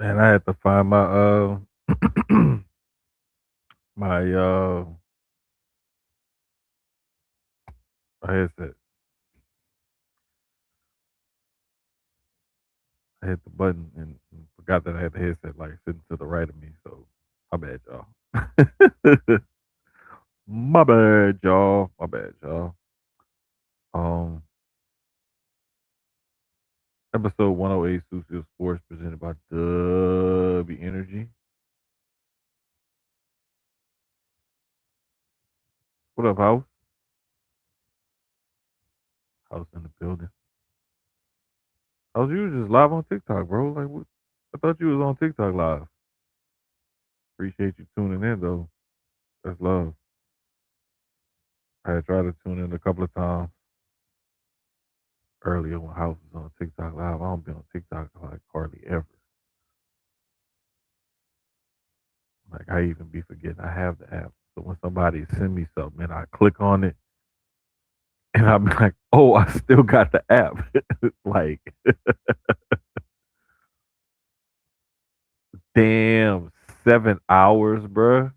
Man, I had to find my my my headset. I hit the button and forgot that I had the headset like sitting to the right of me. So my bad, y'all. My bad, y'all. My bad, y'all. Um, episode 108 Sucio Sports presented by Dubby Energy. What up, House? House in the building. House, you was just live on TikTok, bro. Like, what? I thought you was on TikTok live. Appreciate you tuning in, though. That's love. I had tried to tune in a couple of times earlier when House was on TikTok live. I don't be on TikTok like hardly ever. Like I even be forgetting I have the app. So when somebody send me something and I click on it and I'm like, oh, I still got the app. Like, damn, 7 hours, bruh.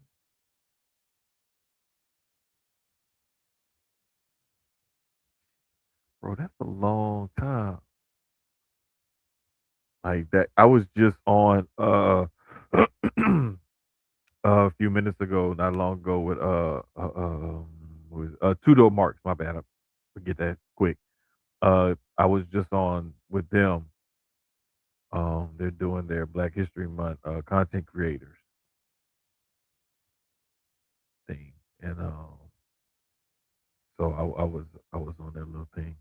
Bro, that's a long time. Like that. I was just on a few minutes ago, not long ago, with Two Door Marks. My bad, I forget that quick. I was just on with them. They're doing their Black History Month content creators thing, and so I was on their little thing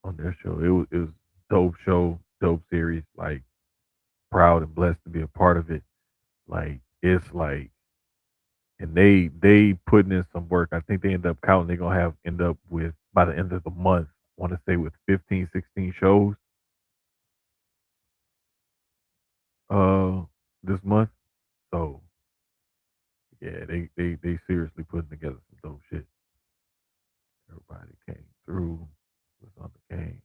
on their show. It was dope show, dope series. Like proud and blessed to be a part of it. Like it's like, and they putting in some work. I think they end up counting. They're gonna have end up with by the end of the month. I want to say with 15, 16 shows uh this month. So yeah, they seriously putting together some dope shit. Everybody came through, was on the game.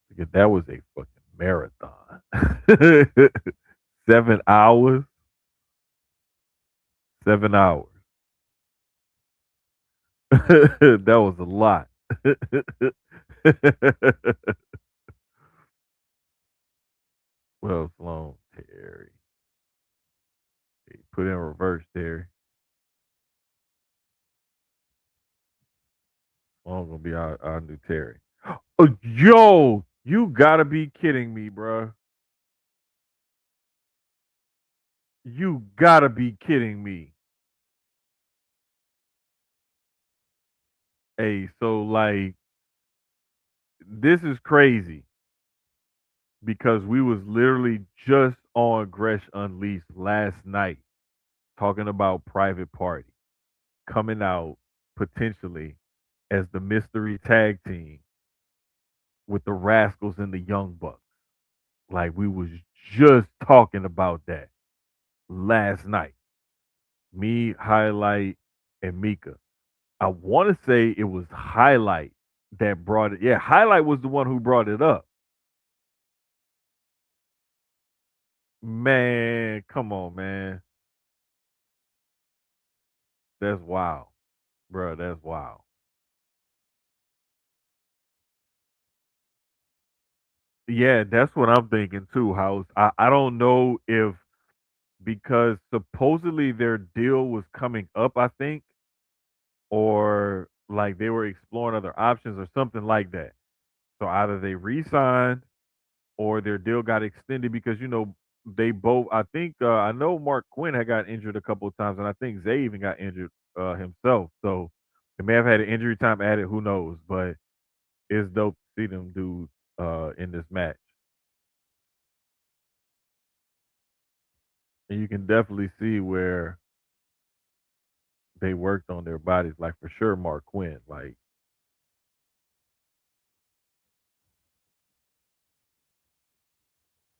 Because that was a fucking marathon. 7 hours, 7 hours. That was a lot. Well, Sloan Terry. He put in reverse, Terry. Sloan gonna be our new Terry. Oh, yo, you gotta be kidding me, bruh. You gotta be kidding me. Hey, so like this is crazy because we was literally just on Gresh Unleashed last night talking about Private Party coming out potentially as the mystery tag team with the Rascals and the Young Bucks. Like we was just talking about that last night. Me, Highlight, and Mika. I want to say it was Highlight that brought it. Yeah, Highlight was the one who brought it up. Man, come on, man. That's wild, bro. That's wild. Yeah, that's what I'm thinking too, House. I don't know if because supposedly their deal was coming up, I think, or like they were exploring other options or something like that. So either they re-signed or their deal got extended because they both. I think I know Mark Quinn had got injured a couple of times, and I think Zay even got injured himself. So they may have had an injury time added. Who knows? But it's dope to see them dudes in this match. And you can definitely see where they worked on their bodies. Like for sure, Mark Quinn. Like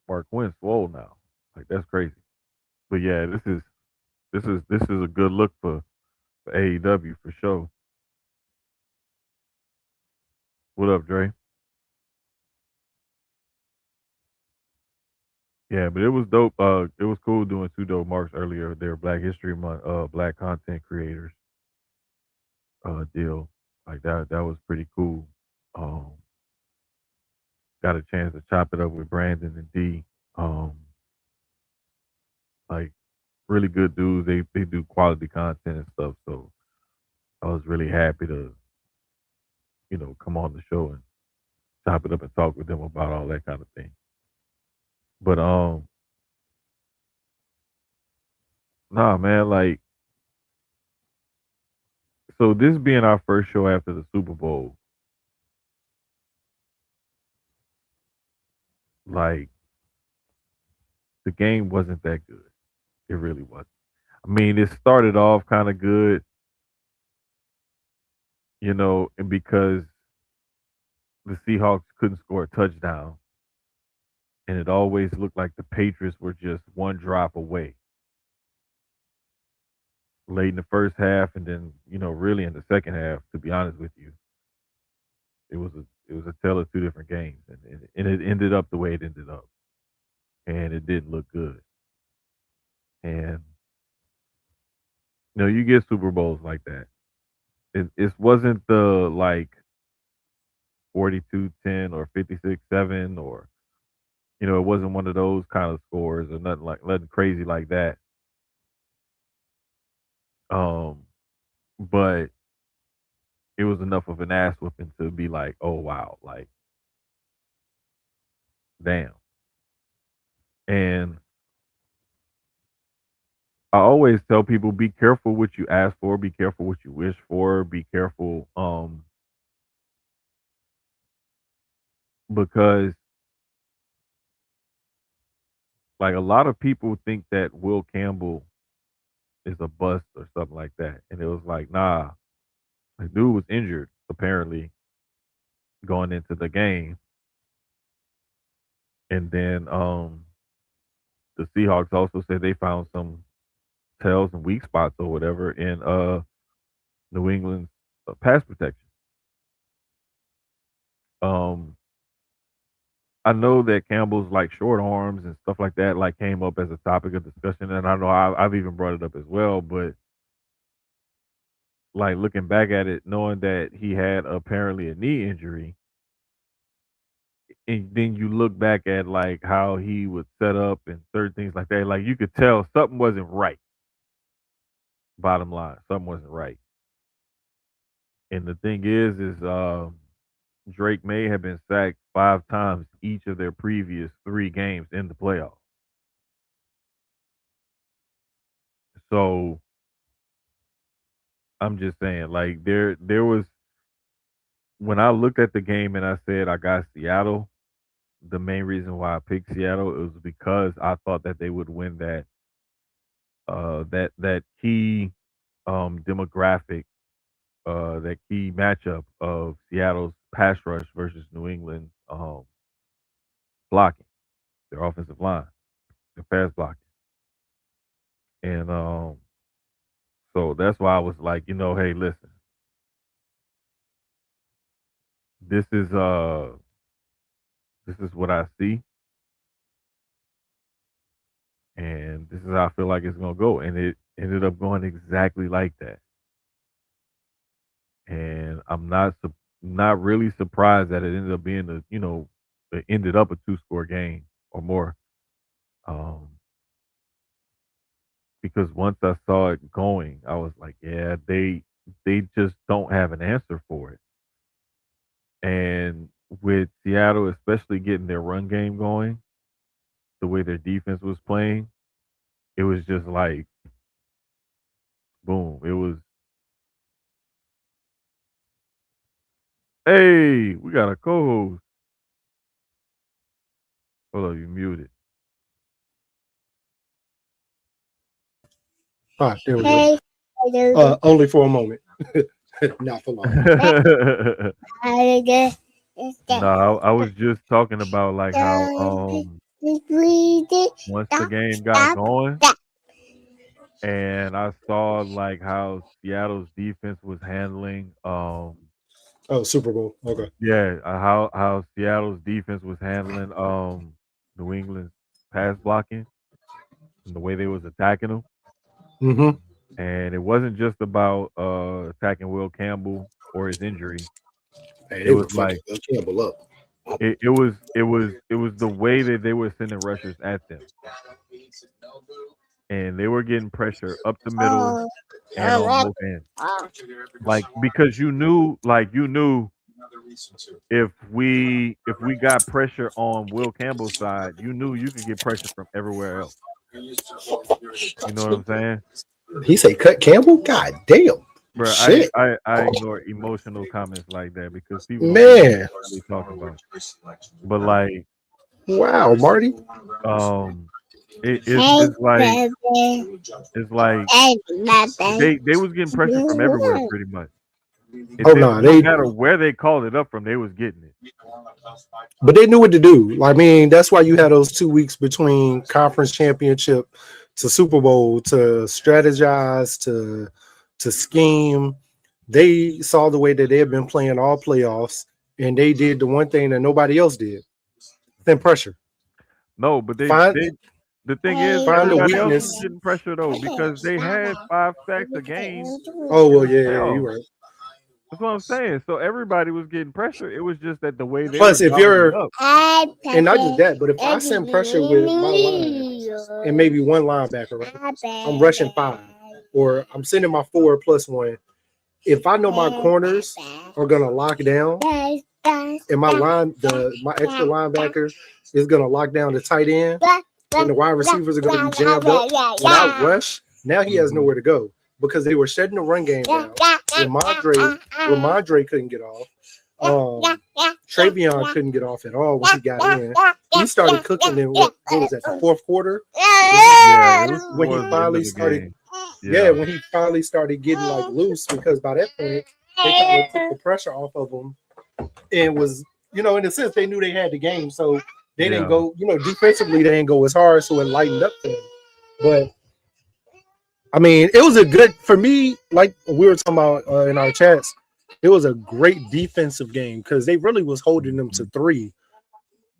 Mark Quinn's swole now. Like that's crazy. But yeah, this is a good look for AEW for sure. What up, Dre? Yeah, but it was dope. It was cool doing two dope marks earlier. They were Black History Month, Black content creators deal like that. That was pretty cool. Um, got a chance to chop it up with Brandon and D. Um, like really good dudes. They do quality content and stuff. So I was really happy to come on the show and chop it up and talk with them about all that kind of thing. But nah, man, like so this being our first show after the Super Bowl, like the game wasn't that good. It really wasn't. I mean, it started off kind of good, and because the Seahawks couldn't score a touchdown, and it always looked like the Patriots were just one drop away late in the first half, and then really in the second half. To be honest with you, it was a tale of two different games, and it ended up the way it ended up, and it didn't look good. And you get Super Bowls like that. It wasn't the like 42-10 or 56-7 or it wasn't one of those kind of scores or nothing crazy like that. Um, but it was enough of an ass whipping to be like, oh wow, like damn. And I always tell people be careful what you ask for, be careful what you wish for, be careful because like a lot of people think that Will Campbell is a bust or something like that. And it was like, nah, the dude was injured apparently going into the game. And then the Seahawks also said they found some tells and weak spots or whatever in New England's pass protection. Um I know that Campbell's like short arms and stuff like that like came up as a topic of discussion, and I know I've even brought it up as well. But like looking back at it, knowing that he had apparently a knee injury, and then you look back at like how he was set up and certain things like that, like you could tell something wasn't right. Bottom line, something wasn't right. And the thing is Drake May have been sacked 5 times each of their previous 3 games in the playoffs. So I'm just saying, like there was when I looked at the game and I said I got Seattle. The main reason why I picked Seattle it was because I thought that they would win that key demographic, that key matchup of Seattle's pass rush versus New England's blocking, their offensive line, their pass blocking. And so that's why I was like, hey, listen, this is uh this is what I see, and this is how I feel like it's gonna go. And it ended up going exactly like that. And I'm not really surprised that it ended up being it ended up a 2-score game or more. Um, because once I saw it going, I was like, yeah, they just don't have an answer for it. And with Seattle, especially getting their run game going, the way their defense was playing, it was just like boom. It was, hey, we got a co-host. Hold on, you muted. Ah, there we go. Only for a moment, not for long. No, I was just talking about like how once the game got going and I saw like how Seattle's defense was handling Oh, Super Bowl. Okay. yeah, how Seattle's defense was handling New England. pass blocking and the way they was attacking them. Mm-hmm. And it wasn't just about attacking Will Campbell or his injury. Hey, It they was were fucking like Campbell up. it was the way that they were sending rushers at them, and they were getting pressure up the middle and on both ends. Like because you knew if we got pressure on Will Campbell's side, you knew you could get pressure from everywhere else. You know what I'm saying? He say cut Campbell? God damn. Bro, I, Shit. I I ignore emotional comments like that because people don't really know Man. what they talking about. But like, Wow, Marty. um, it's like they was getting pressure from everywhere pretty much. Oh It no, didn't no matter where they called it up from, they was getting it. but they knew what to do. I mean, that's why you had those 2 weeks between conference championship to Super Bowl to strategize to scheme. They saw the way that they had been playing all playoffs, and they did the one thing that nobody else did: thin pressure. No, but Find the thing is find the everybody else was weakness. getting pressure though because they had 5 sacks a game Oh in well, the yeah, you're playoffs. right. That's what I'm saying. So everybody was getting pressure. It was just that the way they were Plus, if gobbling it you're up. and not just that, but if I send pressure with my line and maybe one linebacker, right? I'm rushing 5, or I'm sending my 4+1. If I know my corners are gonna lock down, and my extra linebacker is gonna lock down the tight end, and the wide receivers are gonna be jammed up. When I rush, now he has Mhm. nowhere to go because they were shutting the run game down. Ramondre couldn't get off. Travion couldn't get off at all when he got in. He started cooking in what was that, the fourth quarter? Yeah, it was When he towards the end of finally the started, game. yeah, Yeah. when he finally started getting like loose, because by that point they kind of took the pressure off of him and was, in a sense, they knew they had the game, so they didn't Yeah. go, defensively they didn't go as hard, so it lightened up for them. But I mean, it was a good for me. Like we were talking about in our chats, it was a great defensive game because they really was holding them to Mhm. 3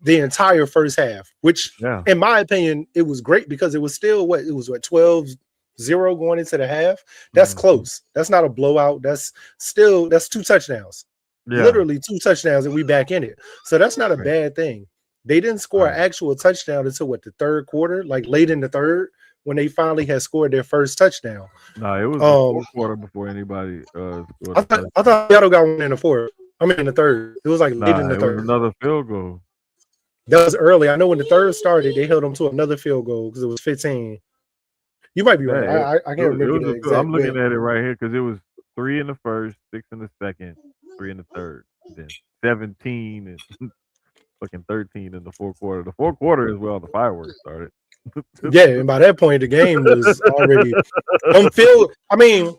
the entire first half. Which, Yeah. in my opinion, it was great because it was still what 12-0 going into the half. That's Mhm. close. That's not a blowout. That's 2 touchdowns, Yeah. literally 2 touchdowns, and we back in it. So that's not a Right. bad thing. They didn't score an Right. actual touchdown until the third quarter, like late in the third, when they finally had scored their first touchdown. No, it was the Um, fourth quarter before anybody scored I a thought I touchdown. thought Seattle got one in the fourth. I mean in the third. It was like late in Nah, the it was third. another field goal. That was early. I know when the third started, they held them to another field goal because it was 15. You might be Yeah, right. I it can't it remember was the a field. I'm exact, but looking at it right here because it was 3 in the first, 6 in the second, 3 in the third, then 17 and fucking 13 in the fourth quarter. The fourth quarter is where all the fireworks started. yeah, and by that point the game was already on field. I mean,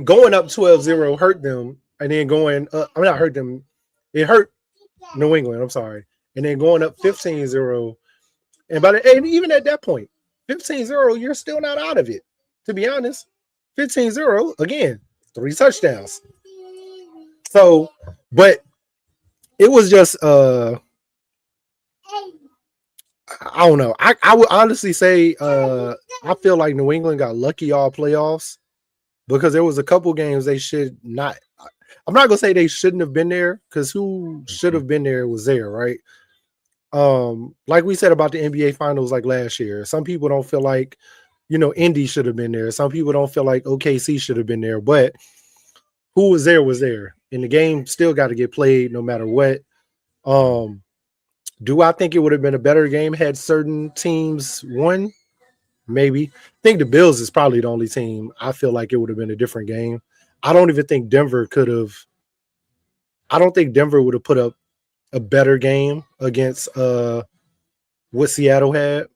going up 12-0 hurt them, and then going up, I mean not hurt them. It hurt New England, I'm sorry. And then going up 15-0. And even at that point, 15-0, you're still not out of it. To be honest, 15-0, again, 3 touchdowns. So, but it was just I don't know. I would honestly say I feel like New England got lucky all playoffs because there was a couple games they should not. I'm not gonna say they shouldn't have been there because who should Mhm. have been there was there, right? Like we said about the NBA finals like last year. Some people don't feel like, Indy should have been there. Some people don't feel like OKC should have been there, but who was there was there. And the game still got to get played no matter what. Mhm. Um, do I think it would have been a better game had certain teams won? Maybe. I think the Bills is probably the only team I feel like it would have been a different game. I don't even think Denver could have. I don't think Denver would have put up a better game against what Seattle had.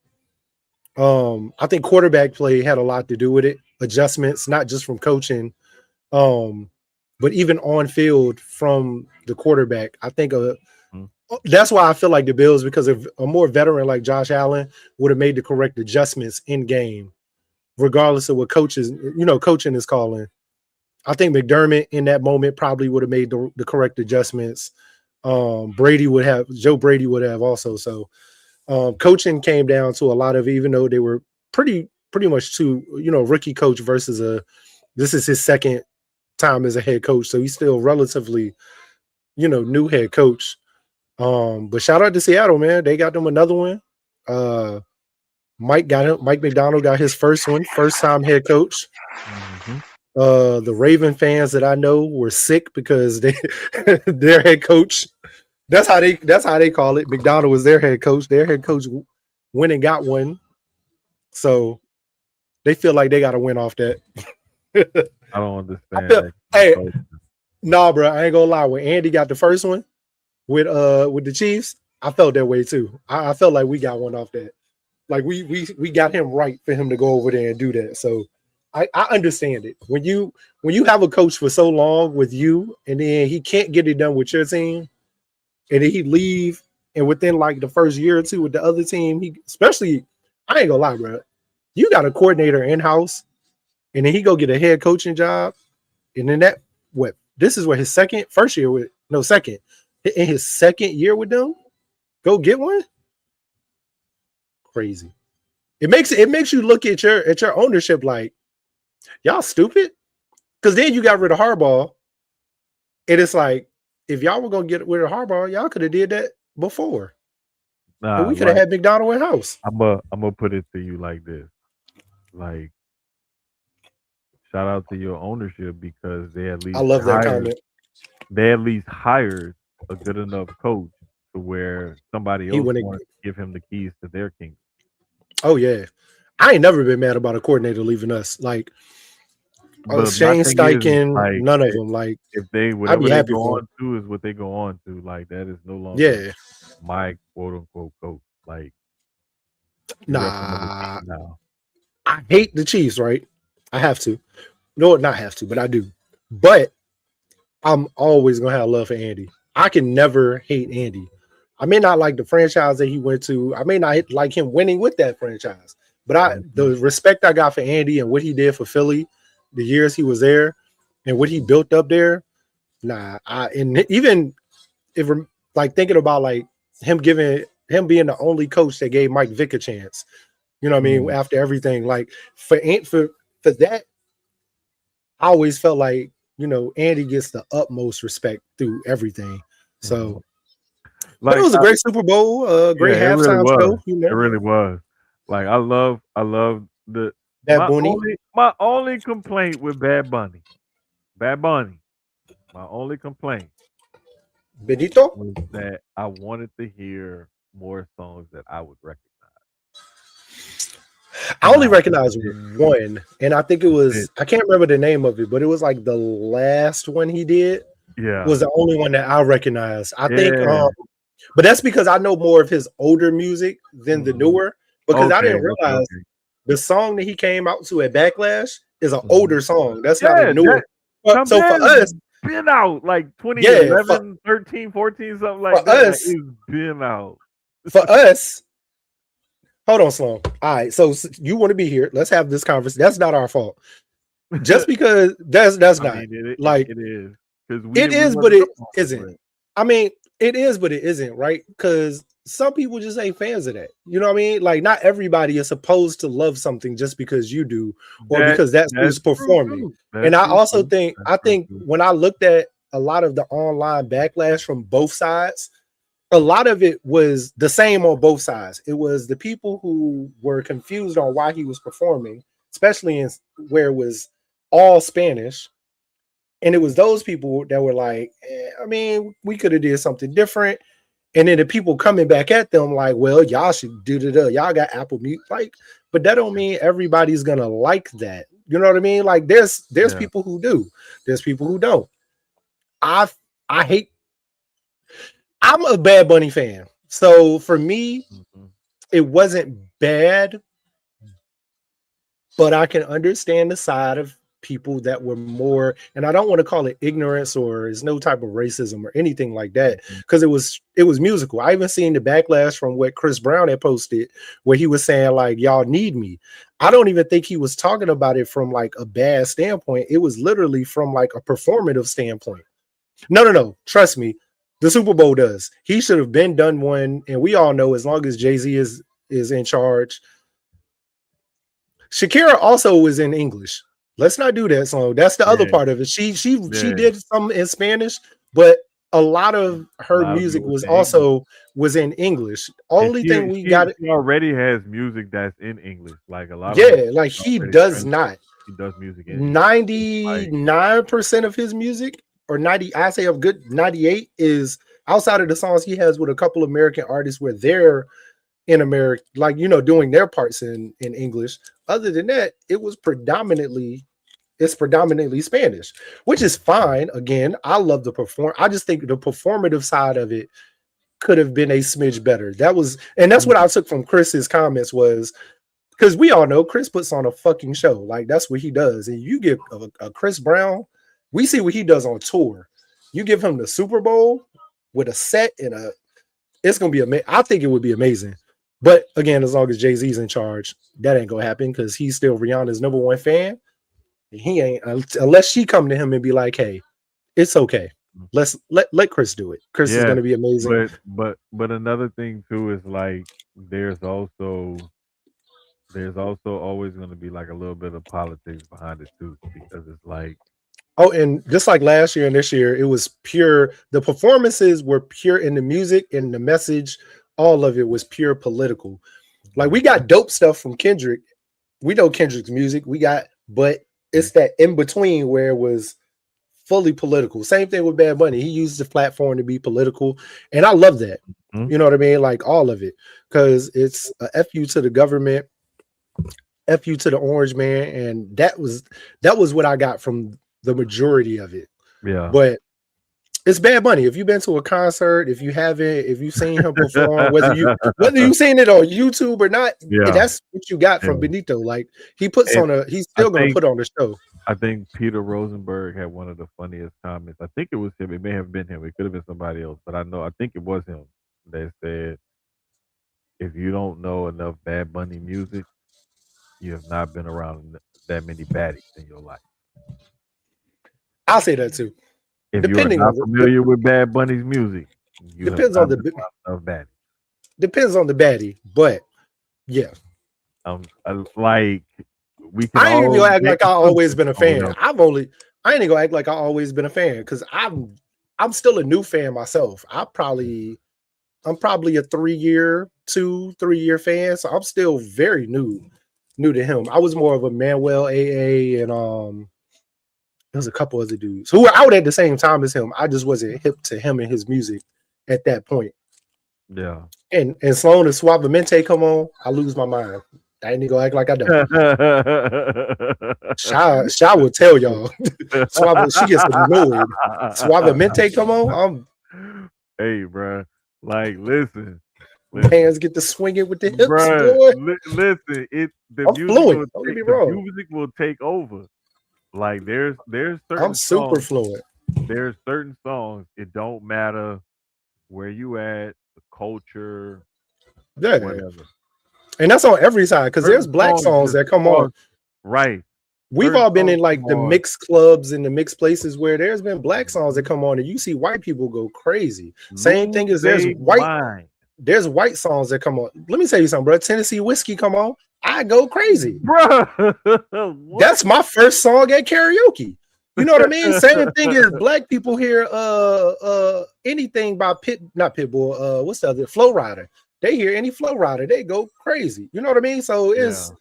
I think quarterback play had a lot to do with it. Adjustments, not just from coaching, um, but even on field from the quarterback. I think Mhm. that's why I feel like the Bills, because of a more veteran like Josh Allen, would have made the correct adjustments in game, regardless of what coaching is calling. I think McDermott in that moment probably would have made the correct adjustments. Joe Brady would have also. So Coaching came down to a lot of, even though they were pretty much two, rookie coach versus this is his second time as a head coach, so he's still relatively, new head coach. But shout out to Seattle, man. They got them another one. Uh, Mike McDonald got his first one, first time head coach. Mm-hmm. The Raven fans that I know were sick because they their head coach. That's how they call it. McDonald was their head coach. Their head coach went and got one, so they feel like they got to win off that. I don't understand feel, that. hey, nah, bro, I ain't gonna lie. When Andy got the first one with the Chiefs, I felt that way too. I felt like we got one off that. Like we got him right for him to go over there and do that. So I understand it. When you have a coach for so long with you and then he can't get it done with your team, and then he leave, and within like the first year or two with the other team, he especially, I ain't gonna lie, bro. You got a coordinator in house, and then he go get a head coaching job, and then this is what his first year with no second in his second year with them, go get one. Crazy. It makes you look at your ownership like y'all stupid, because then you got rid of Harbaugh, and it's like if y'all were gonna get rid of Harbaugh, y'all could have did that before. And Nah, we could have like had McDonald in house. I'm gonna put it to you like this. Like, shout out to your ownership because I love that comment. they at least hired a good enough coach to where somebody He else went. wanted to give him the keys to their kingdom. Oh yeah, I ain't never been mad about a coordinator leaving us. Like But my Shane thing is Steichen, like none of them. Like if they I'd be whatever they happy go for him. on to is what they go on to. Like that is no longer Yeah, my quote unquote coach. Like you represent the nah, team now. I hate the Chiefs. Right, I have to. No, not have to, but I do. But I'm always gonna have love for Andy. I can never hate Andy. I may not like the franchise that he went to. I may not like him winning with that franchise, but Mhm. the respect I got for Andy and what he did for Philly, the years he was there, and what he built up there. Nah, and even if like thinking about like him being the only coach that gave Mike Vick a chance. You know what I mean? Mm, After everything, like for that, I always felt like Andy gets the utmost respect through everything. mhm. So, but it Like was a great Super Bowl, yeah, great it really halftime was. show. It really was. Like I love the That Bunny, my only complaint with Bad Bunny, my only complaint Benito. was that I wanted to hear more songs that I would recognize. I only Nah, this is recognize it. one, and I think it This is it. was I can't remember the name of it, but it was like the last one he did Yeah. was the only one that I recognized. I think, Yeah. but that's because I know more of his older music than the Mhm. newer. Because I Okay, didn't okay, realize okay. the song that he came out to at Backlash is an Mhm. older song. That's not a Yeah, newer. that So for Campana's us, been out like yeah, 2011, 13, 14, something like for that. Like us, it's been out. for us. Hold on, Sloan. All right, so you want to be here? Let's have this conversation. That's not our fault. Just because that's I not mean, like it is because it we is, but wasn't it up on it, isn't. I mean, it is, but it isn't, right? Because some people just ain't fans of that. You know what I mean? Like, not everybody is supposed to love something just because you do, or that because that's that's who's true performing. too. And That's I true also too. think, That's I true think too. when I looked at a lot of the online backlash from both sides, a lot of it was the same on both sides. It was the people who were confused on why he was performing, especially in where it was all Spanish, and it was those people that were like, I mean, we could have did something different. And then the people coming back at them like, well, y'all should do the y'all got Apple Music, like, but that don't mean everybody's gonna like that. You know what I mean? Like, there's Yeah. people who do, there's people who don't. I I hate. I'm a Bad Bunny fan, so for me, Mhm. it wasn't bad, but I can understand the side of people that were more, and I don't want to call it ignorance or it's no type of racism or anything like that, Mhm. because it was musical. I even seen the backlash from what Chris Brown had posted where he was saying like y'all need me. I don't even think he was talking about it from like a bad standpoint. It was literally from like a performative standpoint. No, trust me. The Super Bowl does. He should have been done one, and we all know as long as Jay-Z is in charge. Shakira also was in English. Let's not do that song. That's the other Yeah, part of it. She yeah. did some in Spanish, but a lot of A her lot of it music was was in English, also was in English. and Only thing we got, she already has music that's in English. Like a lot of her yeah, like music he already does translated. not. She does music in English. It's like 99% of his music, or 90, I say a good 98 is outside of the songs he has with a couple American artists where they're in America, like doing their parts in English. Other than that, it's predominantly Spanish, which is fine. Again, I love the perform. I just think the performative side of it could have been a smidge better. And that's what I took from Chris's comments was because we all know Chris puts on a fucking show. Like that's what he does. And you give a Chris Brown, we see what he does on tour. You give him the Super Bowl with a set and it's gonna be amazing. I think it would be amazing. But again, as long as Jay-Z's in charge, that ain't gonna happen because he's still Rihanna's number one fan. He ain't unless she come to him and be like, "Hey, it's okay. Let Chris do it. Chris is yeah, gonna be amazing." but another thing too is like there's also always going to be like a little bit of politics behind it too because it's like Oh, and just like last year and this year, it was pure. The performances were pure in the music and the message. All of it was pure political. Like we got dope stuff from Kendrick. We know Kendrick's music. But it's that in between where it was fully political. Same thing with Bad Bunny. He used the platform to be political, and I love that. Mhm. You know what I mean? Like all of it, because it's a fu to the government, fu to the orange man, and that was what I got from the majority of it. Yeah. But it's Bad Bunny. If you've been to a concert, if you haven't, if you've seen him perform, whether you've seen it on YouTube or not, Yeah. that's what you got from Yeah. Benito. Like And he's I still gonna think put on the show. Peter Rosenberg had one of the funniest comments. I think it was him. It may have been him. It could have been somebody else, but I think it was him that said, "If you don't know enough Bad Bunny music, you have not been around that many baddies in your life. I'll say that too. If you are Depending not on familiar with Bad Bunny's music, you have depends on not been the around enough baddies." depends on the baddie, but yeah, Like we can I ain't even all gonna act make like I always assumptions been a on fan. him. I ain't even gonna act like I always been a fan because I'm still a new fan myself. I'm probably a 3-year fan, so I'm still very new to him. I was more of a Manuel AA and there was a couple other dudes who were out at the same time as him. I just wasn't hip to him and his music at that point. Yeah. And Sloan and Suavemente come on, I lose my mind. I ain't gonna act like I don't. Shy will tell y'all. She gets annoyed. Suavemente come on, Hey, bruh. Like, listen, listen, hands get to swinging with the hips, bruh. boy. Listen. I'm fluent. Don't get me The wrong. music will take over. Like, there's I'm certain super songs. fluent. There's certain songs. It don't matter where you at, the culture, Yeah. whatever. And that's on every side because there's Certain black songs songs just that come on. cross right. We've Certain all been songs in like come the on. mixed clubs and the mixed places where there's been black songs that come on and you see white people go crazy. Same Lose thing as they mind. there's white songs that come on. Let me tell you something, bro. Tennessee whiskey come on, I go crazy. Bruh. What? That's my first song at karaoke. You know what I mean? Same thing as black people hear anything by not Pitbull, what's the other Flow Rider. They hear any Flow Rider, they go crazy. You know what I mean? So Yeah. it's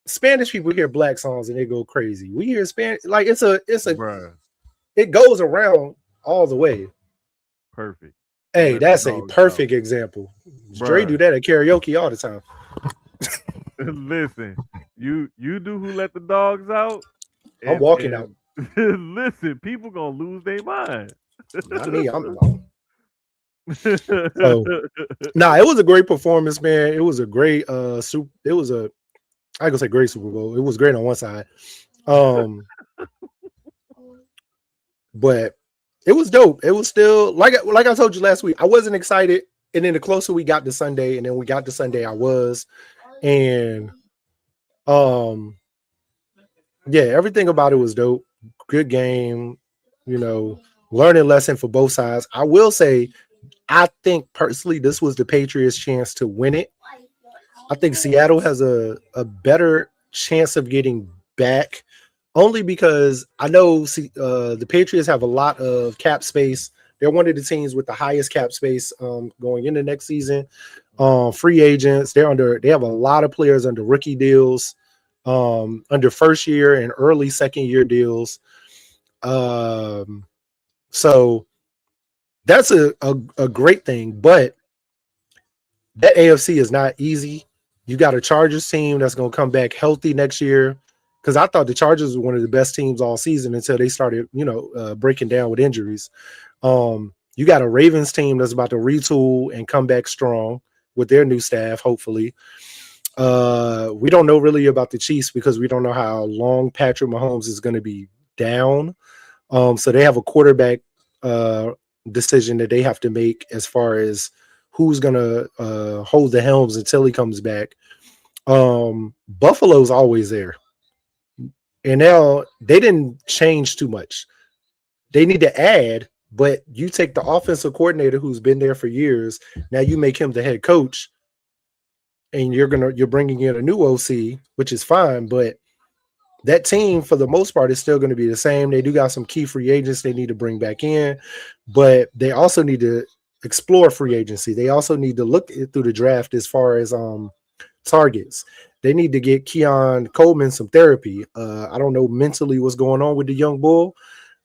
Spanish people hear black songs and they go crazy. We hear Spanish like Bruh. it goes around all the way. Perfect. Who Hey, let the that's a dogs out? perfect example. Dre do Bruh. that at karaoke all the time. Listen, you do who let the dogs out, I'm and walking out. listen, people gonna lose their mind. Not me. I'm so nah, it was a great performance, man. It was a great it was a I could say great Super Bowl. It was great on one side. Um but it was dope. It was still like I told you last week. I wasn't excited, and then the closer we got to Sunday, and then we got to Sunday, I was, and yeah, everything about it was dope. Good game, you know. learning lesson for both sides. I will say, I think personally, this was the Patriots' chance to win it. I think Seattle has a better chance of getting back only because I know the Patriots have a lot of cap space. They're one of the teams with the highest cap space going into next season. Free agents, they have a lot of players under rookie deals, under first year and early second year deals. Um, so that's a great thing, but that AFC is not easy. You got a Chargers team that's going to come back healthy next year. Because I thought the Chargers were one of the best teams all season until they started, breaking down with injuries. You got a Ravens team that's about to retool and come back strong with their new staff, hopefully. We don't know really about the Chiefs because we don't know how long Patrick Mahomes is going to be down. So they have a quarterback uh, decision that they have to make as far as who's going to hold the helms until he comes back. Buffalo's always there. And now they didn't change too much. They need to add, but you take the offensive coordinator who's been there for years. Now you make him the head coach, and you're bringing in a new OC, which is fine. But that team, for the most part, is still going to be the same. They do got some key free agents they need to bring back in, but they also need to explore free agency. They also need to look through the draft as far as targets. They need to get Keon Coleman some therapy. I don't know mentally what's going on with the young bull.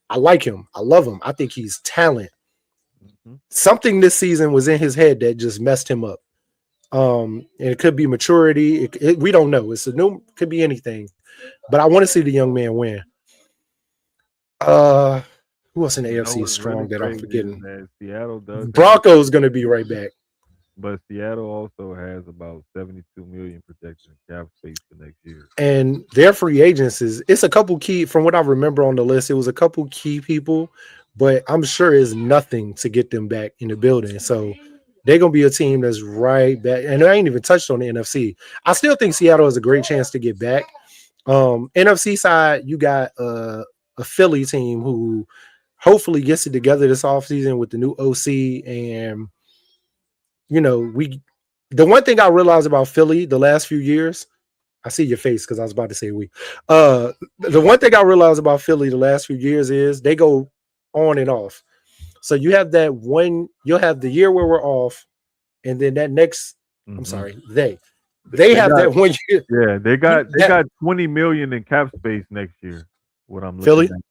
I like him. I love him. I think he's talent. Mm-hmm. Something this season was in his head that just messed him up. And it could be maturity. We don't know. It's a new, could be anything. But I want to see the young man win. Uh, who else in the You know AFC is what's really strong that I'm crazy is forgetting? that Seattle does have a, Broncos going to be right back. but Seattle also has about 72 million projected in cap space for next year. And their free agents it's a couple key from what I remember on the list. It was a couple key people, but I'm sure it's nothing to get them back in the building. So they're gonna be a team that's right back. And I ain't even touched on the NFC. I still think Seattle has a great chance to get back. NFC side, you got a Philly team who hopefully gets it together this offseason with the new OC. And we the one thing I realized about Philly the last few years, I see your face because I was about to say we. The one thing I realized about Philly the last few years is they go on and off. So you have that one, you'll have the year where we're off, and then that next, I'm Mm-hmm. sorry, they They have got that one year. yeah, they That got 20 million in cap space next year. What I'm looking Philly, at.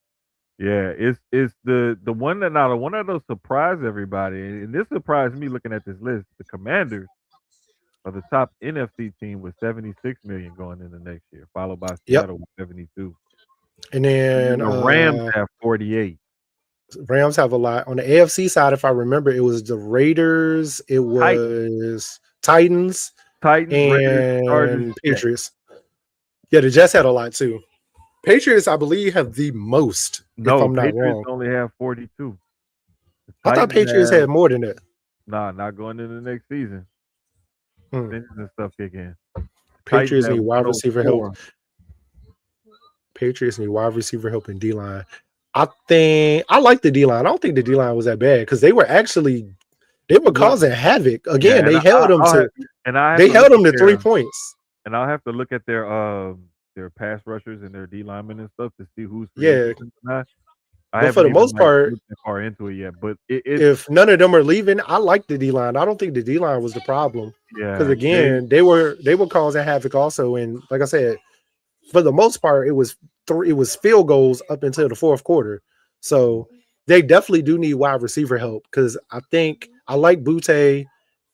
Yeah, it's the one that now the one that'll surprise everybody, and this surprised me looking at this list. The Commanders are the top NFC team with 76 million going into next year, followed by yep. Seattle with 72. And And then then the Rams have 48. Rams have a lot on the AFC side. If I remember, it was the Raiders, it Titans, was Titans, Titans, Raiders, Chargers, and Jets. Patriots. Yeah, the Jets had a lot too. Patriots, I believe, have the most, if No, I'm not Patriots wrong. only have 42. The I thought Titans Patriots have had more than that. not going into the next season. Hmm. Extensions and stuff kick in. Titans Patriots have need wide receiver help. 104. Patriots need wide receiver help in D line. I think I like the D line. I don't think the D line was that bad because they were Well, causing havoc. yeah, Again, I have they to look held at them to 3 points. I'll have to look at their pass rushers and their D linemen and stuff to see who's free Yeah, agents and not. I but for haven't the even most like part, looked that far into it yet, but it's if none of them are leaving, I like the D line. I don't think the D line was the problem because yeah they again, they were causing havoc also. And like I said, for the most part, it was field goals up until the fourth quarter. So they definitely do need wide receiver help because I think I like Butte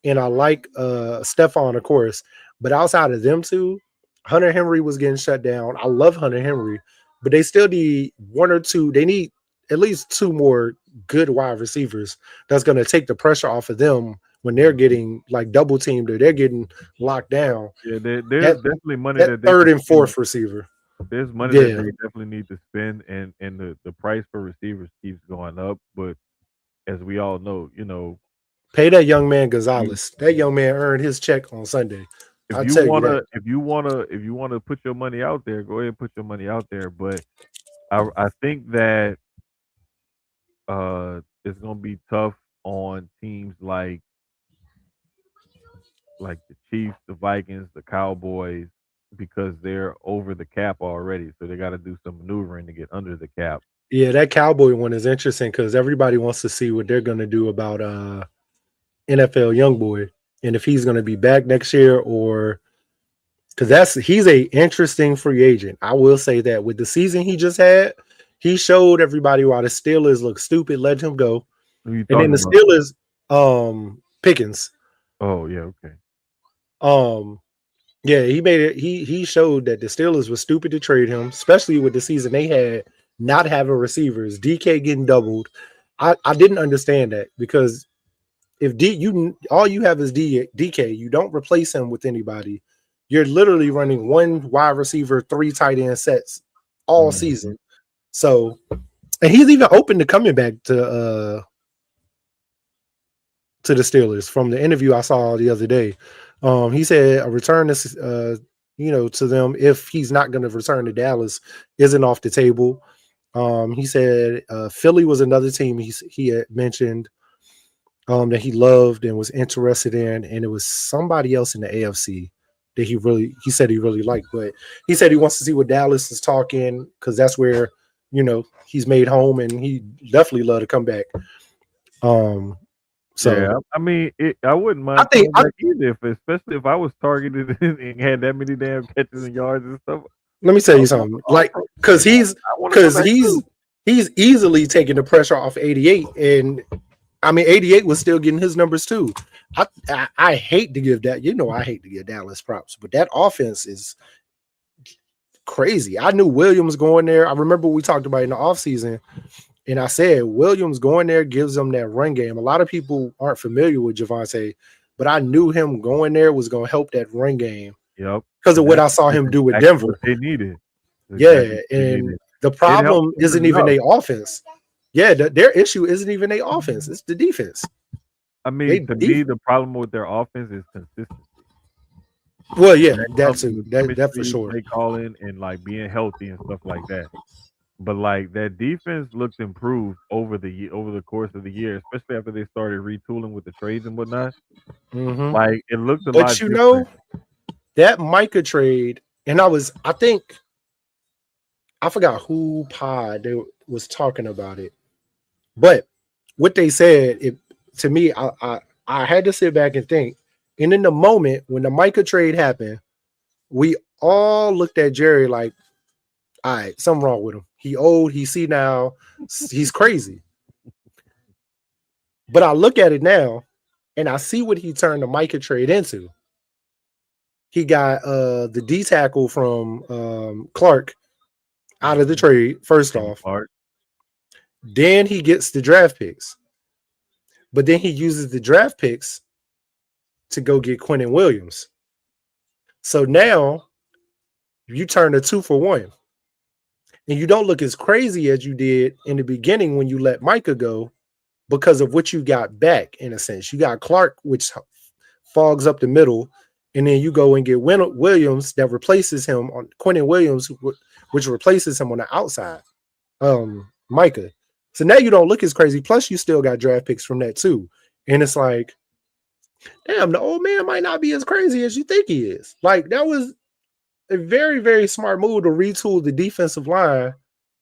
and I like Stephon, of course. But outside of them two, Hunter Henry was getting shut down. I love Hunter Henry, but they still need one or two. They need at least two more good wide receivers that's going to take the pressure off of them when they're mhm. getting like double teamed or they're getting locked down. Yeah there's That definitely money that that they third can and spend. fourth receiver. There's money that Yeah. they definitely need to spend, and the price for receivers keeps going up. But as we all know, Pay that young man you Gonzalez. That young man earned his check on Sunday. if I'll you tell you that. wanna if you wanna put your money out there, go ahead and put your money out there. But I think that it's gonna be tough on teams like the Chiefs, the Vikings, the Cowboys, because they're over the cap already. So they got to do some maneuvering to get under the cap. Yeah, that Cowboy one is interesting because everybody wants to see what they're going to do about NFL YoungBoy and if he's going to be back next year or because he's a interesting free agent. I will say that with the season he just had, he showed everybody why the Steelers look stupid, let him go, Who you and then talking the about? Steelers, Pickens, Oh yeah, okay. um, yeah, he made it. He showed that the Steelers were stupid to trade him, especially with the season they had, not having receivers, DK getting doubled. I didn't understand that because if you all you have is DK, you don't replace him with anybody. You're literally running one wide receiver, three tight end sets all Hmm. season. So, and he's even open to coming back to the Steelers from the interview I saw the other day. He said a return is to them if he's not going to return to Dallas isn't off the table. He said Philly was another team he had mentioned that he loved and was interested in, and it was somebody else in the AFC that he said he really liked, but he said he wants to see what Dallas is talking because that's where he's made home and he definitely love to come back. Um, Yeah, so I mean, I wouldn't I mind think coming back either, especially if I was targeted and had that many damn catches and yards and stuff. let me tell All, you all, something, all like pro, because I want to come back too. he's easily taking the pressure off 88, and I mean 88 was still getting his numbers too. I hate to give that, I hate to give Dallas props, but that offense is crazy. I knew Williams going there. I remember we talked about it in the offseason, and I said Williams going there gives them that run game. A lot of people aren't familiar with Javante, but I knew him going there was going to help that run game Yep, because of and what that's I saw him do with exactly what Denver. they needed. Exactly Yeah, what they and needed. the It helped problem them isn't even enough. their offense. Yeah, their issue isn't even their offense; it's the defense. I mean, They to def- me, the problem with their offense is consistency. well, And yeah, that that comes too. with That for chemistry, sure. play calling, and like being healthy and stuff like that. But like that defense looked improved over the course of the year, especially after they started retooling with the trades and whatnot. Hmm. Like it looked a But lot different. that Micah trade, and I think I forgot who pod they was talking about it, but what they said, it to me, I had to sit back and think. And in the moment when the Micah trade happened, we all looked at Jerry like, all right, something wrong with him. He old, he see now, he's crazy. But I look at it now and I see what he turned the Micah trade into. He got the D tackle from Clark out of the Mhm. trade, first Kenny off. Clark. Then he gets the draft picks. But then he uses the draft picks to go get Quentin Williams. So now you turn a 2-for-1. And you don't look as crazy as you did in the beginning when you let Micah go because of what you got back, in a sense. You got Clark, which fogs up the middle, and then you go and get Williams that replaces him on Quentin Williams, which replaces him on the outside. Micah. So now you don't look as crazy. Plus, you still got draft picks from that too. And it's like, damn, the old man might not be as crazy as you think he is. Like that was a very, very smart move to retool the defensive line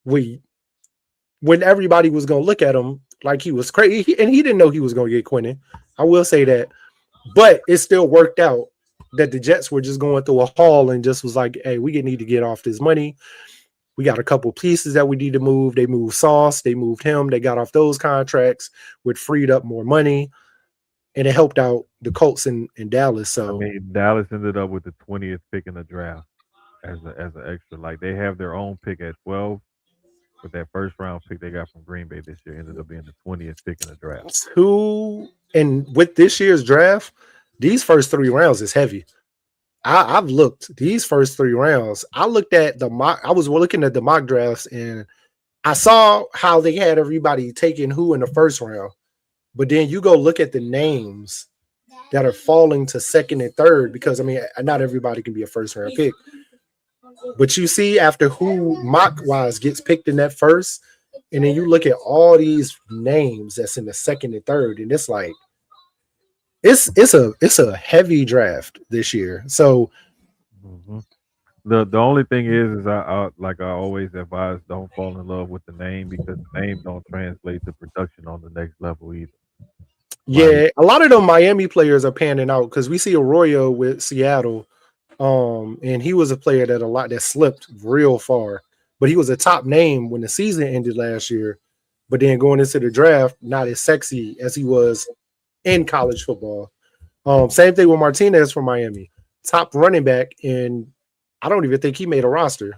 when everybody was going to look at him like he was crazy. And he didn't know he was going to get Quentin. I will say that. But it still worked out that the Jets were just going through a haul and just was like, hey, we need to get off this money. We got a couple pieces that we need to move. They moved Sauce, they moved him, they got off those contracts, which freed up more money, and it helped out the Colts in Dallas. I So mean, Dallas ended up with the 20th pick in the draft as an extra. Like they have their own pick at 12, but that first round pick they got from Green Bay this year ended up being the 20th pick in the draft. and with this year's draft, these first 3 rounds is heavy. I've looked these first 3 rounds. I looked at the mock. I was looking at the mock drafts, and I saw how they had everybody taking who in the first round. But then you go look at the names that are falling to second and third, because I mean, not everybody can be a first round pick. But you see, after who mock wise gets picked in that first, And then you look at all these names that's in the second and third, and it's like it's a heavy draft this year. So Hmm. The only thing is I like I always advise, don't fall in love with the name because the name don't translate to production on the next level either. Like, yeah, a lot of them Miami players are panning out because we see Arroyo with Seattle. And he was a player that a lot that slipped real far, but he was a top name when the season ended last year. But then going into the draft, not as sexy as he was in college football. Same thing with Martinez from Miami, top running back, and I don't even think he made a roster.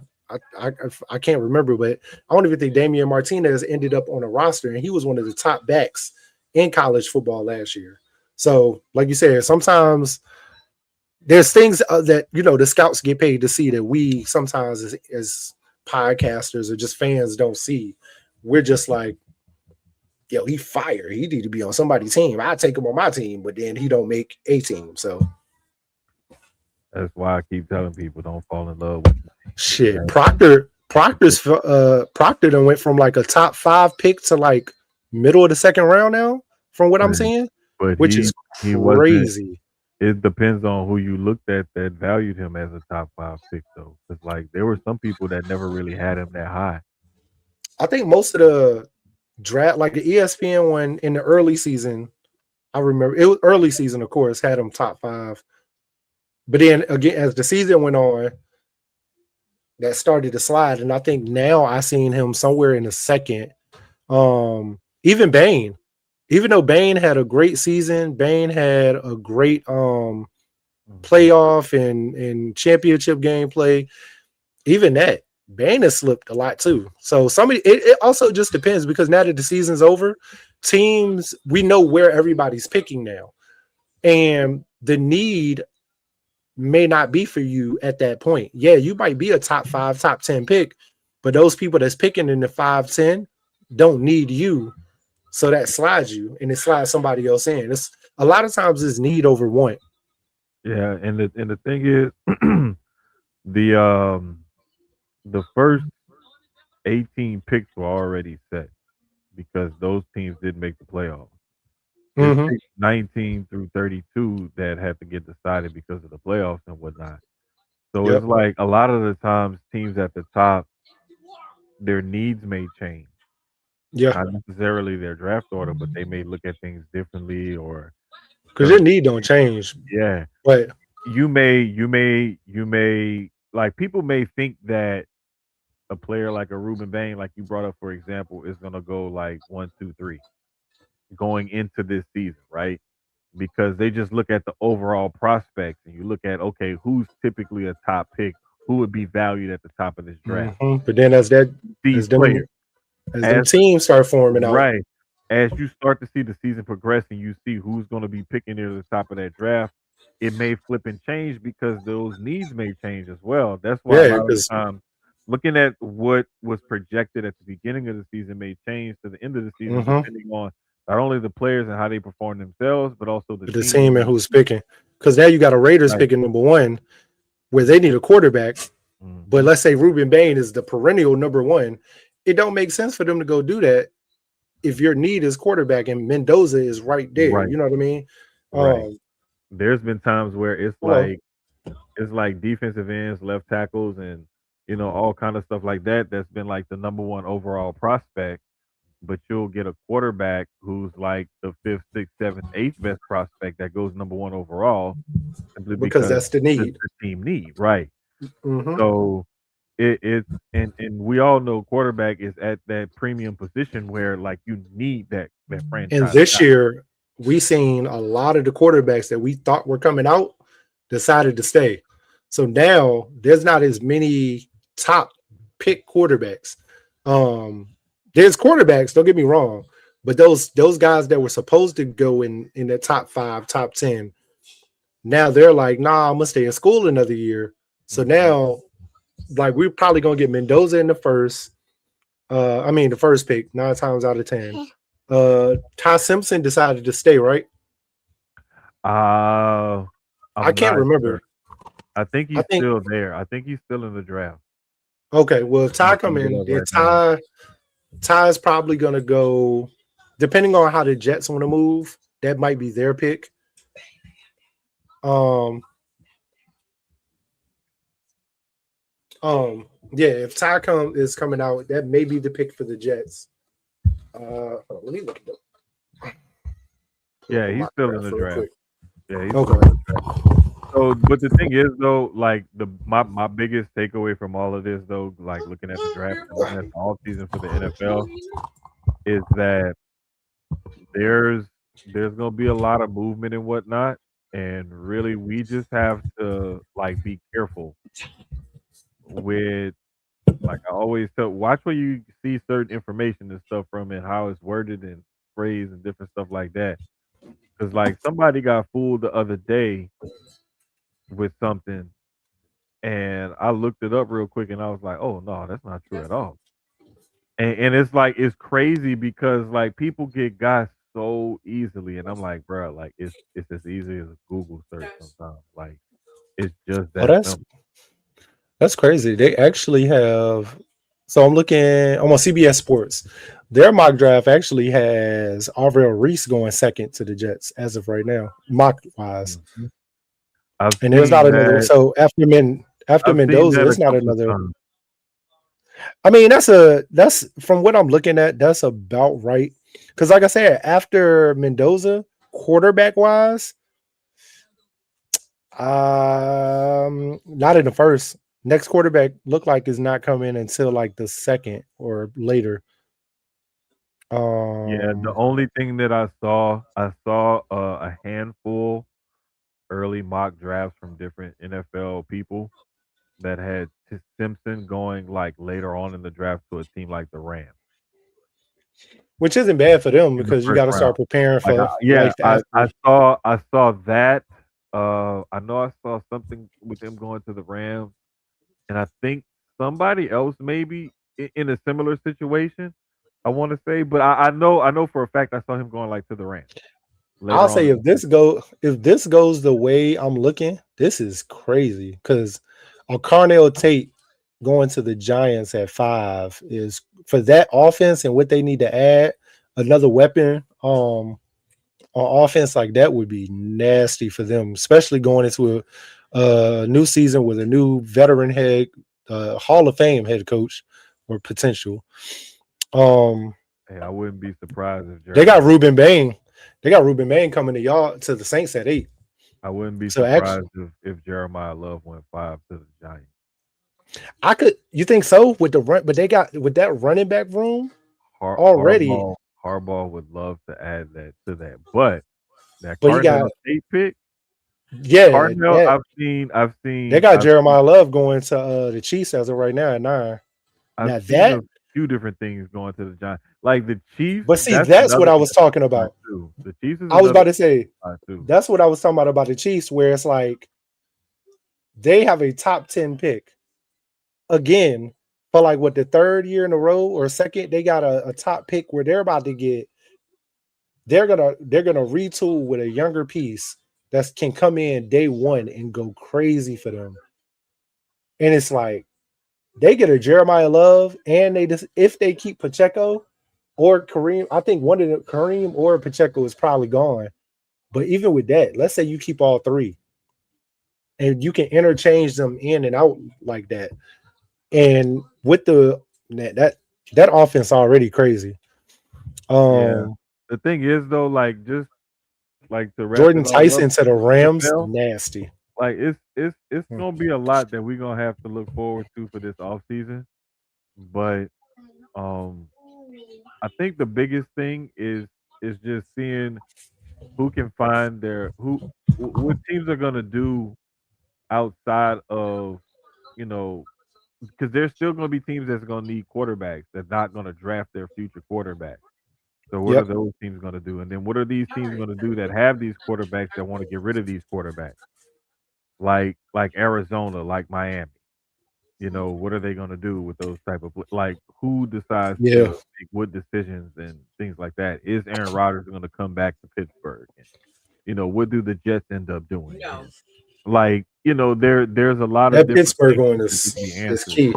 I can't remember, but I don't even think Damian Martinez ended up on a roster, and he was one of the top backs in college football last year. So, like you said, sometimes there's things that the scouts get paid to see that we sometimes as podcasters or just fans don't see. We're just like, yo, he fired. He need to be on somebody's team. I take him on my team, but then he don't make a team. So that's why I keep telling people don't fall in love with the shit. name. Proctor done went from like a top 5 pick to like middle of the second round now, from what I'm Right. seeing, But which is he wasn't. crazy. It depends on who you looked at that valued him as a top five pick, though. Because like there were some people that never really had him that high. I think most of the draft, like the ESPN one in the early season, I remember it was early season, of course, had him top 5. But then again, as the season went on, that started to slide. And I think now I seen him somewhere in the second. Even Bain, even though Bain had a great season, Bain had a great Hmm. playoff and championship game play. Even that, Bain has slipped a lot too. So it also just depends because now that the season's over, teams we know where everybody's picking now. And the need may not be for you at that point. Yeah, you might be a top 5, top 10 pick, but those people that's picking in the 5, 10 don't need you. So that slides you and it slides somebody else in. It's a lot of times it's need over want. Yeah, and the thing is, the um the first 18 picks were already set because those teams didn't make the playoffs. It's Mm-hmm. pick 19 through 32 that had to get decided because of the playoffs and whatnot. So it's Yep. like a lot of the times teams at the top, their needs may change, Yeah. not necessarily their draft order, but they may look at things differently or Because your certain. need don't change. Yeah, But you may like people may think that a player like a Ruben Bain, like you brought up for example, is gonna go like 1, 2, 3 going into this season, right? Because they just look at the overall prospects and you look at okay, who's typically a top pick, who would be valued at the top of this draft. but then as that These as them players. as them As teams start forming out, right. As you start to see the season progress and you see who's going to be picking near the top of that draft, it may flip and change because those needs may change as well. That's why a yeah, lot of the because time looking at what was projected at the beginning of the season may change to the end of the season depending on not only the players and how they perform themselves, but also the the team. team and who's picking. Because now you got a Raiders Right. picking number 1 where they need a quarterback. But Hmm. let's say Ruben Bain is the perennial number 1. It don't make sense for them to go do that if your need is quarterback and Mendoza is right there. Right. You know what I mean? Right. Um, There's been times where Hello. it's like defensive ends, left tackles, and all kind of stuff like that. That's been like the number one overall prospect, but you'll get a quarterback who's like the fifth, sixth, seventh, eighth best prospect that goes number one overall simply Because because that's the the, need. the team need right. Hmm. So it's and we all know quarterback is at that premium position where like you need that And franchise this guy. year, we seen a lot of the quarterbacks that we thought were coming out decided to stay. So now there's not as many top pick quarterbacks. Um, there's quarterbacks, don't get me wrong, but those guys that were supposed to go in the top 5, top 10, now they're like, nah, I'm gonna stay in school another year. So Hmm. now, like, we're probably gonna get Mendoza in the first. I mean, the first pick 9 times out of 10. Ty Simpson decided to stay, right? Uh, I I'm can't not sure. remember. I think I he's think, still there. I think he's still in the draft. okay, well, if I'm Ty about to come look it in, up did right now. Ty's probably gonna go, depending on how the Jets want to move. That might be their pick. Um, yeah. If is coming out, that may be the pick for the Jets. Let me look it up. Pull up Yeah, a he's mock still in draft the real draft. quick. Yeah, he's still in Okay. the draft. So, but the thing is though, like my biggest takeaway from all of this though, like looking at the draft and looking at the off season for the NFL, is that there's there's gonna be a lot of movement and whatnot, and really we just have to like be careful with, like I always tell, watch where you see certain information and stuff from and how it's worded and phrased and different stuff like that. Because like somebody got fooled the other day with something, and I looked it up real quick, and I was like, oh no, that's not true at all. And it's like it's crazy because like people get got so easily, and I'm like, bro, like it's as easy as a Google search sometimes. Like it's just Oh, that simple. that's crazy. They actually have. So I'm looking. I'm on CBS Sports. Their mock draft actually has Arvell Reese going second to the Jets as of right now, mock wise. Mhm. I've And there's not seen another. that. So after I've seen Mendoza, that a there's not couple of another. times. I mean, that's from what I'm looking at, that's about right. Because like I said, after Mendoza, quarterback wise, not in the first. Next quarterback look like is not coming until like the second or later. Yeah, the Um, only thing that I saw a handful early mock drafts from different NFL people that had Simpson going like later on in the draft to a team like the Rams which isn't bad for them in the because you first got to round. start preparing Like, for yeah, life after. I saw that. I know I saw something with him going to the Rams, and I think somebody else maybe in a similar situation. I want to say, but I know for a fact I saw him going like to the Rams I'll later on say in the season. if this goes the way I'm looking, this is crazy because Carnell Tate going to the Giants at 5 is for that offense and what they need to add another weapon on offense like that would be nasty for them, especially going into a new season with a new veteran head Hall of Fame head coach or potential. Um, Hey, I wouldn't be surprised if they got Jeremiah. Ruben Bain. They got Ruben Bain coming to y'all to the Saints at 8. I wouldn't be So actually, surprised if Jeremiah Love went 5 to the Giants. I could. You think so with the run? But they got with that running back room already. Harbaugh would love to add that to that, but that But you got Cardinal State pick, yeah Cardinal, that they got Jeremiah Love going to the Chiefs as of right now at 9. I've Now seen that, a few different things going to the Giants. Like the Chiefs, but see, that's that's what another I was talking interesting spot about. too. The Chiefs is I was another about to say spot too. that's what I was talking about the Chiefs, where it's like they have a top 10 pick again for like what the third year in a row or second. They got a top pick where they're about to get. They're gonna retool with a younger piece that can come in day one and go crazy for them. And it's like they get a Jeremiah Love, and they just if they keep Pacheco or Kareem, I think one of the Kareem or Pacheco is probably gone. But even with that, let's say you keep all three and you can interchange them in and out like that. And with that offense already crazy. Yeah. Um The thing is though, like just like to wrap Jordan it all up Tyson to with the the Rams, NFL, nasty. like it's Hmm. gonna be a lot that we're gonna have to look forward to for this off season. But um I think the biggest thing is just seeing who can find their what teams are gonna do outside of, you know, because there's still going to be teams that's going to need quarterbacks that's not going to draft their future quarterbacks. So what are Yep. those teams going to do? And then what are these teams going to do that have these quarterbacks that want to get rid of these quarterbacks? Like Arizona, like Miami. You know, what are they going to do with those type of like who decides to Yeah. make what decisions and things like that? Is Aaron Rodgers going to come back to Pittsburgh? And you know, what do the Jets end up doing? And like, you know, there's a lot of That different Pittsburgh one questions that need to be is answered. key.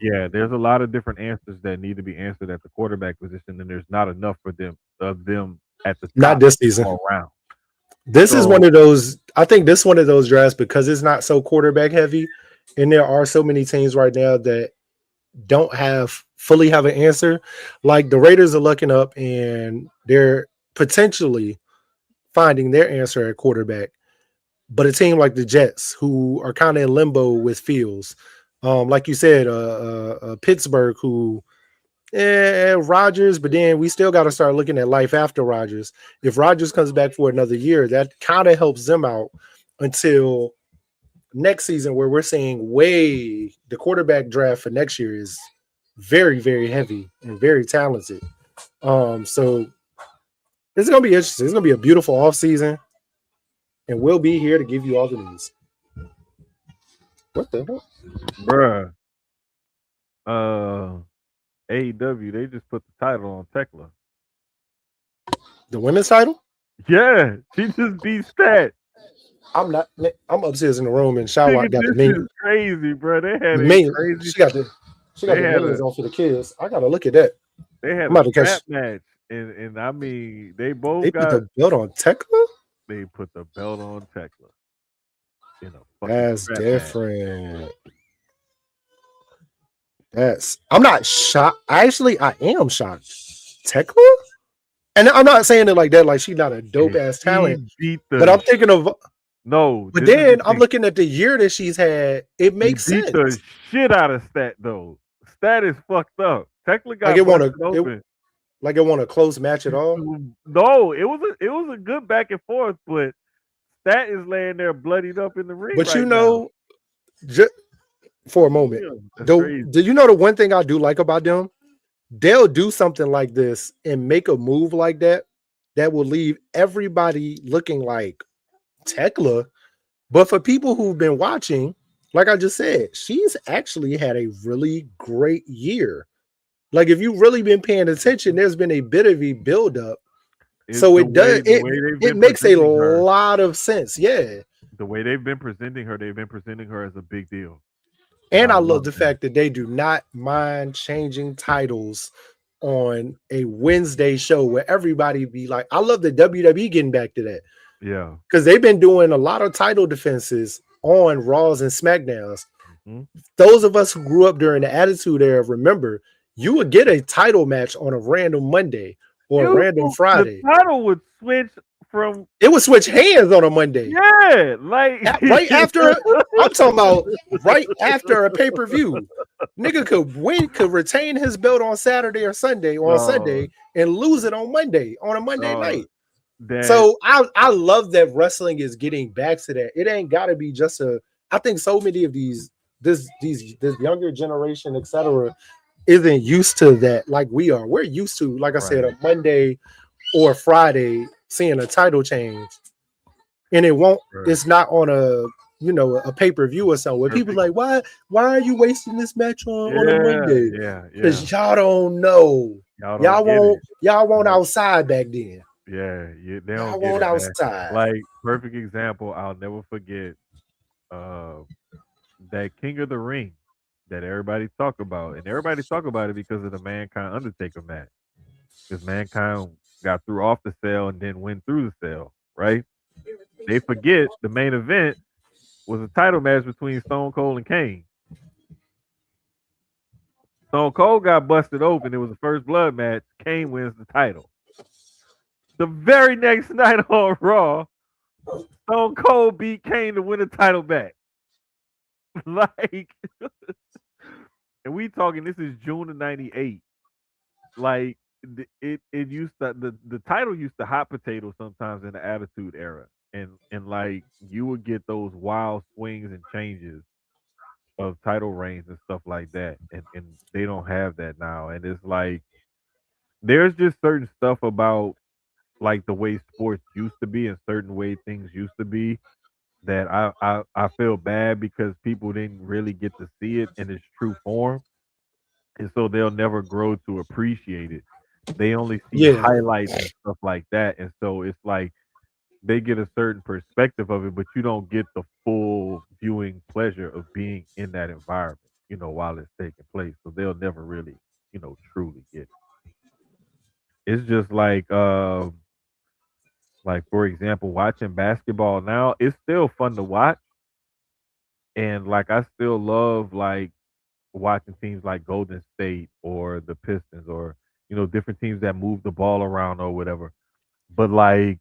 Yeah, there's a lot of different answers that need to be answered at the quarterback position, and there's not enough for them of them at the Not top this season. all around. This is one So of those. I think this one of those drafts because it's not so quarterback heavy, and there are so many teams right now that don't have fully have an answer. Like the Raiders are looking up and they're potentially finding their answer at quarterback. But a team like the Jets, who are kind of in limbo with Fields, like you said, Pittsburgh, who Rodgers, but then we still got to start looking at life after Rodgers. If Rodgers comes back for another year, that kind of helps them out until next season, where we're saying way the quarterback draft for next year is very, very heavy and very talented. So it's gonna be interesting. It's gonna be a beautiful offseason, and we'll be here to give you all the news. What the hell? bruh, uh AEW, they just put the title on Tekla. The women's title? Yeah, she just beat Stat. I'm not. I'm upstairs in the room, and Shawat Nigga, got the this menu. is crazy, bro. They had The a menu. crazy. She got They the had menus a on for the kids. I gotta look at that. they had I'm a about to strap catch. match, and I mean they They both put got the belt on Tekla. they put the belt on Tekla in a fucking That's strap match. different. That's. I'm not shocked. Actually, I am shocked. Tekla? And I'm not saying it like that, like she's not a dope And ass she talent. beat But the I'm thinking of. no. But This is the then I'm thing. looking at the year that she's had. It She makes beat the sense. shit out of Stat though. Stat is fucked up. Tekla Like got busted open. it won a close match at all. No, it was a good back and forth, but Stat is laying there bloodied up in the ring But you right now. know, just for a moment, Yeah, that's though, crazy. do you know the one thing I do like about them? They'll do something like this and make a move like that that will leave everybody looking like Tekla. But for people who've been watching, like I just said, she's actually had a really great year. Like if you've really been paying attention, there's been a bit of a buildup. It's So it does the way they've it been makes a presenting her. lot of sense. Yeah. The way they've been presenting her as a big deal, and And I I love love the that. fact that they do not mind changing titles on a Wednesday show where everybody be like, I love the WWE getting back to that Yeah. because they've been doing a lot of title defenses on Raws and SmackDowns. Hmm. Those of us who grew up during the Attitude Era remember you would get a title match on a random Monday or a random The Friday. title would switch from It would switch hands on a Monday. yeah, like Right after, I'm talking about right after a pay-per-view. Nigga could retain his belt on Saturday or Sunday or on no, Sunday and lose it on Monday on a Monday no, night. that So I love that wrestling is getting back to that. It ain't gotta be just a I think so many of this younger generation, etc., isn't used to that like we are. We're used to, like I said, right, a Monday or Friday seeing a title change. And it won't, right, it's not on a pay-per-view or something where people perfect. like, why are you wasting this match on a Yeah, Monday? yeah, yeah. Because y'all don't know. Y'all don't Y'all get won't it. y'all won't Nope. outside back then. Yeah, they don't Y'all get won't it, man. outside. Like perfect example, I'll never forget. Uh, that King of the Ring that everybody talk about, and everybody talk about it because of the Mankind Undertaker match. Because Mankind got through off the cell and then went through the cell, right? They forget the main event was a title match between Stone Cold and Kane. Stone Cold got busted open. It was the first blood match. Kane wins the title. The very next night on Raw, Stone Cold beat Kane to win the title back. Like, and we talking. This is June of '98. Like, it used to the title used to hot potato sometimes in the Attitude Era, and like you would get those wild swings and changes of title reigns and stuff like that, and they don't have that now, and it's like there's just certain stuff about like the way sports used to be and certain way things used to be that I feel bad because people didn't really get to see it in its true form, and so they'll never grow to appreciate it. They only see Yeah. highlights and stuff like that, and so it's like they get a certain perspective of it, but you don't get the full viewing pleasure of being in that environment. while it's taking place. So they'll never really, truly get it. It's just like for example, watching basketball now, it's still fun to watch. And like I still love like watching teams like Golden State or the Pistons or, different teams that move the ball around or whatever. But like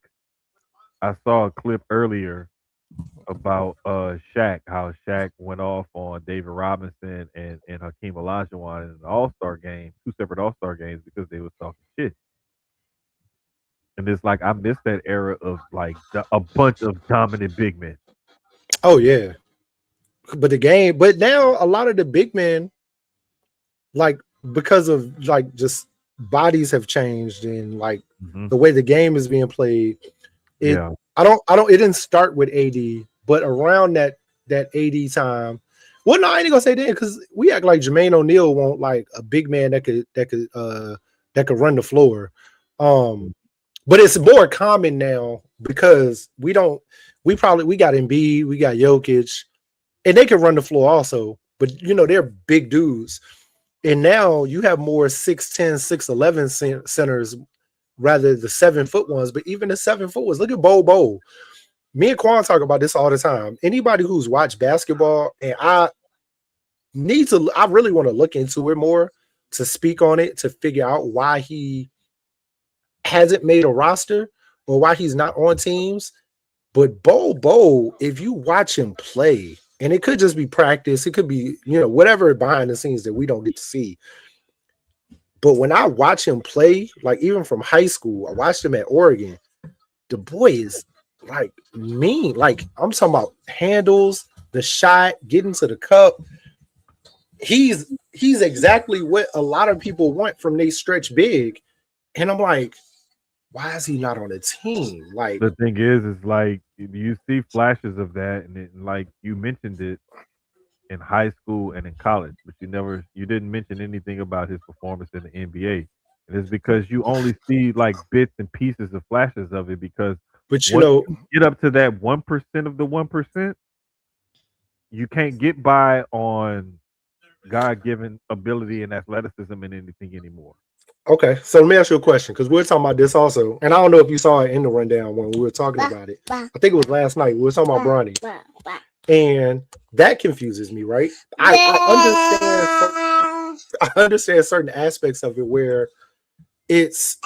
I saw a clip earlier about Shaq, how Shaq went off on David Robinson and Hakeem Olajuwon in an All Star game, two separate All Star games because they was talking shit. And it's like I miss that era of like a bunch of dominant big men. Oh yeah, but the game, but now a lot of the big men, like because of like just bodies have changed and like Hmm. the way the game is being played. It Yeah. I don't it didn't start with AD, but around that AD time. Well, no, I ain't gonna say that because we act like Jermaine O'Neal won't like a big man that could run the floor. Um, but it's more common now because we got Embiid, we got Jokic, and they can run the floor also. But they're big dudes, and now you have more 6'10", 6'11" centers rather the 7 foot ones. But even the 7 foot ones, look at Bo. Me and Quan talk about this all the time. Anybody who's watched basketball, and I really want to look into it more to speak on it to figure out why he hasn't made a roster or why he's not on teams. But Bo, if you watch him play, and it could just be practice, it could be, whatever behind the scenes that we don't get to see. But when I watch him play, like even from high school, I watched him at Oregon, the boy is like mean. Like I'm talking about handles, the shot, getting to the cup. He's exactly what a lot of people want from they stretch big. And I'm like, why is he not on a team? Like, The thing is like you see flashes of that, and like you mentioned it in high school and in college, but you didn't mention anything about his performance in the NBA. And it's because you only see like bits and pieces of flashes of it because but once you get up to that 1% of the 1%, you can't get by on God given ability and athleticism and anything anymore. okay. So let me ask you a question because we were talking about this also, and I don't know if you saw it in the rundown when we were talking about it. I think it was last night. We were talking about Bronny, and that confuses me, right? I understand certain aspects of it where it's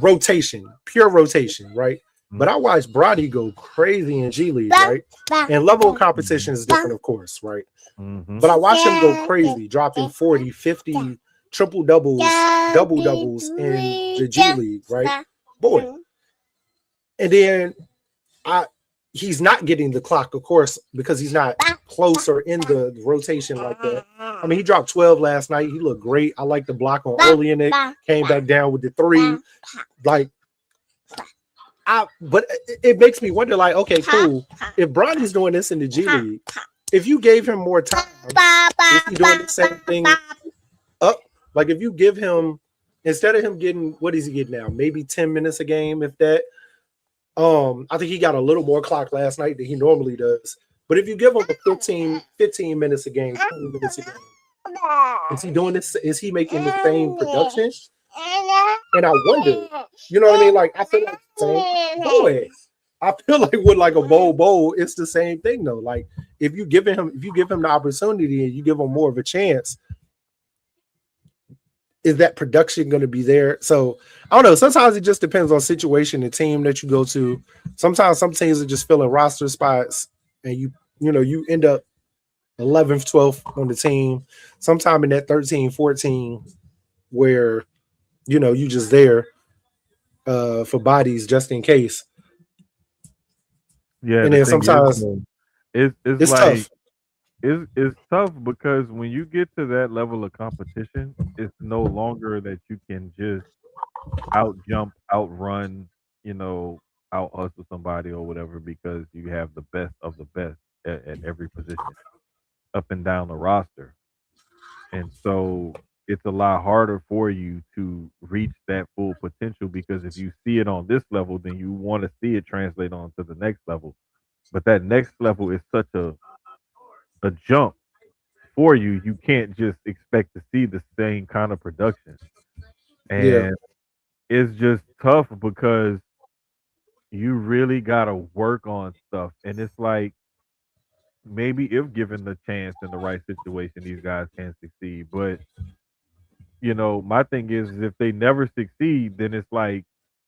rotation, pure rotation, right? Mhm. But I watched Brody go crazy in G League, right? And level of competition is different, of course, right? Mhm. But I watched him go crazy, dropping 40, 50 triple doubles, double doubles in the G League, right? Boy. And then I he's not getting the clock, of course, because he's not closer in the rotation like that. I mean, he dropped 12 last night. He looked great. I like the block on Oleanic. Came back down with the three. Like, but it makes me wonder, like, okay, cool. If Bronny's doing this in the G League, if you gave him more time, is he doing the same thing up? Like, if you give him, instead of him getting, what is he getting now? Maybe 10 minutes a game, if that. I think he got a little more clock last night than he normally does. But if you give him a 15 minutes a game, 20 minutes a game, is he doing this? Is he making the same production? And I wonder, you know what I mean? Like I feel like same boy. I feel like with like a bowl, it's the same thing though. Like if you give him the opportunity and you give him more of a chance, is that production going to be there? So I don't know. Sometimes it just depends on situation and team that you go to. Sometimes some teams are just filling roster spots, and you end up 11th, 12th on the team. Sometime in that 13, 14, where you just there for bodies just in case. Yeah, And the then thing is sometimes though, it's it's like tough. it's tough because when you get to that level of competition, it's no longer that you can just out jump, outrun, you know, out hustle somebody or whatever because you have the best of the best at every position up and down the roster. And so it's a lot harder for you to reach that full potential because if you see it on this level, then you want to see it translate on to the next level. But that next level is such a jump for you, you can't just expect to see the same kind of production. Yeah, And it's just tough because you really gotta work on stuff. And it's like maybe if given the chance in the right situation, these guys can succeed. But my thing is if they never succeed, then it's like,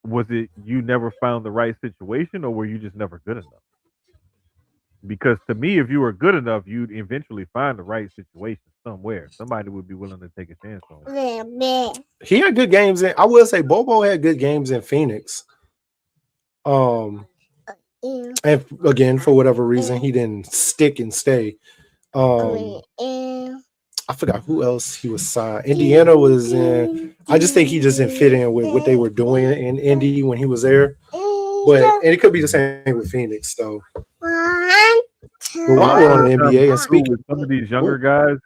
was it you never found the right situation, or were you just never good enough? Because to me, if you were good enough, you'd eventually find the right situation somewhere. Somebody would be willing to take a chance on you. he had good games. I will say Bobo had good games in Phoenix. Um, and again, for whatever reason, he didn't stick and stay. Um, I forgot who else he was signed. Indiana was in. I just think he just didn't fit in with what they were doing in Indy when he was there. But and it could be the same with Phoenix. So, but A while we're lot on of the the NBA times and too speaking, with some of these oh, younger guys,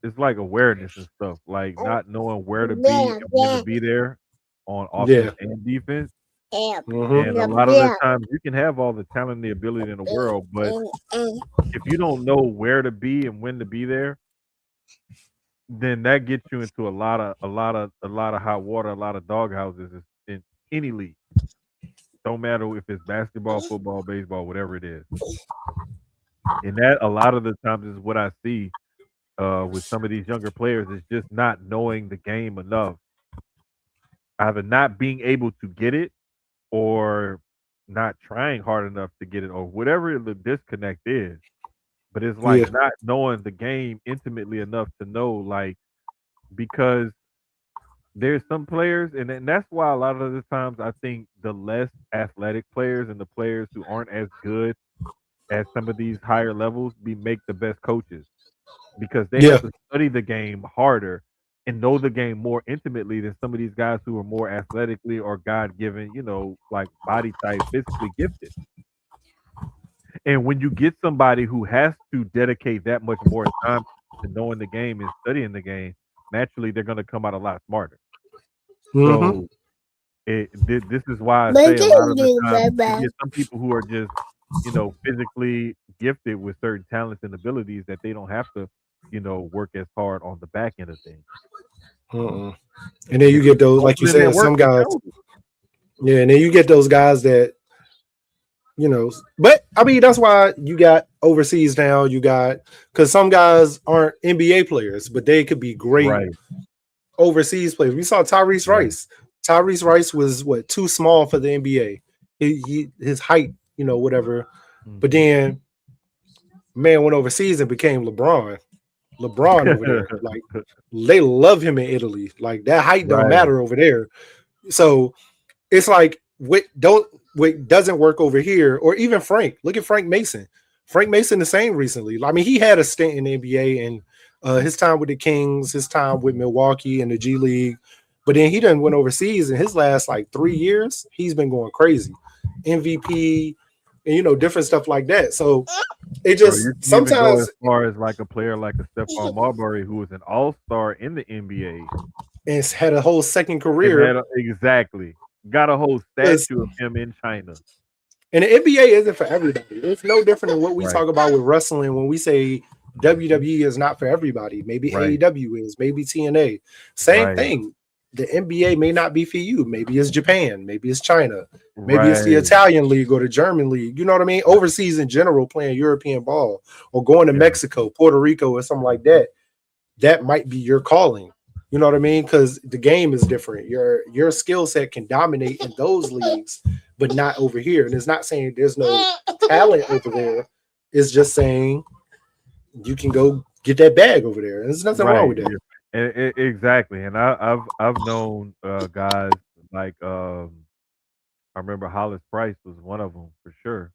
it's like awareness and stuff, like not knowing where to be and when to be there on offense yeah, and defense. hmm And a lot of the times you can have all the talent and the ability in the world, but if you don't know where to be and when to be there, then that gets you into a lot of hot water, a lot of dog houses in any league. Don't matter if it's basketball, football, baseball, whatever it is. And that a lot of the times is what I see with some of these younger players is just not knowing the game enough, either not being able to get it or not trying hard enough to get it, or whatever the disconnect is. But it's like yeah, not knowing the game intimately enough to know, like, because there's some players, and that's why a lot of the times I think the less athletic players and the players who aren't as good at some of these higher levels make the best coaches because they yeah, have to study the game harder and know the game more intimately than some of these guys who are more athletically or God given, like body type, physically gifted. And when you get somebody who has to dedicate that much more time to knowing the game and studying the game, naturally they're going to come out a lot smarter. hmm So this is why I say a lot of the time you get some people who are just, physically gifted with certain talents and abilities that they don't have to, work as hard on the back end of things. mm and then And you if you get those, don't like you put in that said, work, some it guys, shows. yeah, and then you get those guys that but I mean that's why you got overseas now. You got because some guys aren't NBA players, but they could be great Right, overseas players. We saw Tyrese right. Rice. Tyrese Rice was what too small for the NBA. His height, whatever. But Mhm. then man went overseas and became LeBron. LeBron over there, like they love him in Italy. Like that height don't Right. matter over there. So it's like what doesn't work over here, or even Frank. Look at Frank Mason. Frank Mason the same recently. I mean, he had a stint in the NBA and his time with the Kings, his time with Milwaukee and the G League, but then he done went overseas. In his last like 3 years, he's been going crazy, MVP, and different stuff like that. So it Bro, you just can even go as sometimes far as like a player like a Stephon Marbury who was an all-star in the NBA it's had a whole second and career exactly got a whole because statue of him in China. and the NBA isn't for everybody. It's no different than what we Right, talk about with wrestling when we say WWE is not for everybody. Maybe right, AEW is, maybe TNA. Same right, thing. The NBA may not be for you. Maybe it's Japan. Maybe it's China. Maybe it's the right. Italian league or the German league. You know what I mean? Overseas in general, playing European ball or going to Yeah, Mexico, Puerto Rico, or something like that. That might be your calling. You know what I mean? Because the game is different. Your skill set can dominate in those leagues, but not over here. And it's not saying there's no talent over there. It's just saying you can go get that bag over there. There's nothing wrong right. with that. Yeah. Exactly. And I've known guys like I remember Hollis Price was one of them for sure,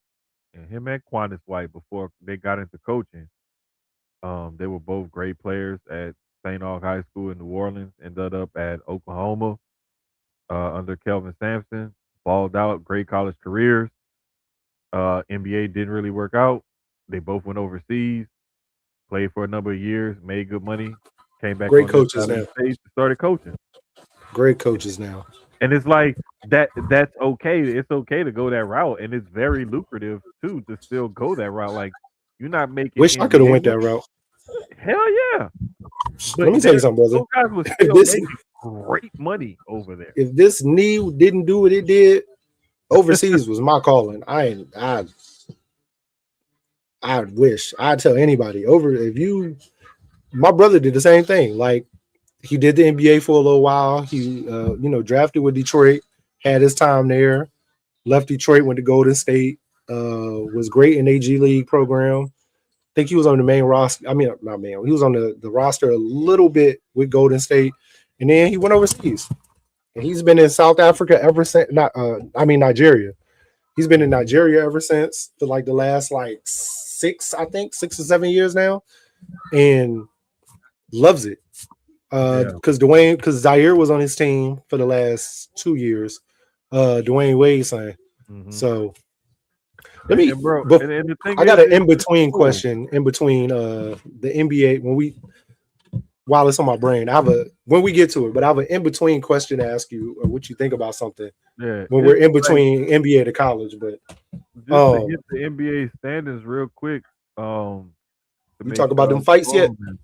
and him and Quantis White before they got into coaching. They were both great players at St. Aug High School in New Orleans. Ended up at Oklahoma under Kelvin Sampson. Balled out, great college careers. NBA didn't really work out. They both went overseas, played for a number of years, made good money, came back Great on this coaches side of the now. stage and started coaching. Great coaches now. And it's like that's okay. It's okay to go that route, and it's very lucrative too to still go that route. Like you're not making Wish I could have NBA went that money. route. Hell yeah. But Let me tell you there something, brother. those guys were If still this making great money over there. if this knee didn't do what it did, overseas was my calling. I wish I'd tell anybody over if you. My brother did the same thing. Like he did the NBA for a little while. He drafted with Detroit, had his time there, left Detroit, went to Golden State, was great in AG League program. Think he was on the main roster. I mean, not main. He was on the roster a little bit with Golden State, and then he went overseas. And he's been in South Africa ever since. Not, Nigeria. He's been in Mhm. Nigeria ever since for like the last like I think 6 or 7 years now, and loves it. Yeah. Because Zaire was on his team for the last 2 years. Dwayne Wade's son. Mhm. So let And, me. and bro, But and the thing I got is, an in it's between cool. question in between the NBA while it's on my brain. I have a when we get to it, but I have an in between question to ask you or what you think about something Yeah, when we're it's in like between NBA to college. But just to um, hit the NBA standings real quick. To we make talk about sure I them fights go yet? on there.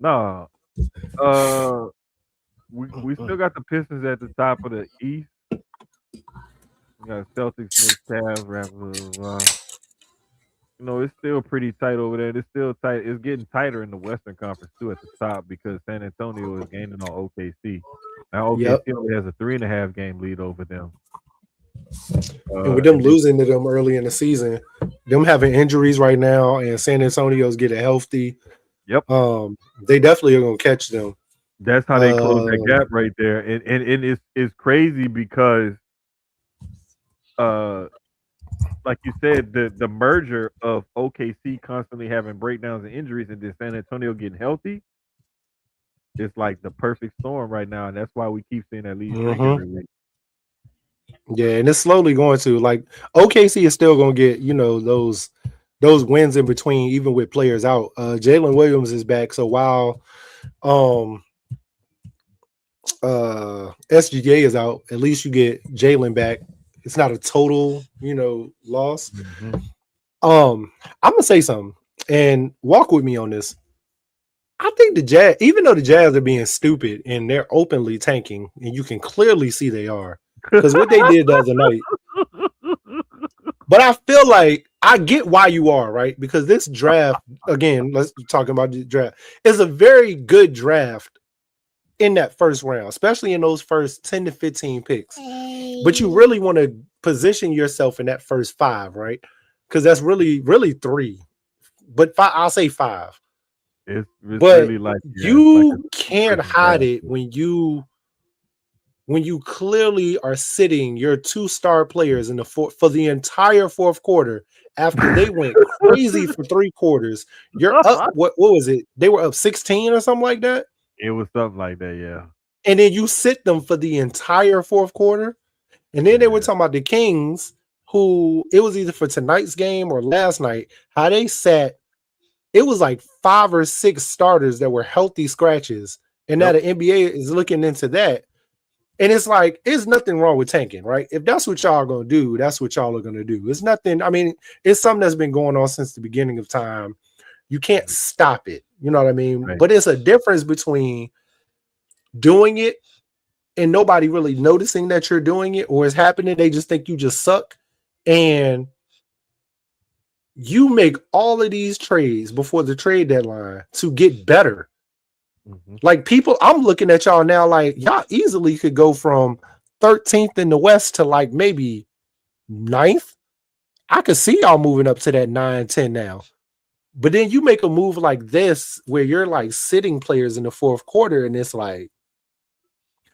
Nah, uh, we still got the Pistons at the top of the East. We got Celtics, Knicks, Cavs, Raptors. It's still pretty tight over there. It's still tight. It's getting tighter in the Western Conference too at the top because San Antonio is gaining on OKC. Now Yep. OKC only has a 3.5 game lead over them. And with them And they, losing to them early in the season, them having injuries right now, and San Antonio's getting healthy, yep, they definitely are gonna catch them. that's how they close that Um, gap right there. And it's crazy because uh like you said, the merger of OKC constantly having breakdowns and injuries and then San Antonio getting healthy, it's like the perfect storm right now, and that's why we keep seeing that lead streak mhm. every week. Yeah, and it's slowly going to like OKC is still gonna get those wins in between, even with players out. Jalen Williams is back, so while um SGA is out, at least you get Jalen back. It's not a total, loss. Mhm. I'm gonna say something and walk with me on this. I think the Jazz, even though the Jazz are being stupid and they're openly tanking, and you can clearly see they are, because what they did the other night. But I feel like I get why you are, right? Because this draft, again, let's talk about the draft, is a very good draft in that first round, especially in those first 10 to 15 picks. But you really want to position yourself in that first five, right? Because that's really, really three. But I'll say five. It's But really like yeah, like a you can't sleeper hide draft. it when you clearly are sitting your two-star players in for the entire fourth quarter after they went crazy for 3 quarters. You're up. What was it? They were up 16 or something like that. It was something like that, yeah. And then you sit them for the entire fourth quarter. And then they were Yeah. talking about the Kings, who it was either for tonight's game or last night, how they sat. It was like 5 or 6 starters that were healthy scratches. And now Yep. the NBA is looking into that. And it's like, there's nothing wrong with tanking, right? If that's what y'all are gonna do, that's what y'all are gonna do. It's nothing. I mean, it's something that's been going on since the beginning of time. You can't stop it. You know what I mean? Right. But it's a difference between doing it and nobody really noticing that you're doing it or it's happening. They just think you just suck. And you make all of these trades before the trade deadline to get better. Mhm. Like people, I'm looking at y'all now, like y'all easily could go from 13th in the West to like maybe ninth. I could see y'all moving up to that 9, 10 now. But then you make a move like this where you're like sitting players in the fourth quarter, and it's like,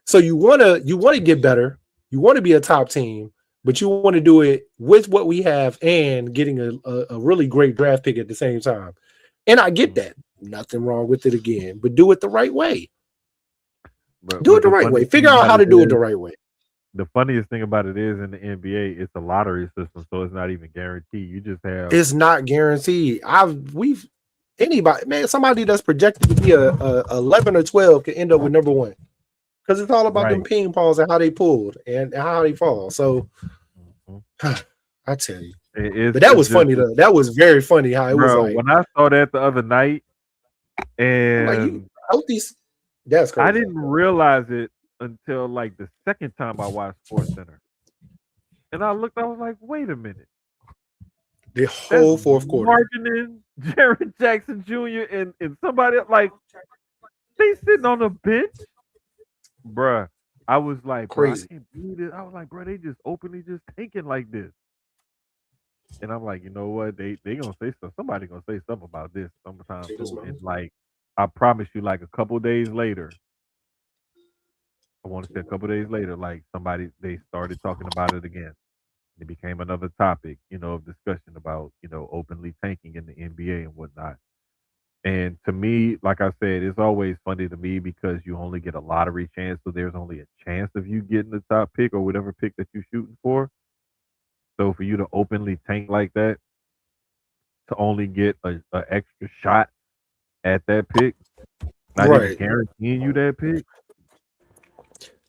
so you wanna get better, you want to be a top team, but you want to do it with what we have and getting a really great draft pick at the same time. And I get Mhm. that. Nothing wrong with it again, but do it the right way. But Do it but the the right way. funny thing Figure out about how it to do it the is right way. the funniest thing about it is in the NBA, it's a lottery system, so it's not even guaranteed. You just have It's not guaranteed. We've anybody, man, somebody that's projected to be a 11 or 12 could end up with number one. because it's all about them Right. ping pongs and how they pulled and how they fall. So Mhm. I tell you, It's but that it's was just funny though. That was very funny how it was bro, like when I saw that the other night I'm like you and out these. That's I crazy. didn't realize it until like the second time I watched Sports Center. And I looked, I was like, wait a minute. The That's whole fourth quarter, Marketing, Jared Jackson Jr. and somebody else, like they sitting on the bench. Bruh. I was like, bro, I crazy. can't believe it. I was like, bro, they just openly just tanking like this. And I'm like, you know what? They gonna say something. Somebody gonna say something about this sometime See this soon. man? And like, I promise you, like a couple days later, I want to say a couple days later, like somebody they started talking about it again. It became another topic, of discussion about, openly tanking in the NBA and whatnot. And to me, like I said, it's always funny to me because you only get a lottery chance, so there's only a chance of you getting the top pick or whatever pick that you're shooting for. So for you to openly tank like that, to only get a extra shot at that pick, not even Right. guaranteeing you that pick.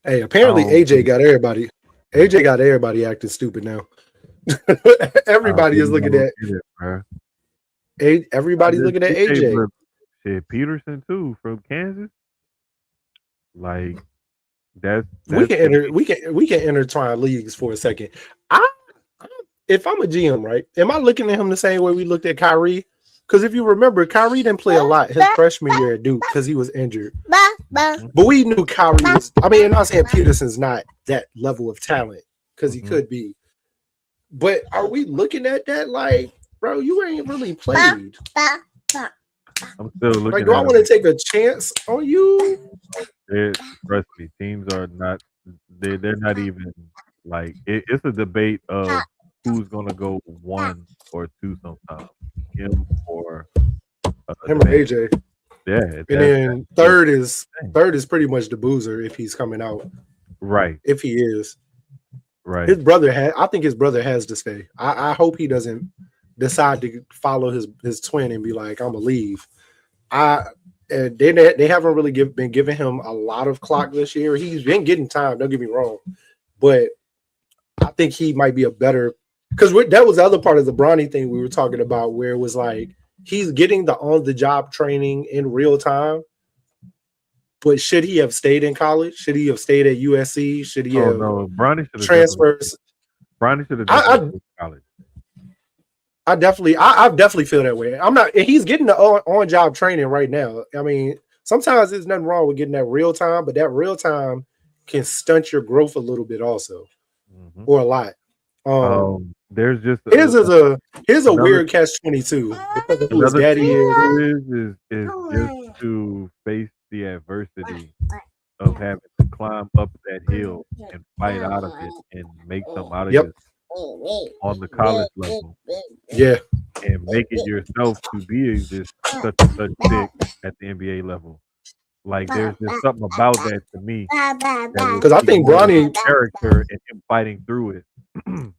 Hey, I apparently don't AJ really, got everybody. AJ got everybody acting stupid now. I Everybody is really looking don't at get it, bro. everybody's looking at AJ, AJ. but shit, Peterson too from Kansas. Like We that's can to me. we can intertwine leagues for a second. I if I'm a GM, right? Am I looking at him the same way we looked at Kyrie? Because if you remember, Kyrie didn't play a lot his freshman year at Duke because he was injured. Mhm. But we knew Kyrie was. I mean, I'm not saying Peterson's not that level of talent because he Mhm. could be. But are we looking at that like, bro, you ain't really played? I'm still Like, looking do I at want him. to take a chance on you? It, trust me, teams are not. They're not even like it's a debate of who's gonna go one or two sometimes, him or Him or Dame. AJ, Yeah, and that's then the thing. third is pretty much the boozer if he's coming out. Right, If he is, his right. brother had. I think his brother has to stay. I hope he doesn't decide to follow his twin and be like, I'm gonna leave. I they haven't really been giving him a lot of clock this year. He's been getting time. Don't get me wrong, but I think he might be a better because that was the other part of the Bronny thing we were talking about, where it was like he's getting the on the job training in real time. But should he have stayed in college? Should he have stayed at USC? Should he Oh have no, Bronny should have definitely. transfers? Bronny should have definitely I stayed in college. I definitely feel that way. I'm not. He's getting the on job training right now. I mean, sometimes there's nothing wrong with getting that real time, but that real time can stunt your growth a little bit, also, Hmm. or a lot. Um, There's just his is a here's a another weird catch 22 because of who his another daddy thing is. too is just to face the adversity of having to climb up that hill and fight out of it and make something out of Yep. yourself on the college level Yeah. and make it yourself to be this such and such pick at the NBA level. Like there's just something about that to me that will Because I speak think more to his Bronny, character and him fighting through it.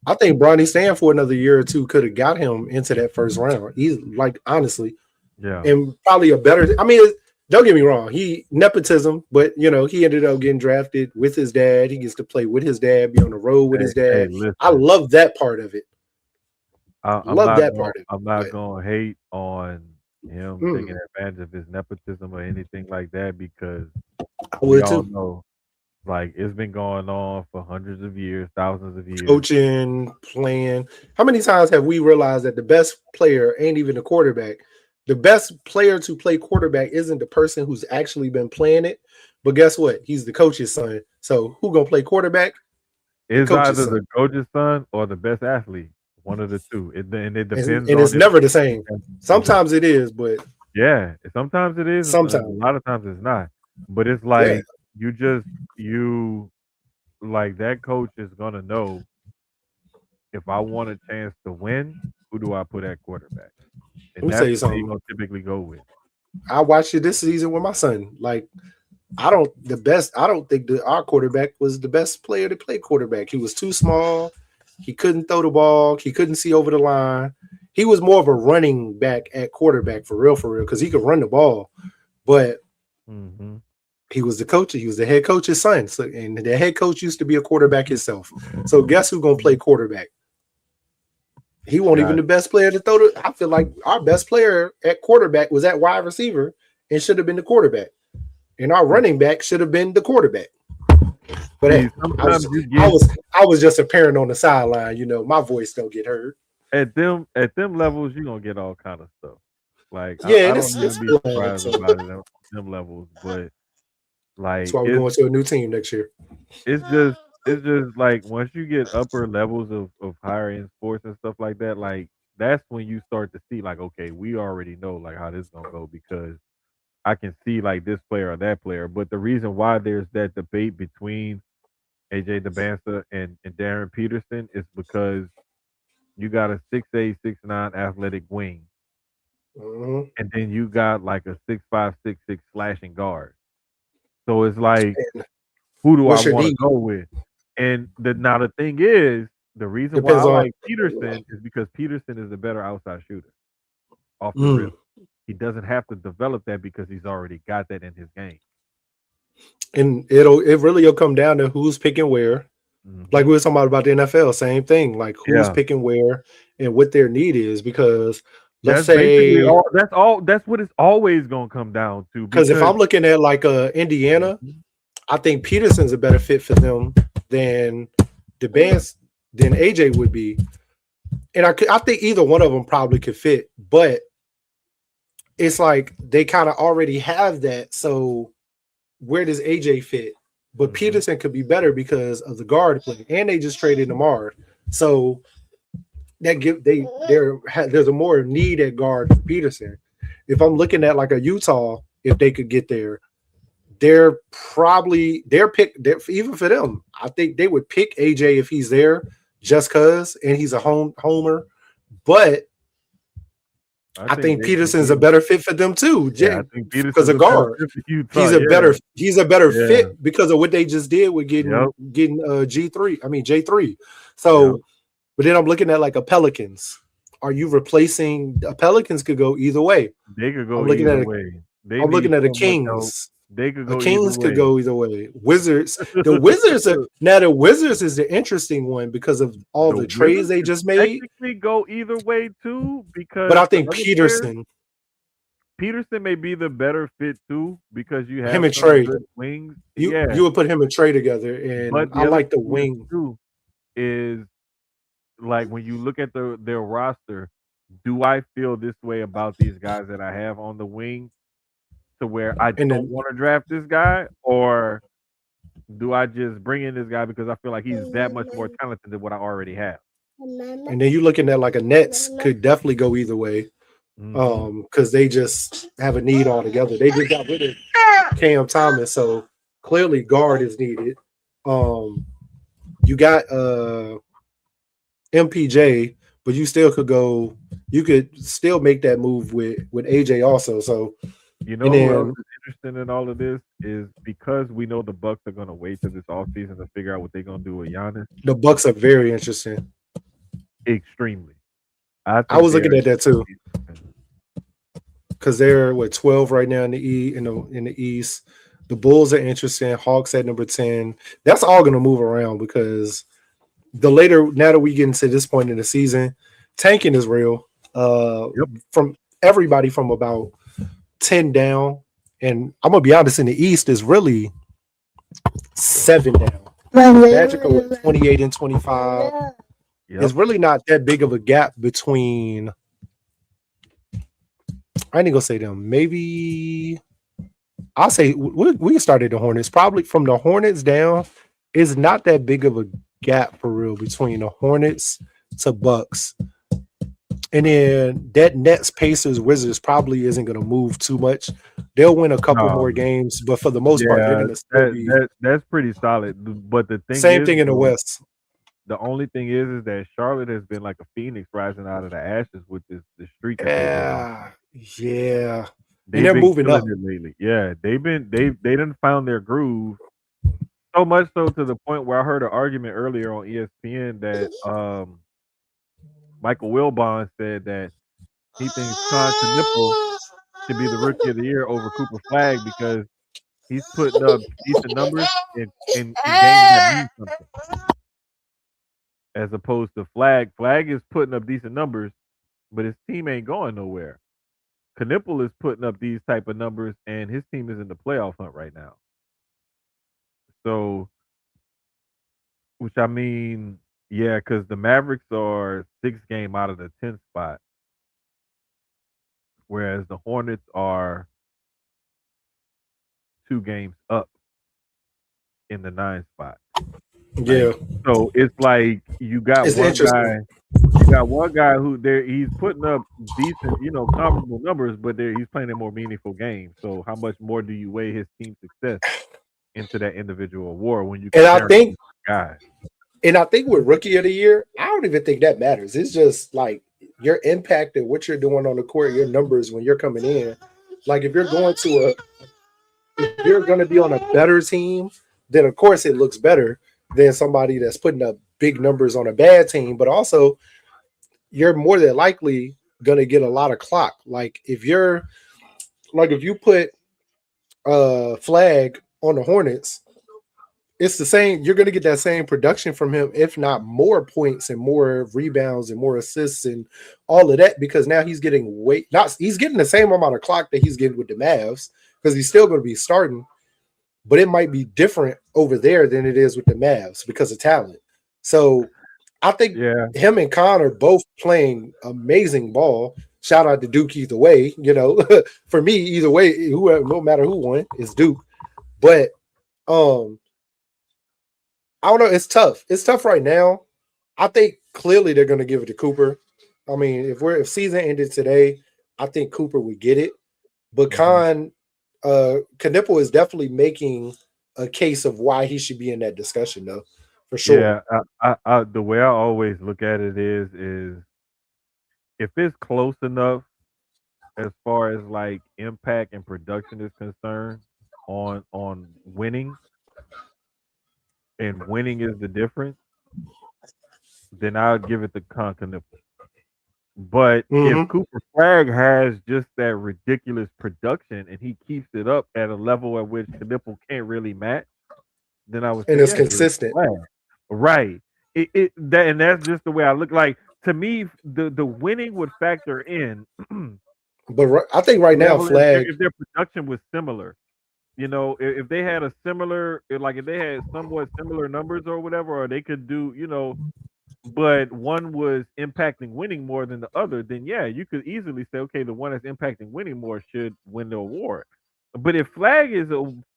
I think Bronny staying for another year or two could have got him into that first round. He's like honestly, Yeah. and probably a better. I mean, don't get me wrong. He nepotism, but he ended up getting drafted with his dad. He gets to play with his dad, be on the road with Hey, his hey, dad. I listen. love that part of it. I'm Love not that going. part of it. I'm not But going to hate on him taking mm, advantage of his nepotism or anything like that because I we would all too. know, like it's been going on for hundreds of years, thousands of years. Coaching, playing. How many times have we realized that the best player ain't even the quarterback? The best player to play quarterback isn't the person who's actually been playing it. But guess what? He's the coach's son. So who gonna play quarterback? The It's coach's either son. the coach's son or the best athlete, one of the two. And it depends And on it's if never the same. it just Sometimes it is, but yeah. Sometimes it is, a sometimes, lot of times it's not. But it's yeah. like you just you like that coach is gonna know if I want a chance to win, who do I put at quarterback? Let And me tell that's you who they something. gonna typically go with. I watched it this season with my son. Like, I don't think that our quarterback was the best player to play quarterback. He was too small. He couldn't throw the ball. He couldn't see over the line. He was more of a running back at quarterback for real, because he could run the ball. But Hmm. He was the coach. He was the head coach's son. So, and the head coach used to be a quarterback himself. So guess who's gonna play quarterback? He won't even Got the best player to throw the. I feel like our best player at quarterback was at wide receiver and should have been the quarterback. And our it. running back should have been the quarterback. But hey, See, sometimes you I get was I was just a parent on the sideline. My voice don't get heard. at them levels, you're gonna get all kind of stuff. Like Yeah, I and don't it's even be flag, surprised so about it at them levels, but that's like why we're going to a new team next year. it's just it's just like once you get upper levels of higher end sports and stuff like that, like that's when you start to see like, okay, we already know like how this gonna go because I can see like this player or that player. But the reason why there's that debate between AJ DeBansa and Darren Peterson is because you got a 6'8", 6'9" athletic wing, Mhm. and then you got like a 6'5", 6'6" slashing guard. So it's like, And who do I what's your want to need? go with? And the thing is, the reason why I Depends on. like Peterson is because Peterson is a better outside shooter off the Mm. rip. He doesn't have to develop that because he's already got that in his game. And it really will come down to who's picking where. Like Hmm. we were talking about the NFL, same thing. Like who's Yeah, picking where and what their need is. Because let's that's basically say, all. That's all. That's what it's always gonna come down to because if because I'm looking at like Indiana, Mhm. I think Peterson's a better fit for them than the bands than AJ would be. And I think either one of them probably could fit, but it's like they kind of already have that. So where does AJ fit? But Mhm. Peterson could be better because of the guard play, and they just traded Lamar, so that give there's a more need at guard for Peterson. If I'm looking at like a Utah, if they could get there, they're probably even for them. I think they would pick AJ if he's there just cause, and he's a homer. But I I think think they could Peterson's a be. better fit for them too, Yeah, I think because Peterson's of a better guard. fit for Utah. He's a Yeah, better he's a better yeah, fit because of what they just did with yep, getting G3. I mean J3. yep. So, but then I'm looking at like a Pelicans. Are you replacing Pelicans could go either way. They could I'm go looking either at a way. They I'm need looking at the so much help. Kings. They could The go either Kings could way. go either way. Wizards. The Wizards is the interesting one because of all The the trades Wizards they could just made. technically go either way too, But because I the think other players, Peterson, Peterson may be the better fit too, because you him have and some Trey, good wings. you Yeah, you would put him and Trey together, and but I the other like the thing is wing. too is like when you look at their roster, do I feel this way about these guys that I have on the wing to where I And don't then want to draft this guy, or do I just bring in this guy because I feel like he's that much more talented than what I already have? you looking at like a Nets could definitely go either way. Hmm. Because they just have a need altogether. They just got rid of Cam Thomas, so clearly guard is needed. Um, you got MPJ, but you still could go. You could still make that move with AJ also. So You and know who else then is interesting in all of this is because we know the Bucks are going to wait till this offseason to figure out what they're going to do with Giannis. the Bucks are very interesting. Extremely, I I think was they looking are at that too extremely interesting. because they're 12 right now in the in the East. The Bulls are interesting. Hawks at number 10. That's all going to move around because the later now that we get into this point in the season, tanking is real. Yep. From everybody from about 10 down, and I'm gonna be honest, in the East is really 7 down. Magical at 28 and 25. Yep. It's really not that big of a gap between. I ain't gonna say them. Maybe I'll say we started the Hornets. Probably from the Hornets down, it's not that big of a gap for real between the Hornets to Bucks. And then that Nets, Pacers, Wizards probably isn't going to move too much. They'll win a couple No. more games, but for the most part, they're Yeah. going to still That be that that's pretty solid. But the thing same is, thing in the though, West. the only thing is that Charlotte has been like a phoenix rising out of the ashes with this streak that they've been on. Yeah, yeah, and They've they're been moving killing up. it lately. Yeah, they done found their groove. So much so to the point where I heard an argument earlier on ESPN that Michael Wilbon said that he thinks Con Nipple should be the rookie of the year over Cooper Flag because He's putting up decent numbers in games that mean something, as opposed to Flag. Flag is putting up decent numbers, but his team ain't going nowhere. Knipple is putting up these type of numbers, and his team is in the playoff hunt right now. So, which I mean, yeah, because the Mavericks are 6 game out of the 10th spot, whereas the Hornets are 2 games up in the 9th spot. Yeah, Like, so it's like it's interesting. you got one guy who there he's putting up decent, comparable numbers, but he's playing a more meaningful game. So how much more do you weigh his team success into that individual award when you And I compare him to think, guys? with rookie of the year, I don't even think that matters. It's just like your impact and what you're doing on the court, your numbers when you're coming in. Like if you're going to be on a better team, then of course it looks better than somebody that's putting up big numbers on a bad team. But also, you're more than likely going to get a lot of clock. If you put Flag on the Hornets, it's the same. You're going to get that same production from him, if not more points and more rebounds and more assists and all of that, because now he's getting not he's getting the same amount of clock that he's getting with the Mavs because he's still going to be starting, but it might be different over there than it is with the Mavs because of talent. So I think Yeah, him and Con are both playing amazing ball. Shout out to Duke either way. For me, either way, no matter who won, it's Duke. But um, I don't know. It's tough. It's tough right now. I think clearly they're going to give it to Cooper. I mean, if season ended today, I think Cooper would get it. But hmm Knipple is definitely making a case of why he should be in that discussion, though, for sure. yeah. The way I always look at it is if it's close enough as far as like impact and production is concerned on winning, and winning is the difference, then I'll give it to Conca. But if Hmm. Cooper Flag has just that ridiculous production and he keeps it up at a level at which Knipple can't really match, then I would say, And it's yeah, give it to consistent. Flag. Right. And that's just the way I look. Like, to me, the winning would factor in But I think right now, level if Flag, their production was similar. If they had a similar, like if they had somewhat similar numbers or whatever, or they could do, but one was impacting winning more than the other, then yeah, you could easily say, okay, the one that's impacting winning more should win the award. But if Flag is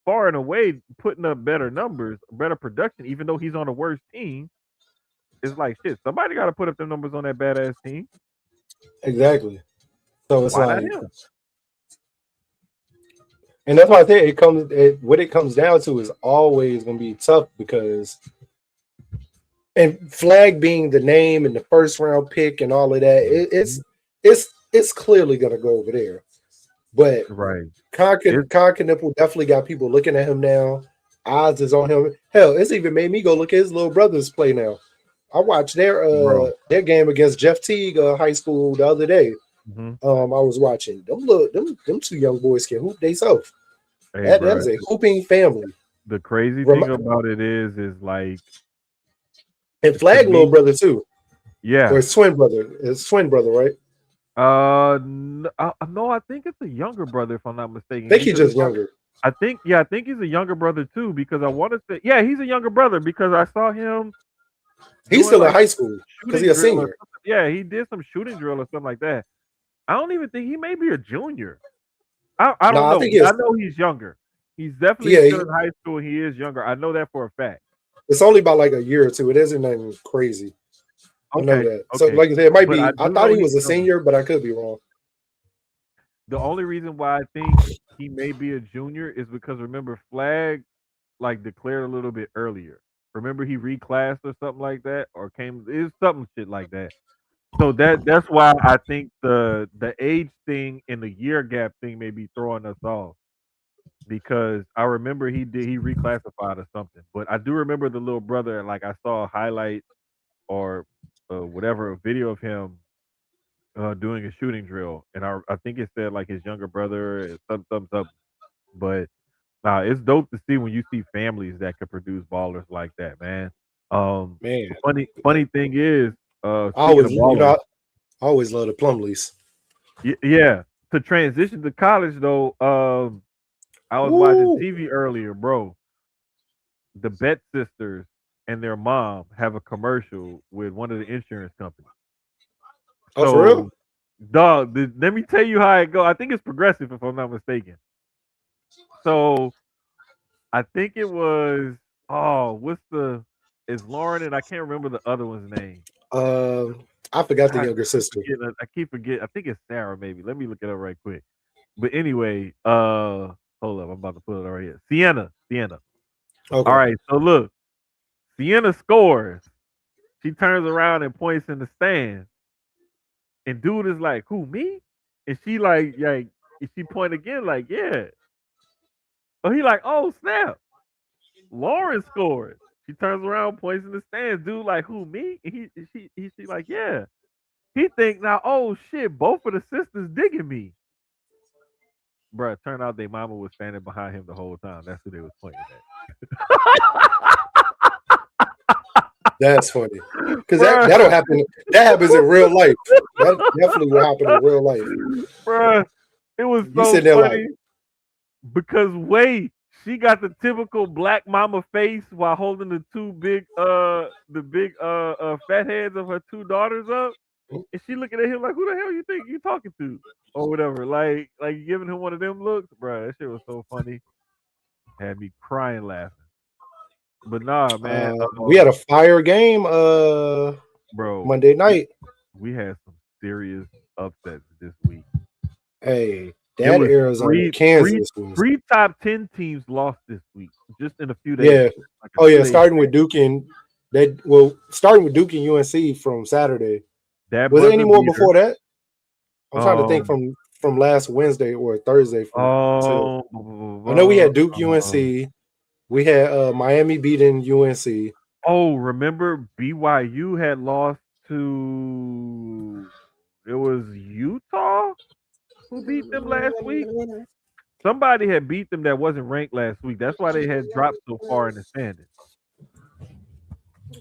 far and away putting up better numbers, better production, even though he's on a worse team, it's like shit. Somebody got to put up the numbers on that badass team. exactly. So it's Why not like, him? and that's why I think what it comes down to is always going to be tough because, and Flag being the name and the first round pick and all of that, Mhm. it's clearly going to go over there. But Right. It's Con Knipple definitely got people looking at him now. Odds is on him. Hell, it's even made me go look at his little brothers play now. I watched bro. their game against Jeff Teague high school the other day. hmm I was watching them two young boys can hoop they self. Hey, That bro. is a hooping family. The crazy Rem- thing about it is like and to Flag little me, brother too, or yeah. his twin brother. His twin brother, right? No, I think it's a younger brother if I'm not I mistaken. think he's Because if just younger. I think he's a younger brother too. Because I want to say, yeah, he's a younger brother because I saw him He's doing still in like high school because shooting he's a drill or senior. something. Yeah, he did some shooting drill or something like that. I don't even think he may be a junior. I don't Nah, I know, think but I it's know he's younger. He's definitely yeah. still in high school. He is younger. I know that for a fact. It's only about like a year or two. It isn't anything crazy. I know Okay, that. So, okay, like I said, it might but I be. I do thought know he he's was a younger. senior, but I could be wrong. The only reason why I think he may be a junior is because remember Flag like declared a little bit earlier. Remember he reclassed or something like that, or came it's something shit like that. So that's why I think the age thing and the year gap thing may be throwing us off because I remember he reclassified or something. But I do remember the little brother. Like I saw a highlight or whatever a video of him doing a shooting drill, and I think it said like his younger brother, something, something, something. But Nah, it's dope to see when you see families that could produce ballers like that, man. Man, The funny thing is, I speaking always, of ballers, I always love the Plumleys. yeah, to transition to college though, I was watching Woo! TV earlier, bro. The Bet sisters and their mom have a commercial with one of the insurance companies. Oh, for real? So, dog, let me tell you how it go. I think it's Progressive, if I'm not mistaken. So, I think it was what's the is Lauren and I can't remember the other one's name. Uh, I forgot the God, younger sister. I keep forgetting. I think it's Sarah. Maybe. Let me look it up right quick. But anyway, hold up. I'm about to put it right here. Sienna. All Okay. right. So look, Sienna scores. She turns around and points in the stand, and dude is like, "Who me?" And she like, and she point again, like, "Yeah." Oh, he like, "Oh snap!" Lauren scored. She turns around, points in the stands. Dude, like, "Who me?" And she like, "Yeah." He think now, "Oh shit!" Both of the sisters digging me, bruh. Turned out their mama was standing behind him the whole time. That's who they was pointing That's funny. Because at, that'll happen. That happens in real life. That definitely will happen in real life. bruh. It was You so sitting there like, funny because wait, she got the typical black mama face while holding the big fat heads of her two daughters up, and she looking at him like, "Who the hell you think you talking to?" Or whatever, like giving him one of them looks, bruh. That shit was so funny, had me crying laughing. But nah, man, we had a fire game bro, Monday we, night. we had some serious upsets this week. Hey, It that was Arizona Kansas was, three top 10 teams lost this week, just in a few days, yeah. like a Oh yeah, 2 day starting with span. Duke and that. Well, starting with Duke and UNC from Saturday. That Was there any buzzer more beater. before that? I'm trying to think Um, from last Wednesday or Thursday from to. um, I know we had Duke um, UNC. We had Miami beating UNC. oh, remember BYU had lost to it was Utah who beat them last week. Somebody had beat them that wasn't ranked last week. That's why they had dropped so far in the standings.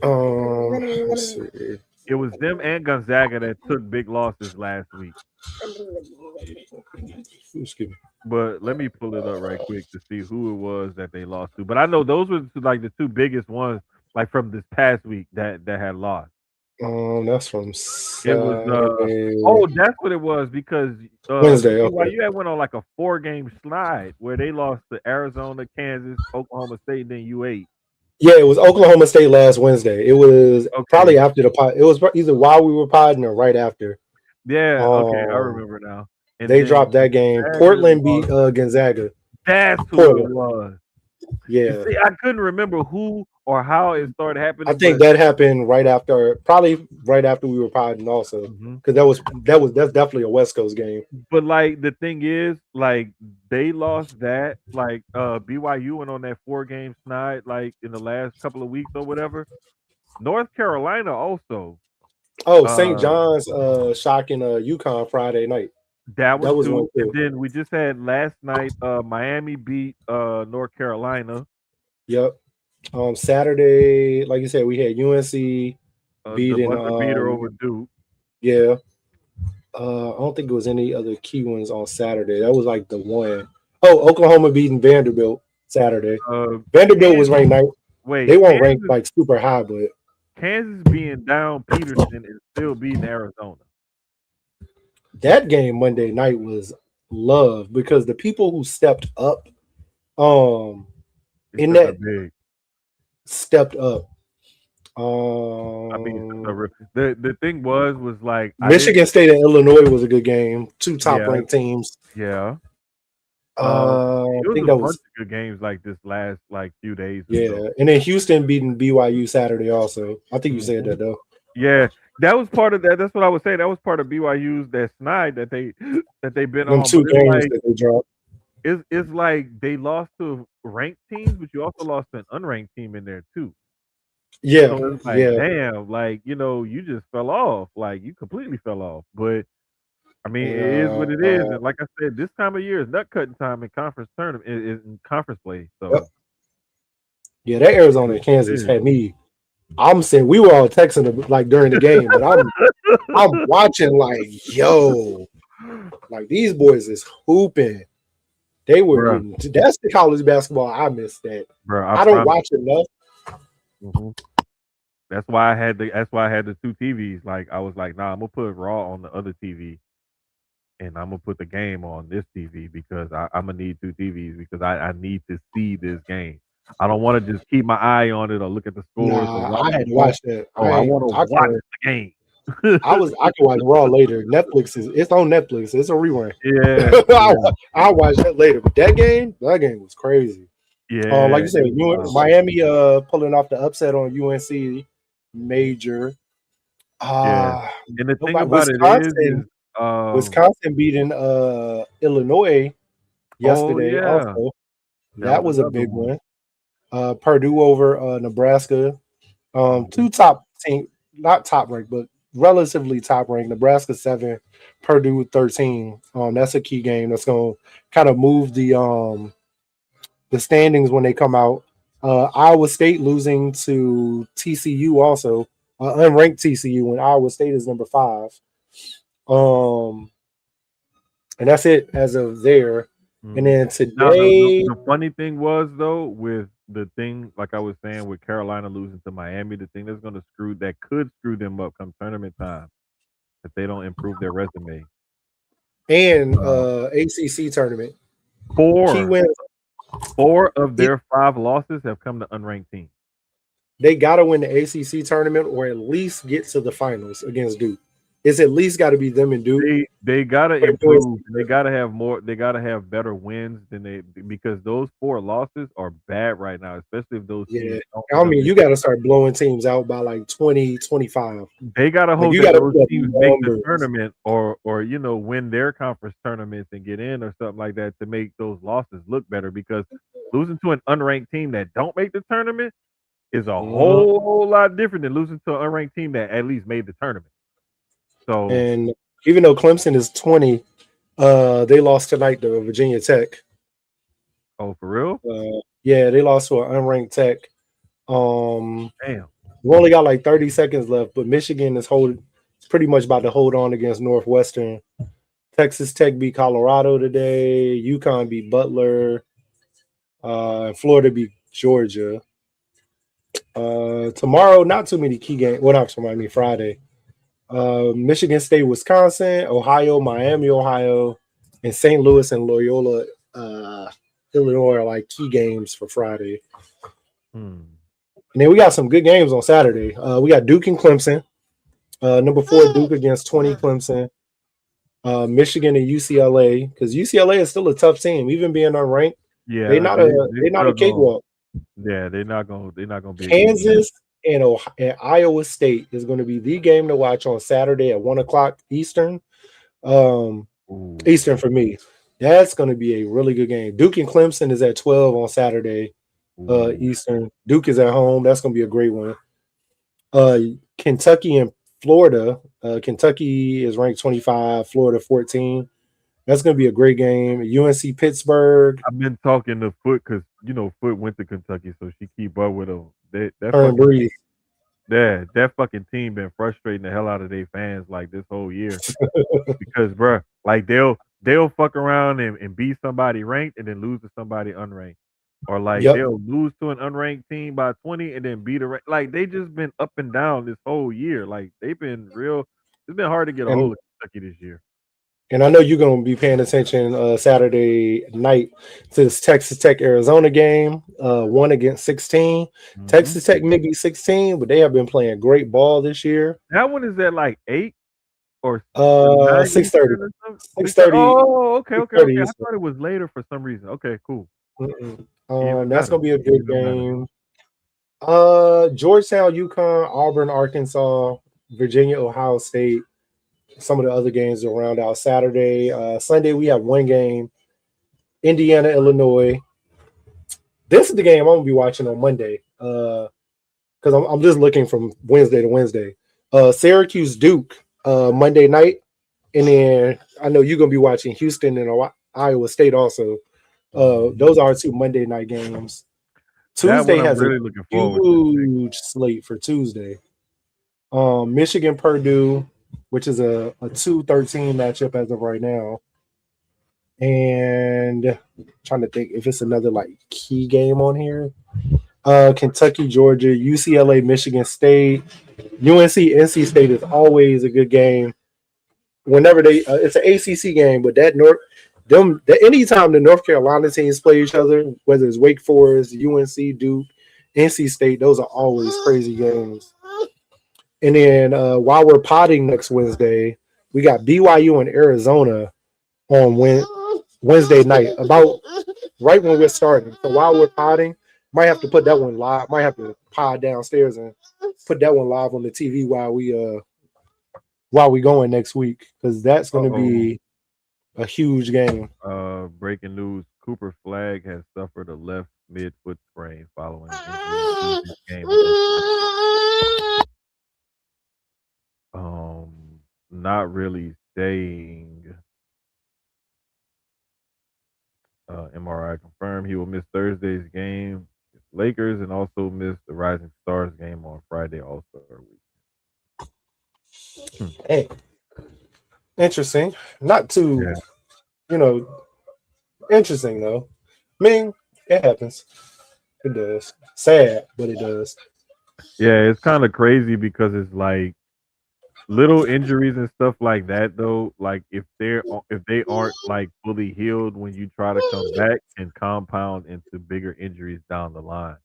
Let's see. It was them and Gonzaga that took big losses last week. Excuse me. But let me pull it up right quick to see who it was that they lost to. But I know those were like the two biggest ones, like from this past week that had lost. That's from It was Saturday, that's what it was because Wednesday. Okay. BYU had went on like a 4 game slide where they lost to Arizona, Kansas, Oklahoma State, and then U8. Yeah, it was Oklahoma State last Wednesday. It was probably Okay, after the pod. It was either while we were podding or right after. yeah, okay, I Um, remember now. And they then dropped that game. Gonzaga Portland beat lost. Gonzaga. That's who it Portland. was. You Yeah, see, I couldn't remember who or how it started I happening, think but that happened right after, probably right after we were podding also, mhm. because that's definitely a West Coast game. But like the thing is, like they lost that. Like BYU went on that 4 game snide, like in the last couple of weeks or whatever. North Carolina also. Oh, St. Uh John's shocking UConn Friday night. that was That was one two. And too. then we just had last night Miami beat North Carolina. Yep. Saturday, like you said, we had UNC The beating buzzer beater over Duke. yeah. I don't think it was any other key ones on Saturday. That was like the one. Oh, Oklahoma beating Vanderbilt Saturday. Vanderbilt was Kansas ranked night. They wait, weren't ranked like super high, but Kansas being down Peterson and still beating Arizona. that game Monday night was love because the people who stepped up um They in stepped up that big. stepped up. I mean, stepped up Um real. The thing was like I didn't. Michigan State and Illinois was a good game. Two top Yeah, ranked teams. yeah. I It was think a that bunch was of good games like this last like few days or yeah. so. And then Houston beating BYU Saturday also. I think you said Mhm. that though. Yeah, that was part of that. That's what I was saying. That was part of BYU's that snide that they that they've been Them on. But two games that they dropped. it's like they lost to ranked teams, but you also lost to an unranked team in there too. Yeah, So it's like, yeah. damn, like you just fell off. Like you completely fell off. But I mean, it is what it is, Uh, and like I said, this time of year is nut cutting time in conference tournament in conference play. yep. So Yeah, that it Arizona is and what it Kansas is. had me. I'm saying we were all texting like during the game, but I'm watching like, yo, like these boys is hooping. They were Bruh, getting that's the college basketball I missed that. bruh, I I don't promise. watch enough. Mhm. That's why I had the two TVs. Like I was like, nah, I'm gonna put Raw on the other TV, and I'm gonna put the game on this TV because I'm gonna need two TVs because I need to see this game. I don't want to just keep my eye on it or look at the scores or Nah, watch I the had to phone. watch that. Oh, I want to I watch can the game. I can watch Raw later. Netflix is it's on Netflix. It's a rerun. Yeah, yeah, I'll watch that later. But that game was crazy. Like yeah. you It said, was wild. Miami pulling off the upset on UNC major. Yeah, Uh and the thing nobody about it is, Wisconsin beating Illinois oh yesterday yeah, also. that That was was a another big one. one. Purdue over Nebraska. Hmm. Two top team, not top ranked, but relatively top ranked. Nebraska 7, Purdue 13. That's a key game that's going to kind of move the standings when they come out. Iowa State losing to TCU also, unranked TCU when Iowa State is number 5. Um, and that's it as of there. And Mhm. then Now the today, the funny thing was though with the thing like I was saying with Carolina losing to Miami, the thing that could screw them up come tournament time if they don't improve their resume. and Uh, ACC tournament key four wins. four of their 5 losses have come to unranked teams. They got to win the ACC tournament or at least get to the finals against Duke. It's at least got to be them and Duke. They gotta For the UNC. improve. They gotta have more. They gotta have better wins than they because those 4 losses are bad right now, especially if those Yeah. teams don't I end up mean, you making. got to start blowing teams out by like 20, 25. They gotta Like hope you that got to those put up teams make the numbers. tournament or win their conference tournaments and get in or something like that to make those losses look better because losing to an unranked team that don't make the tournament is a Mhm. whole lot different than losing to an unranked team that at least made the tournament. So, And even though Clemson is 20, they lost tonight to Virginia Tech. oh, for real? Yeah, they lost to an unranked Tech. Um, Damn. we only got like 30 seconds left, but Michigan is holding. It's pretty much about to hold on against Northwestern. Texas Tech beat Colorado today. UConn beat Butler. Florida beat Georgia. Tomorrow, not too many key games. Well, not tomorrow, I mean Friday. Michigan State, Wisconsin, Ohio, Miami, Ohio, and St. Louis and Loyola, Illinois are like key games for Friday. Hmm. And then we got some good games on Saturday. We got Duke and Clemson. Number 4 Duke against 20 Clemson. Michigan and UCLA because UCLA is still a tough team, even being unranked. They Yeah, not they a they they're not still a going. cakewalk. Yeah, they're not gonna be an easy game. Kansas and Iowa State is going to be the game to watch on Saturday at 1 o'clock Eastern. Um, Ooh, Eastern for me. That's going to be a really good game. Duke and Clemson is at 12 on Saturday ooh. Eastern. Duke is at home. That's going to be a great one. Uh, Kentucky and Florida. Kentucky is ranked 25, Florida 14. That's going to be a great game. UNC Pittsburgh, I've been talking to Foot because Foot went to Kentucky, so she keep up with them. That Turn fucking Breeze. team, yeah, that fucking team been frustrating the hell out of their fans like this whole year because, bruh, like they'll fuck around and beat somebody ranked and then lose to somebody unranked, or like Yep. they'll lose to an unranked team by 20 and then beat a like they just been up and down this whole year. Like they've been real. It's been hard to get a And hold of Kentucky this year. and I know you're going to be paying attention Saturday night to this Texas Tech Arizona game, 1 against 16. Hmm. Texas Tech may be 16, but they have been playing great ball this year. That one is at like 8 or 9 6:30, Eastern or something? 6:30. 6:30, Oh, okay, okay, 6:30 okay. I Eastern. thought it was later for some reason. Okay, cool. Mm-mm. Even That's better. going to be a good Even better. game. Georgetown, UConn, Auburn, Arkansas, Virginia, Ohio State. Some of the other games will round out Saturday. Sunday, we have one game, Indiana, Illinois. This is the game I'm gonna be watching on Monday. Because I'm just looking from Wednesday to Wednesday. Syracuse Duke Monday night. And then I know you're gonna be watching Houston and Iowa State also. Mhm. Those are two Monday night games. That one Tuesday I'm has a really looking forward to. huge slate for Tuesday. Michigan Purdue, which is a 2-13 matchup as of right now. And trying to think if it's another like key game on here. Kentucky, Georgia, UCLA, Michigan State, UNC, NC State is always a good game. Whenever it's an ACC game, but that anytime the North Carolina teams play each other, whether it's Wake Forest, UNC, Duke, NC State, those are always crazy games. And then while we're potting next Wednesday, we got BYU and Arizona on Wednesday night, about right when we're starting. So while we're potting, might have to put that one live. Might have to pod downstairs and put that one live on the TV while we going next week because that's going to Uh-oh. be a huge game. Breaking news: Cooper Flag has suffered a left mid-foot sprain following injury in Tuesday's game against. Not really saying. MRI confirmed he will miss Thursday's game against Lakers and also miss the Rising Stars game on Friday All Star Week. Hmm. Hey, interesting. Not too, Yeah, you know, interesting though. I mean, it happens. It does. Sad, but it does. yeah, it's kind of crazy because it's like little injuries and stuff like that though, like if they aren't like fully healed when you try to come back can compound into bigger injuries down the line.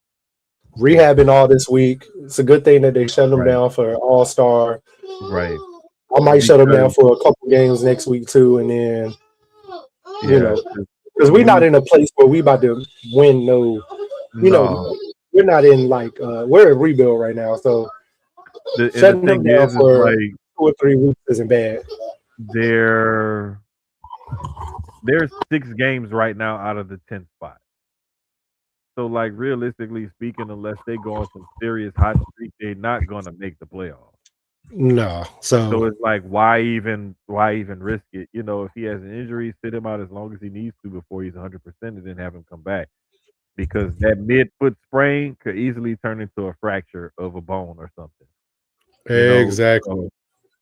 And Rehabbing all this week. It's a good thing that they shut them right, down for All Star. right. I might shut them down Because for a couple games next week too, and then you yeah, know, because we're not lose in a place where we about to win. No, you no. know, we're not in like we're in rebuild right now. So And the shutting them thing down is for like 2 or 3 weeks isn't bad. they're there's 6 games right now out of the 10th spot. So like realistically speaking, unless they go on some serious hot streak, they're not gonna make the playoffs. No, So so it's like why even risk it? You know, if he has an injury, sit him out as long as he needs to before he's 100% and then have him come back. Because that mid foot sprain could easily turn into a fracture of a bone or something. You know, exactly. so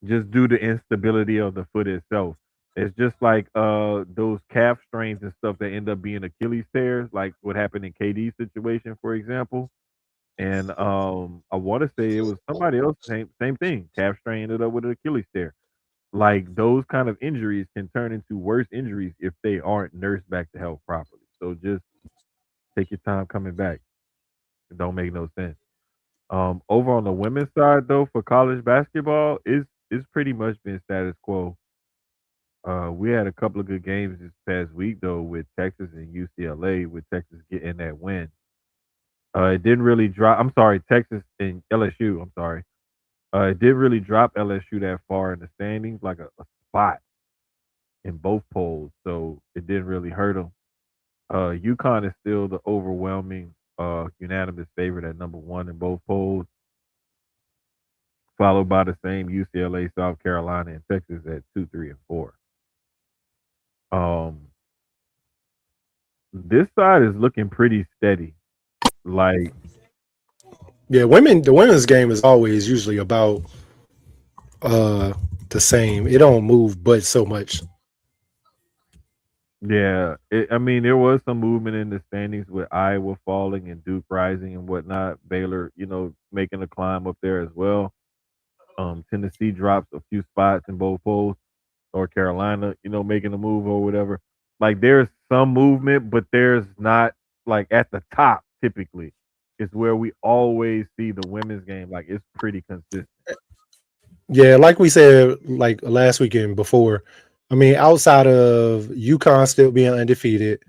just due to instability of the foot itself. It's just like those calf strains and stuff that end up being Achilles tears, like what happened in KD's situation, for example. And I want to say it was somebody else, same thing. Calf strain ended up with an Achilles tear. Like those kind of injuries can turn into worse injuries if they aren't nursed back to health properly. So just take your time coming back. It don't make no sense. Over on the women's side though, for college basketball, it's pretty much been status quo. We had a couple of good games this past week though with Texas and UCLA, with Texas getting that win. It didn't really drop. I'm sorry, Texas and LSU. I'm sorry. It didn't really drop LSU that far in the standings, like a spot in both polls, so it didn't really hurt them. UConn is still the overwhelming, unanimous favorite at number one in both polls, followed by the same UCLA, South Carolina, and Texas at 2, 3, and 4. Um, this side is looking pretty steady. Like, Yeah, the women's game is always usually about uh the same. It don't move but so much. yeah, I mean, there was some movement in the standings with Iowa falling and Duke rising and whatnot. Baylor, making a climb up there as well. Tennessee drops a few spots in both polls. North Carolina, making a move or whatever. Like there's some movement, but there's not like at the top typically. It's where we always see the women's game. Like it's pretty consistent. Yeah, like we said, like last weekend before. I mean, outside of UConn still being undefeated,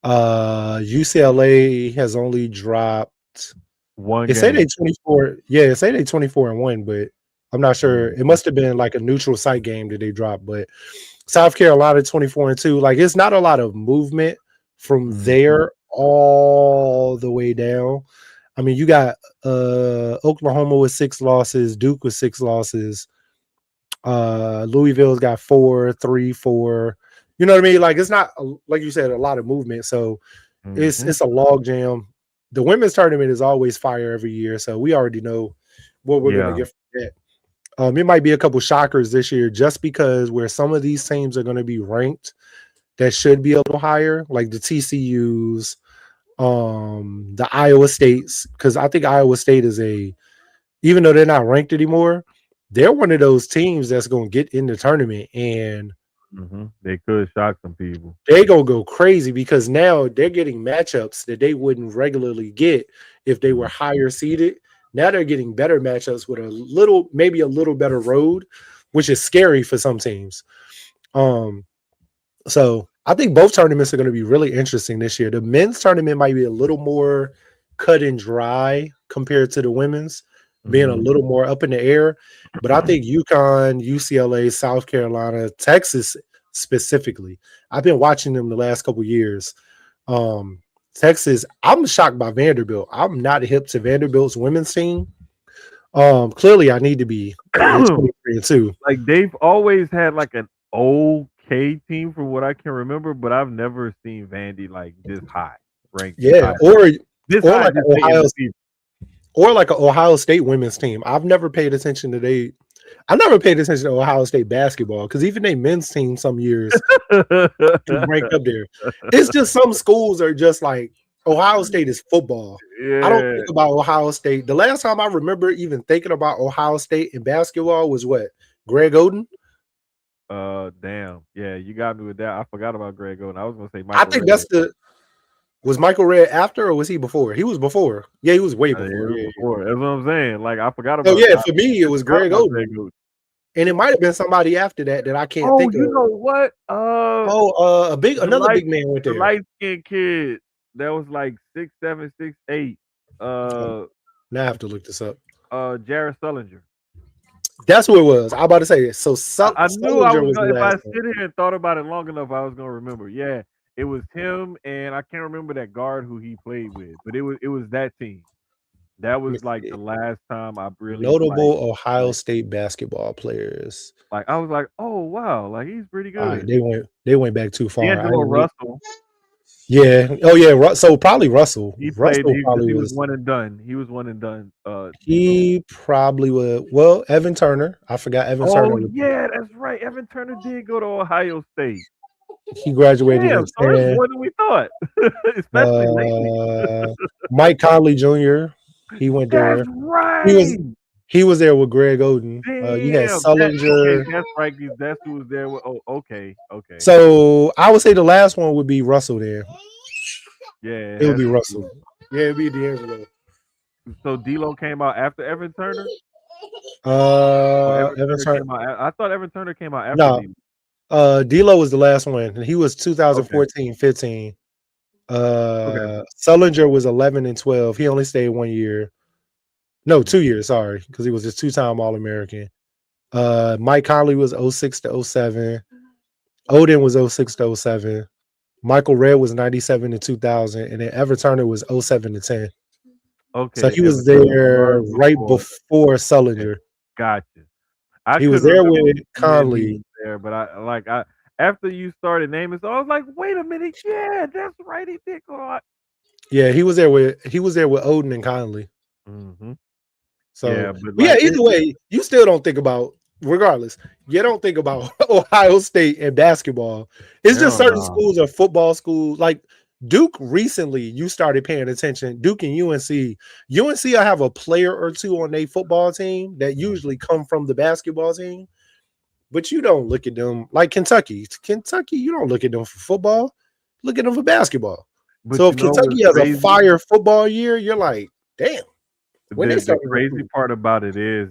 UCLA has only dropped. One It say they game. 24. Yeah, it say they 24-1, but I'm not sure. It Mhm. must have been like a neutral site game that they dropped. But South Carolina 24-2. Like it's not a lot of movement from Mhm. there all the way down. I mean, you got Oklahoma with 6 losses, Duke with 6 losses, Louisville's got 4, 3, 4. You know what I mean? Like it's not like you said, a lot of movement. So Hmm. it's a log jam. The women's tournament is always fire every year, so we already know what we're gonna Yeah. get from that. It might be a couple shockers this year, just because where some of these teams are going to be ranked that should be a little higher, like the TCU's, the Iowa States, because I think Iowa State is even though they're not ranked anymore, they're one of those teams that's going to get in the tournament and They could shock some people. they gonna go crazy because now they're getting matchups that they wouldn't regularly get if they were Mhm. higher seeded. Now they're getting better matchups with maybe a little better road, which is scary for some teams. Um, so I think both tournaments are going to be really interesting this year. The men's tournament might be a little more cut and dry compared to the women's, being a Mhm. little more up in the air. But I think UConn, UCLA, South Carolina, Texas specifically, I've been watching them the last couple years. Um, Texas, I'm shocked by Vanderbilt. I'm not hip to Vanderbilt's women's team. Clearly I need to be in 23 and 2. Like they've always had like an okay team from what I can remember, but I've never seen Vandy like this high, ranked this Yeah, high, this or high like an this late in the season. Ohio State women's team. I've never paid attention to I never paid attention to Ohio State basketball because even they men's team some years is ranked up there. It's just some schools are just like Ohio State is football. I don't Yeah. think about Ohio State. The last time I remember even thinking about Ohio State in basketball was what? Greg Oden? Damn. Yeah, you got me with that. I forgot about Greg Oden. I was gonna say I Michael think Red. that's the was Michael Red after or was he before? He was before. Yeah, he was way Yeah, before. it was Yeah, yeah. before. That's what I'm saying. Like I forgot So about. yeah, I for me it just was forgot Greg about Greg Oden. Oden. And it might have been somebody after that that I can't Oh, think you of. know what? Oh, The another light big man went the there. light skinned kid that was like 6'7", 6'8". Um, now I have to look this up. Jared Sullinger. That's who it was. I about to say it. So I knew I Sullinger was was the gonna if I last sit one. here and thought about it long enough, I was gonna remember. Yeah, it was him, and I can't remember that guard who he played with, but it was that team. That Let was me like see. the last time I really Notable Ohio like State basketball players. I was like, oh wow, like he's pretty All right, good. they went back too far. D'Angelo Russell, Yeah. Oh yeah. So probably Russell. he played Russell he because probably he was was. one and done. He was one and done. D'Lo. He probably would. Well, Evan Turner. I forgot Evan Oh Turner. yeah, that's right. Evan Turner did go to Ohio State. He graduated Damn, in so it's 10. more than we thought, especially lately. Uh, Mike Conley Jr. He went That's there. He was right. he was there with Greg Oden. You had Damn, that okay, Sullinger. that's right. That's who was there. With, oh, okay, okay. So I would say the last one would be Russell there. Yeah, it It would has be to Russell. be. Yeah, it'd be D'Angelo. So D'Lo came out after Evan Turner, or Evan Evan Turner Turner. came out. I thought Evan Turner came out after No, D'Lo. D'Lo was the last one. And he was Okay, 2014, 15. okay. Sullinger was 11 and 12. He only stayed 1 year. No, 2 years, sorry, because he was a two-time All-American. Mike Conley was 06 to 07. Odin was 06 to 07. Michael Redd was 97 to 2000. And then Evan Turner was 07 to 10. So Okay, he was Evan Turner there was right before. before Okay, Sullinger. gotcha. I He was couldn't there remember with when he Conley. was there, but I after you started naming, so I was like, wait a minute, yeah, that's right. He did go out. Yeah, he was there with Odin and Conley. Hmm. So, Yeah, but but yeah, like either way, you still don't think about, regardless, you don't think about Ohio State and basketball. It's just hell certain no. schools are football schools. Like Duke recently, you started paying attention. Duke and UNC. UNC, I have a player or two on their football team that usually come from the basketball team, but you don't look at them like Kentucky. Kentucky, you don't look at them for football. Look at them for basketball. But So you if know what's Kentucky has a crazy? fire football year, you're like, damn, when they The start to crazy recruit. part about it is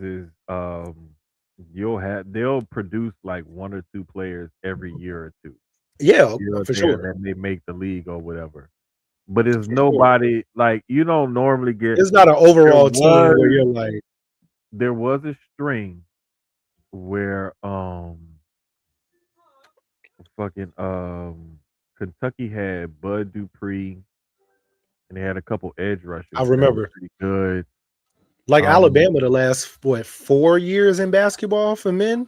they'll produce like one or two players every year or two. Yeah, You know what for I'm saying? sure. That may make the league or whatever. But it's For sure. nobody like you don't normally get It's not an there overall team where was you're like, there was a string where fucking Kentucky had Bud Dupree and they had a couple edge I rushers that were remember, pretty good. like Um Alabama the last, what, 4 years in basketball for men?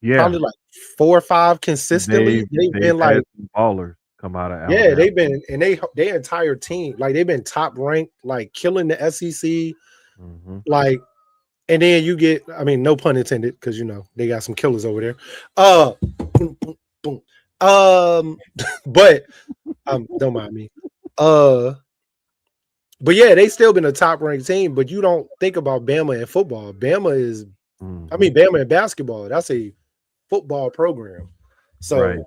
Yeah, probably like 4 or 5 consistently. They've they've been had like, some ballers come out of yeah, Alabama. they've been, and they entire team, like they've been top ranked, like killing the SEC, Hmm. like, and then you get, I mean, no pun intended, because they got some killers over there. Uh, boom, boom, boom. Um, but don't mind me. Uh, but yeah, they still been a top ranked team. But you don't think about Bama in football. Bama is, I Hmm. mean, Bama in basketball. That's a football program. Right. So,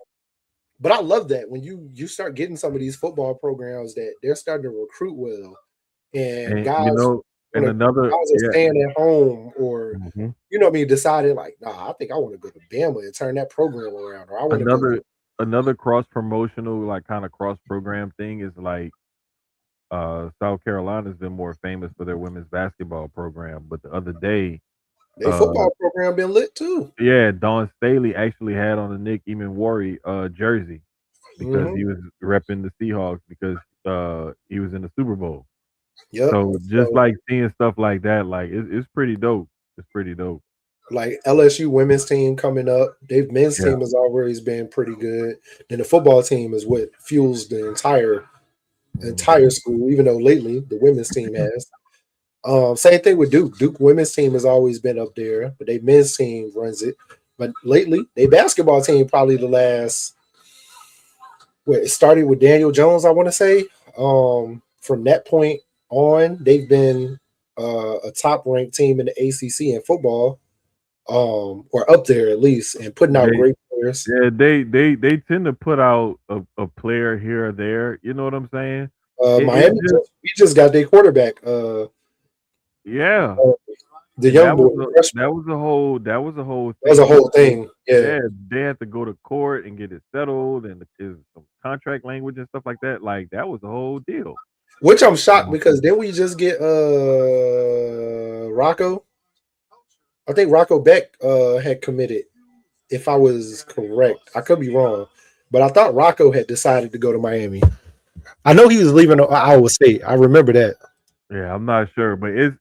but I love that when you start getting some of these football programs that they're starting to recruit well, and And guys want and to another, guys are yeah. staying at home, or Hmm. what I mean, decided like, nah, I think I want to go to Bama and turn that program around, or I want to go to. Another cross promotional, like kind of cross program thing is like South Carolina's been more famous for their women's basketball program. But the other day, They uh football program been lit too. yeah, Don Staley actually had on a Nick Eamon jersey because Hmm. he was repping the Seahawks because he was in the Super Bowl. Yep. So just So like seeing stuff like that, like it's pretty dope. It's pretty dope. like LSU women's team coming up, their men's Yeah. team has always been pretty good. Then the football team is what fuels the entire Hmm. school. Even though lately the women's team has. Same thing with Duke. Duke women's team has always been up there, but they men's team runs it. But lately, they basketball team probably the last. Well, it started with Daniel Jones, I want to say. From that point on, they've been a top ranked team in the ACC in football, or up there at least, and putting out They great players. yeah, they tend to put out a player here or there. You know what I'm saying? It's Miami, just we just got their quarterback, yeah. the And young boy, freshman. that was a whole That was a thing whole because thing. Yeah. yeah, they had to go to court and get it settled and there's some contract language and stuff like that. Like that was the whole deal. Which I'm shocked Mhm. because then we just get Rocco. I think Rocco Beck had committed, if I was correct. I could be wrong. But I thought Rocco had decided to go to Miami. I know he was leaving Iowa State. I remember that. Yeah, I'm not sure, but it's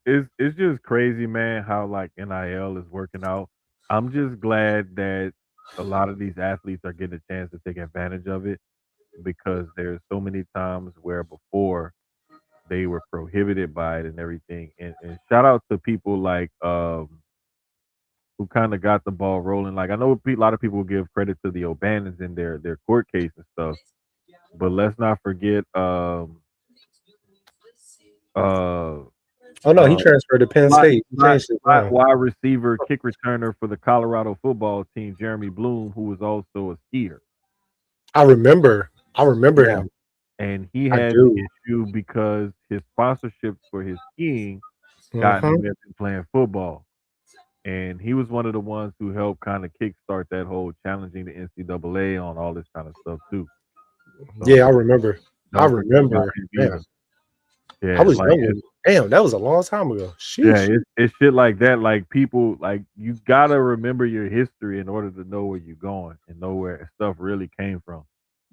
just crazy, man, how like NIL is working out. I'm just glad that a lot of these athletes are getting a chance to take advantage of it because there's so many times where before they were prohibited by it and everything. And shout out to people like who kind of got the ball rolling. Like I know a lot of people give credit to the O'Bannons in their court case and stuff, but let's not forget uh Oh no, he uh transferred to Penn State. He changed his mind. wide receiver, kick returner for the Colorado football team, Jeremy Bloom, who was also a skier. I remember. I remember Yeah. him. And he I had an do. issue because his sponsorships for his skiing got in the Hmm. way of him playing football. And he was one of the ones who helped kind of kickstart that whole challenging the NCAA on all this kind of stuff too. Yeah, I So remember. I don't forget about remember. him Man, either. I Yeah, was like young. Damn, that was a long time ago. yeah, Sheesh. it's shit like that. Like people, like you gotta remember your history in order to know where you're going and know where stuff really came from.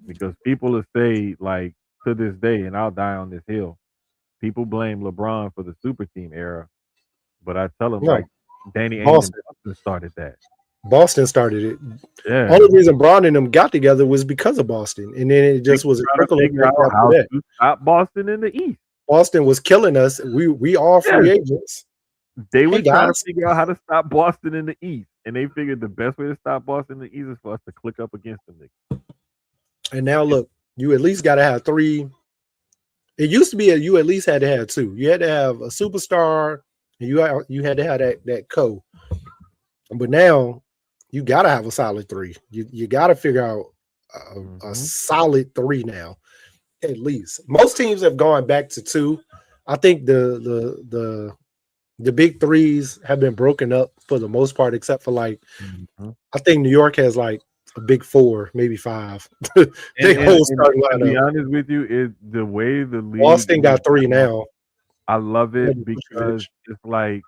Because people will say, like to this day, and I'll die on this hill. People blame LeBron for the super team era, but I tell them No, like Danny Ainge and Boston. Boston started that. Boston started it. Yeah, Only reason Braun and them got together was because of Boston, and then it they just was a trying to trickle figure effect out after how that. to stop Boston in the East. Boston was killing us. We all Yes, free agents. they Hey was trying to guys, figure out how to stop Boston in the East, and they figured the best way to stop Boston in the East is for us to click up against them. and now look, you at least got to have three. It used to be you at least had to have two. You had to have a superstar, and you had to have that co. But now you got to have a solid three. You got to figure out a Mm-hmm. solid three now, at least. Most teams have gone back to two. I think the big threes have been broken up for the most part, except for like Mm-hmm. I think New York has like a big four, maybe five. They whole starting And to be lineup. honest with you, is the way the league Boston is got three now. now. I love it Maybe because Vucevic. it's like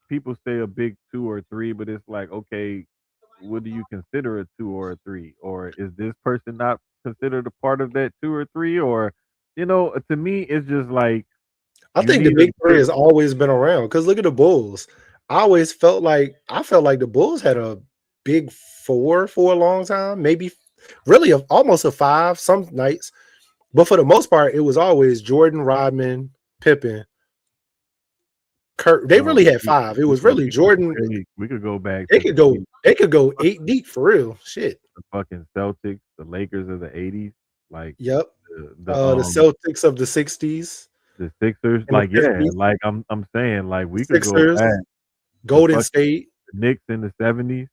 people say a big two or three, but it's like, okay, what do you consider a two or a three? Or is this person not considered a part of that two or three? Or, to me, it's just like I you think the need a big three good. has always been around because look at the Bulls. I felt like the Bulls had a big four for a long time, maybe really almost a five some nights. But for the most part, it was always Jordan, Rodman, Pippen, Kurt. They Well, really had five. It was really Jordan. we could go back They to could the go. They could go eight deep for real. Shit. the fucking Celtics, the Lakers of the '80s, like Yep. the The Celtics of the '60s the Sixers. and the Like yeah, '50s. like I'm saying, like we could go Sixers, back. The Golden fucking State. Knicks in the '70s.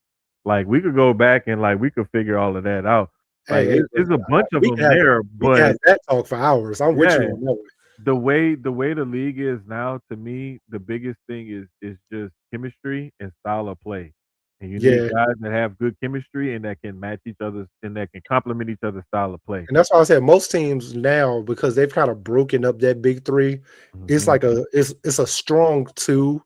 Like we could go back and like we could figure all of that out. Like Hey, it's a bunch of we them can have there, we can have but that talk for hours. I'm with you yeah, on that one. the way the league is now, to me, the biggest thing is just chemistry and style of play. And you need Yeah, guys that have good chemistry and that can match each other's and that can complement each other's style of play. and that's why I said most teams now, because they've kind of broken up that big three. It's Hmm. like it's a strong two,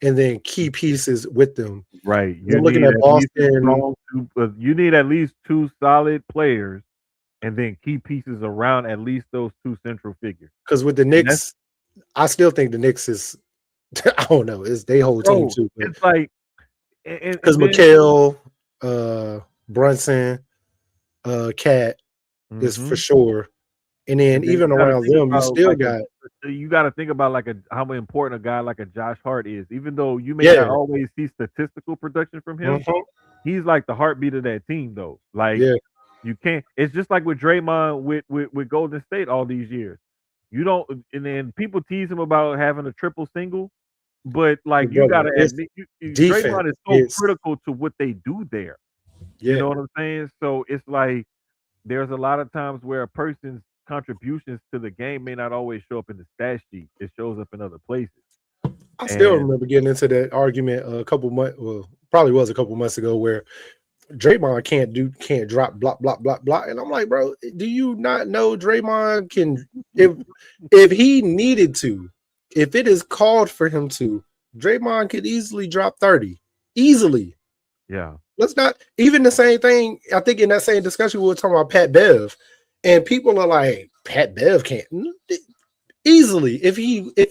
and then key pieces with them. Right. 'Cause You I'm looking need at at least a Boston strong two. You need at least two solid players, and then key pieces around at least those two central figures. because with the And that's Knicks, I still think the Knicks is I don't know, it's they whole team bro. too, but It's like because and then McHale, Brunson, Cat is for hmm sure, and then and then even around them, you still got you got to think about like a how important a guy like a Josh Hart is. Even though you may not yeah, always see statistical production from him, mhm, he's like the heartbeat of that team though. Like yeah, you can't. It's just like with Draymond with Golden State all these years. You don't, and then people tease him about having a triple single, but like you brother, got to it's admit, defense. Draymond is so It's critical to what they do there. You yeah. know what I'm saying? So it's like there's a lot of times where a person's contributions to the game may not always show up in the stat sheet. It shows up in other places. I still And remember getting into that argument a couple months, well, probably was a couple months ago, where Draymond can't drop block block block block, and I'm like, bro, do you not know Draymond can if he needed to, if it is called for him to, Draymond could easily drop 30 easily. yeah, Let's not even the same thing. I think in that same discussion we were talking about Pat Bev, and people are like, Pat Bev can't easily if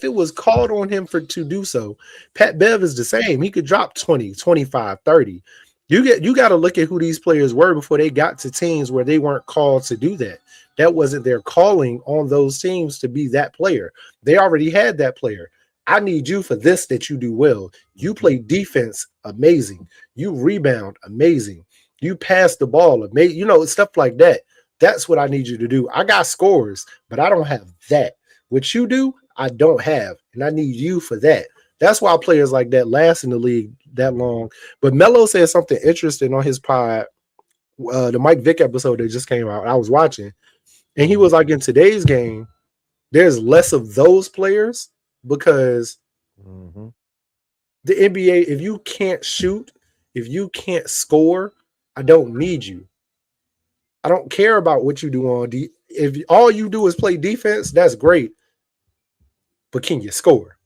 it was called on him for to do so. Pat Bev is the same. He could drop 20, 25, 30. You got to look at who these players were before they got to teams where they weren't called to do that. That wasn't their calling on those teams to be that player. They already had that player. I need you for this that you do well. You mhm, play defense amazing. You rebound amazing. You pass the ball amazing. You know, stuff like that. That's what I need you to do. I got scores, but I don't have that. What you do, I don't have, and I need you for that. That's why players like that last in the league that long. But Melo said something interesting on his pod, the Mike Vick episode that just came out. I was watching, and he mhm. was like, in today's game, there's less of those players because Mhm. the NBA, if you can't shoot, if you can't score, I don't need you. I don't care about what you do on D. If all you do is play defense, that's great. But can you score?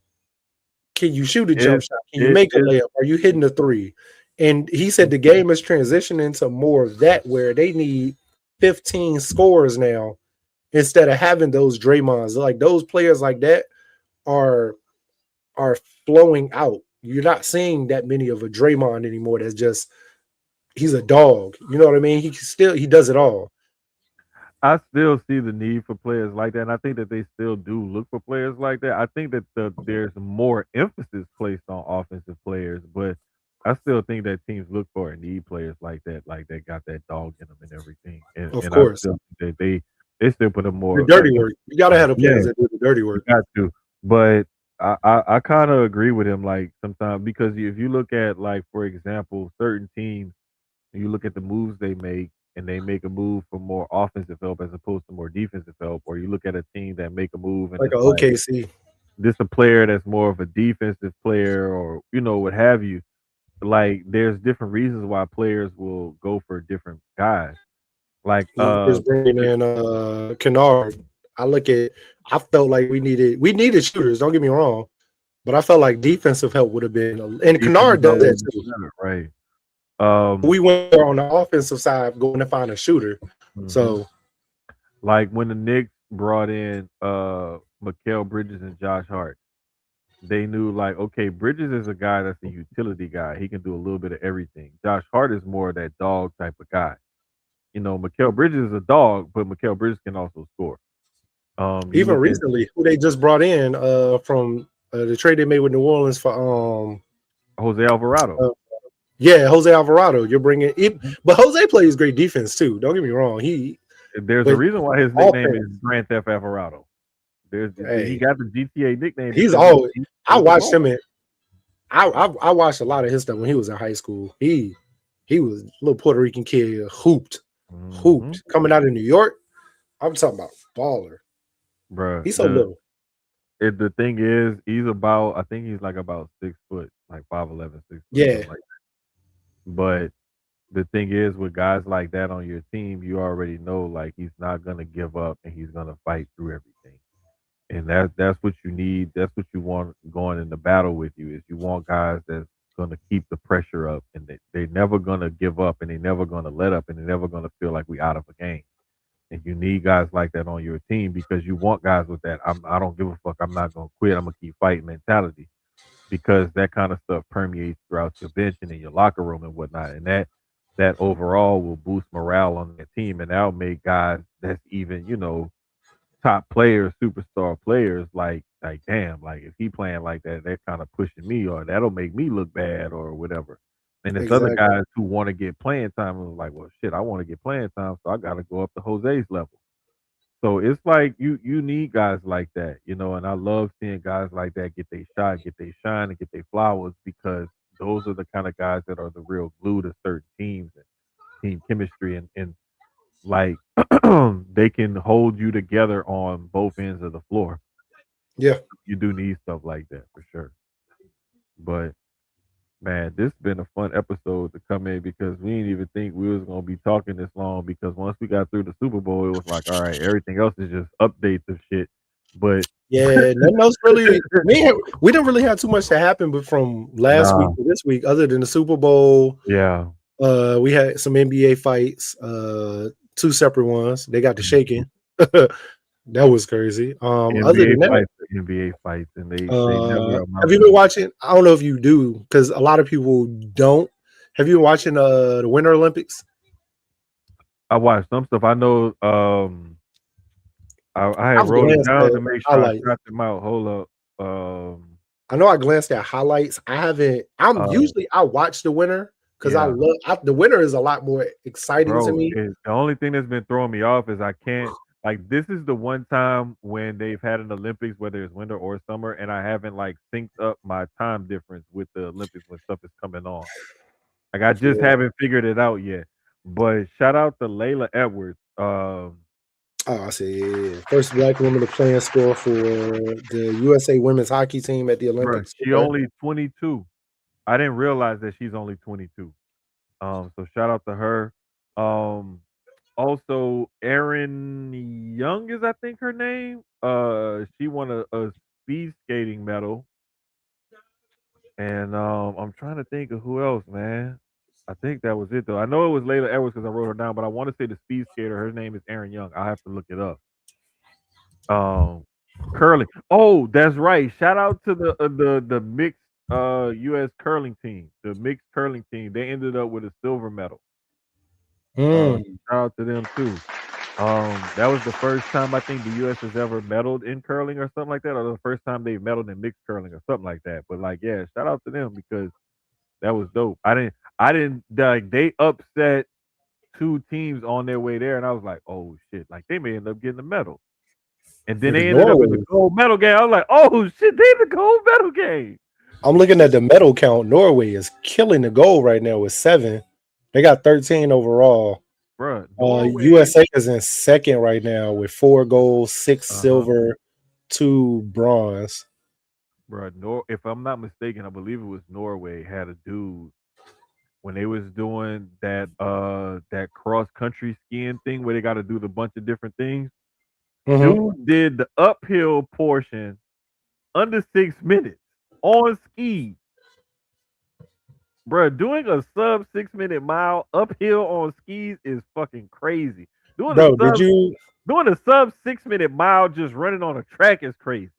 Can you shoot a jump It shot? Can you it make a is layup? Are you hitting a three? And he said the game is transitioning to more of that where they need 15 scores now instead of having those Draymonds. Like those players like that are are flowing out. You're not seeing that many of a Draymond anymore. That's just he's a dog. You know what I mean? He does it all. I still see the need for players like that, and I think that they still do look for players like that. I think that there's more emphasis placed on offensive players, but I still think that teams look for and need players like that got that dog in them and everything. And Of and I course. still think that they still put a The more dirty work. You gotta have the yeah, players that do the dirty you work. got to. But I kind of agree with him like sometimes because if you look at like for example certain teams and you look at the moves they make and they make a move for more offensive help as opposed to more defensive help, or you look at a team that make a move and Like it's a like OKC. this a player that's more of a defensive player or what have you. Like there's different reasons why players will go for different guys. Like Lakers bringing in Kennard. I look at I felt like we needed shooters, don't get me wrong, but I felt like defensive help would have been and defensive Kennard does help that would be too. better, right? Um, We went there on the offensive side going to find a shooter. mhm. So Like when the Knicks brought in Mikael Bridges and Josh Hart. they knew like, okay, Bridges is a guy that's a utility guy. He can do a little bit of everything. Josh Hart is more of that dog type of guy. Mikal Bridges is a dog, but Mikal Bridges can also score. You Even look at recently, who they just brought in from the trade they made with New Orleans for Jose Alvarado. uh, yeah, Jose Alvarado. You're bringing it, but Jose plays great defense too. Don't get me wrong. There's a But reason why his nickname is offense, Grand Theft Alvarado. He hey, got the GTA nickname he's because always. he I was the watched ball. him in. I watched a lot of his stuff when he was in high school. He was a little Puerto Rican kid, Hmm. hooped coming out of New York. I'm talking about baller. Bruh, He's so little. the thing is, he's about, I think he's like about 6 foot, like 5'11", 6 foot, Yeah, something like that. But the thing is, with guys like that on your team, you already know like he's not gonna give up and he's gonna fight through everything. And that's what you need. That's what you want going into battle with you is you want guys that's gonna keep the pressure up and they never gonna give up and they never gonna let up and they never gonna feel like we out of a game. And you need guys like that on your team because you want guys with that I don't give a fuck. I'm not gonna quit. I'm gonna keep fighting mentality because that kind of stuff permeates throughout your bench and in your locker room and whatnot. And that overall will boost morale on that team and that'll make guys that's even, top players, superstar players, like damn, like if he playing like that, they're kind of pushing me or that'll make me look bad or whatever. And there's other exactly. guys who want to get playing time and like, well shit, I want to get playing time, so I gotta go up to Jose's level. So it's like you need guys like that, and I love seeing guys like that get their shot, get their shine, and get their flowers because those are the kind of guys that are the real glue to certain teams and team chemistry and like they can hold you together on both ends of the floor. Yeah, You do need stuff like that for sure. But man, this has been a fun episode to come in because we didn't even think we was gonna be talking this long because once we got through the Super Bowl, it was like, all right, everything else is just updates of shit. But yeah. Nothing else really. We didn't really have too much to happen, but from last week nah, to this week, other than the Super Bowl, yeah. we had some NBA fights. Two separate ones. They got to Mhm. shaking. That was crazy. Other NBA than that, fights, are NBA fights, and they never have amount you to. been watching? I don't know if you do, because a lot of people don't. Have you been watching the Winter Olympics? I watched some stuff. I know. I had I've wrote it glanced down at to make sure I highlights. shot them out. Hold up. I know I glanced at highlights. I haven't. Uh, I watch the winner because yeah. the winner is a lot more exciting to Bro, me. the only thing that's been throwing me off is I can't like this is the one time when they've had an Olympics, whether it's winter or summer, and I haven't like synced up my time difference with the Olympics when stuff is coming on. Like I just Yeah. haven't figured it out yet. But shout out to Layla Edwards. Oh, I see. Yeah, yeah. First black woman to play and score for the USA women's hockey team at the Bro, Olympics. she Okay. only 22. I didn't realize that she's only 22. So shout out to her. Um, Also, Erin Young is I think her name. She won a speed skating medal, and I'm trying to think of who else, man. I think that was it though. I know it was Layla Edwards because I wrote her down, but I want to say the speed skater. Her name is Erin Young. I have to look it up. Um, Curling. Oh, that's right. Shout out to the mixed U.S. curling team. The mixed curling team. They ended up with a silver medal. Mm, Shout out to them too. That was the first time I think the U.S. has ever medaled in curling or something like that, or the first time they medaled in mixed curling or something like that. But like, yeah, shout out to them because that was dope. I didn't like they upset two teams on their way there, and I was like, oh shit, like they may end up getting a medal, and then because they ended up in the Norway. gold medal game. I was like, oh shit, they in the gold medal game, I'm looking at the medal count. Norway is killing the gold right now with 7. They got 13 overall. bro. Norway, USA is in second right now with 4 gold, 6 uh huh, silver, 2 bronze. bro. If I'm not mistaken, I believe it was Norway had a dude when they was doing that cross country skiing thing where they got to do the bunch of different things. Hmm. Dude did the uphill portion under 6 minutes on skis, bro. Doing a sub 6 minute mile uphill on skis is fucking crazy. Doing a Bro, did sub you doing a sub 6 minute mile just running on a track is crazy.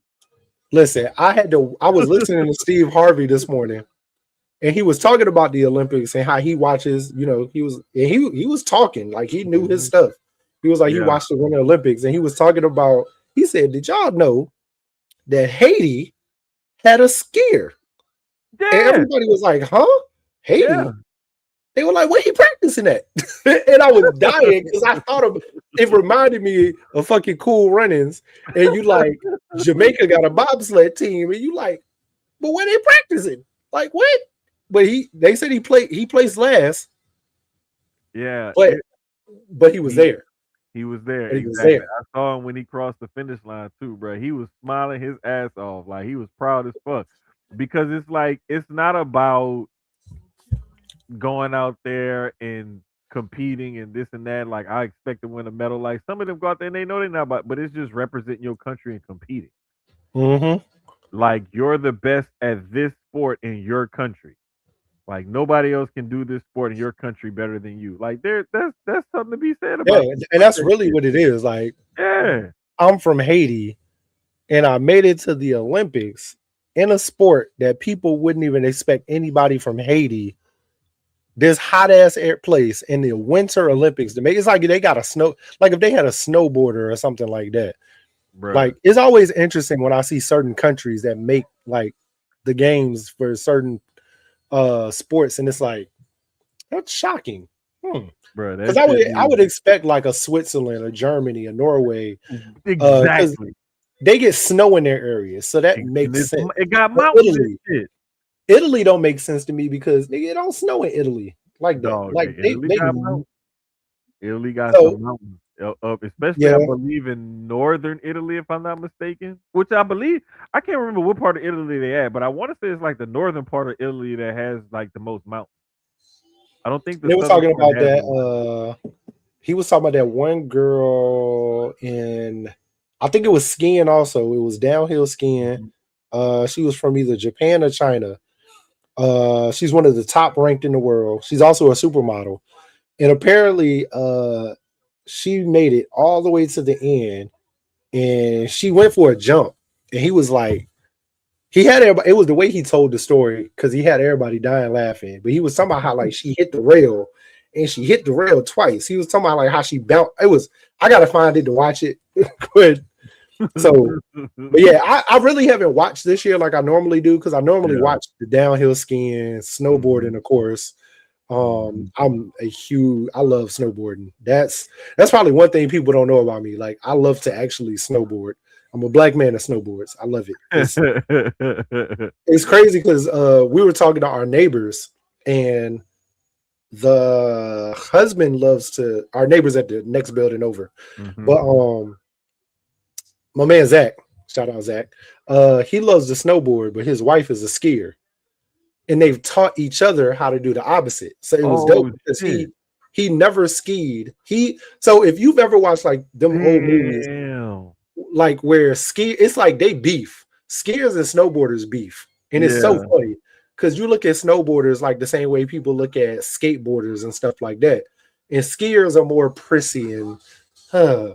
Listen, I was listening to Steve Harvey this morning, and he was talking about the Olympics and how he watches. He was talking like he knew his Hmm. stuff. He was like he Yeah. watched the Winter Olympics, and he was talking about. He said, "Did y'all know that Haiti had a skier?" And Yeah. everybody was like, "Huh? Yeah. Haiti?" They were like, "Where he practicing at?" And I was dying because I thought of it. Reminded me of fucking Cool Runnings, and you like Jamaica got a bobsled team, and you like, but where they practicing? Like what? But they said he placed last, Yeah. but he was He there. he was there But he was exactly. there. I saw him when he crossed the finish line too, bro. He was smiling his ass off, like he was proud as fuck. Because it's like it's not about going out there and competing and this and that. Like I expect to win a medal. Like some of them go out there and they know they're not about, but it's just representing your country and competing. Mm-hmm. Like you're the best at this sport in your country. Like nobody else can do this sport in your country better than you. Like that's something to be said Yeah, about and about that's that really shit. what it is. Like Yeah, I'm from Haiti, and I made it to the Olympics in a sport that people wouldn't even expect anybody from Haiti. This hot ass air place in the Winter Olympics to make it's like they got a snow like if they had a snowboarder or something like that. bruh, Like it's always interesting when I see certain countries that make like the games for certain sports, and it's like that's shocking. Hmm. bruh. Because That shit I be would expect like a Switzerland or Germany or Norway, because exactly. they get snow in their areas, so that And makes sense. it got But mountains and shit. Italy don't make sense to me because nigga, it don't snow in Italy like that. Dog, Like Italy they got mountains. Italy got so some mountains up, especially I yeah. believe in northern Italy, if I'm not mistaken. Which I believe I can't remember what part of Italy they at, but I want to say it's like the northern part of Italy that has like the most mountains. I don't think the They were southern talking part about has that. as much. He was talking about that one girl in, I think it was skiing also. It was downhill skiing. Mhm. She was from either Japan or China. She's one of the top ranked in the world. She's also a supermodel. And apparently, she made it all the way to the end, and she went for a jump. And he was like, he had everybody. It was the way he told the story because he had everybody dying laughing. But he was talking about how like she hit the rail, and she hit the rail twice. He was talking about like how she bounced. It was. I gotta find it to watch it. But so, but yeah, I really haven't watched this year like I normally do because I normally Yeah. watch the downhill skiing, Mhm. snowboarding, of course. Mhm. I love snowboarding. That's probably one thing people don't know about me. Like I love to actually snowboard. I'm a black man that snowboards. I love it. It's crazy because we were talking to our neighbors, and the husband loves to our neighbors at the next building over. But Mhm. my man Zach, shout out Zach, he loves to snowboard, but his wife is a skier, and they've taught each other how to do the opposite. So it was dope Oh because shit! he never skied. So if you've ever watched like them old movies, Damn. like where it's like they beef. Skiers and snowboarders beef. And it's so Yeah. funny because you look at snowboarders like the same way people look at skateboarders and stuff like that. And skiers are more prissy and huh. Yeah.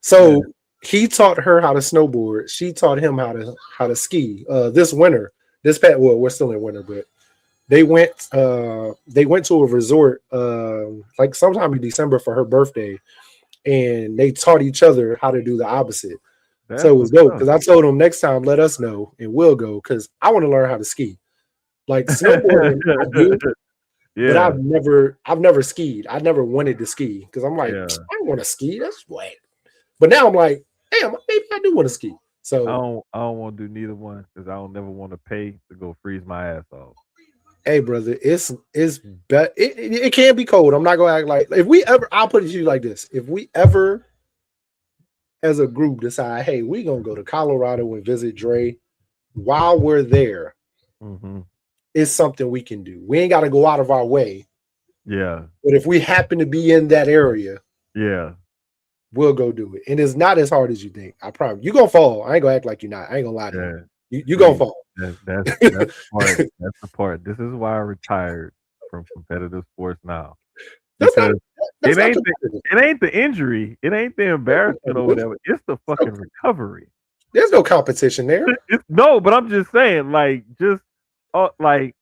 So he taught her how to snowboard. She taught him how to ski. This winter, this past well, we're still in winter, but they went to a resort like sometime in December for her birthday, and they taught each other how to do the opposite. So That's it was what's dope up. because I told him next time let us know and we'll go because I want to learn how to ski. Like snowboarding, I do, but Yeah. I've never skied. I never wanted to ski because I'm like Yeah. I don't want to ski. That's wet. But now I'm like, damn, maybe I do want to ski. So I don't want to do neither one because I don't never want to pay to go freeze my ass off. hey, brother, it can be cold. I'm not gonna act like if we ever. I'll put it to you like this: if we ever, as a group, decide, hey, we gonna go to Colorado and visit Dre, while we're there, Mhm. it's something we can do. We ain't got to go out of our way, Yeah. but if we happen to be in that area, Yeah. we'll go do it. And it's not as hard as you think. I promise. You gonna fall. I ain't gonna act like you're not. I ain't gonna lie to you. Yeah. You gonna See, fall. that's the part. That's the part. This is why I retired from competitive sports now That's not because that's not competitive. it ain't the injury, it ain't the That's embarrassment or competitive. whatever. It's the fucking recovery. There's no competition there. No, but I'm just saying, like, just like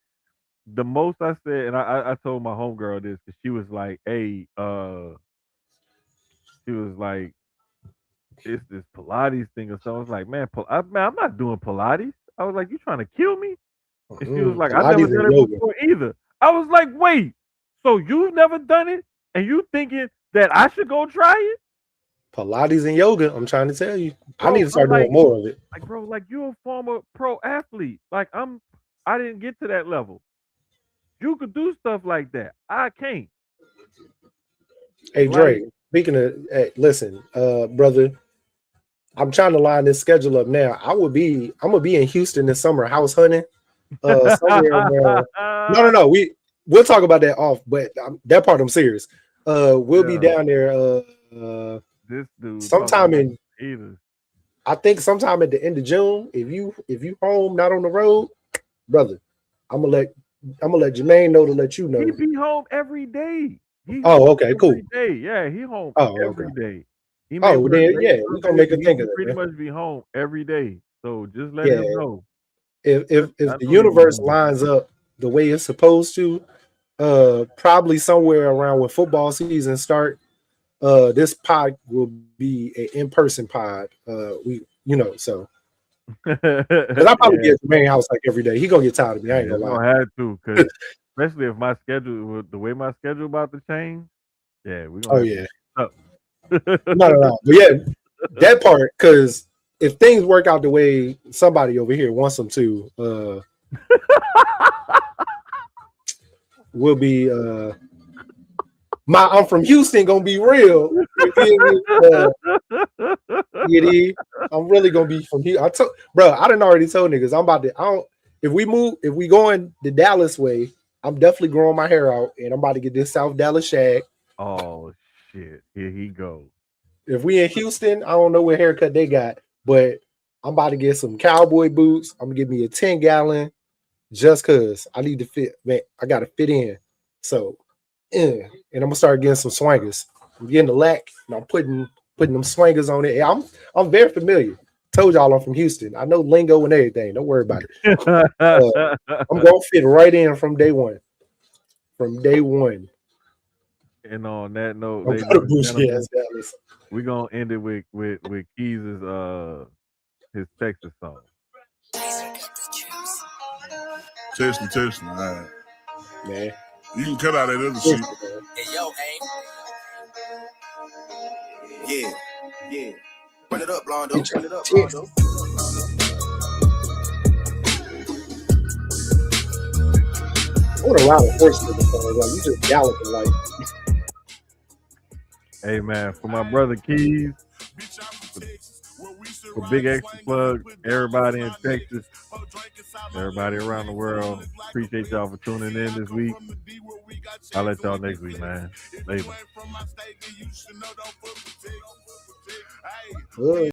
the most I said, and I told my homegirl this because she was like, "Hey, she was like, it's this Pilates thing or something." I was like, man, I'm not doing Pilates." I was like, "You trying to kill me?" And she was like, "I never Pilates and done it yoga. before either." I was like, "Wait, so you've never done it, and you thinking that I should go try it, Pilates and yoga. I'm trying to tell you. I need bro?" to I'm start doing like, more of it. bro, like you're a former pro athlete. Like I didn't get to that level. You could do stuff like that. I can't. Hey Like, Dre, speaking of, hey, listen, brother, I'm trying to line this schedule up now. I'm gonna be in Houston this summer, house hunting, somewhere around. No, no, no. We'll talk about that off, but that part I'm serious. We'll be yeah, down there. this dude talking Sometime about in, either. I think sometime at the end of June. If you home, not on the road, brother, I'm gonna let I'm gonna let Jermaine know to let you He know. be home every day. He Oh, home okay, every cool. day. Yeah, he home Oh, okay. every day. He may Oh, work then late yeah, we're some gonna days, make but a he thing of be that, pretty man. much be home every day. So just let Yeah, him know. if I the know he be universe home. lines up the way it's supposed to, probably somewhere around when football season start, this pod will be an in-person pod. So because I probably be Yeah, at the main house like every day. He gonna get tired of me. I ain't yeah, gonna it's lie. gonna have to, cause especially if my schedule, with the way my schedule about to change. Yeah, we're gonna Oh have to yeah, up. no, no, no. But yeah, that part because if things work out the way somebody over here wants them to, we'll be my I'm from Houston gonna be real. You feel me? It is. I'm really gonna be from here. Bro, I done already told niggas I'm about to. I don't. If we going the Dallas way, I'm definitely growing my hair out, and I'm about to get this South Dallas shag. Oh shit! Here he goes. If we in Houston, I don't know what haircut they got, but I'm about to get some cowboy boots. I'm gonna give me a 10-gallon just cause I need to fit. Man, I gotta fit in. So, and I'm gonna start getting some swangers. I'm getting the lack, and I'm putting them swangers on it. I'm very familiar. Told y'all I'm from Houston. I know lingo and everything. Don't worry about it. Uh, I'm gonna fit right in from day one. From day one. And on that note, I'm ladies gonna and bougie gentlemen, ass Dallas. we're gonna end it with Keys' his Texas song. Test me. All right. Man. You can cut out that other shit. Seriously, man. Hey, yo, yeah, yeah. Run it up, Blondo. Get your Run it up, tits. Blondo. I want to ride a horse to the song. Like you just galloping like Hey man, for my brother Keys, for, for Big Extra Plug, everybody in Texas, everybody around the world, appreciate y'all for tuning in this week. I'll let y'all next week, man. Later. uh,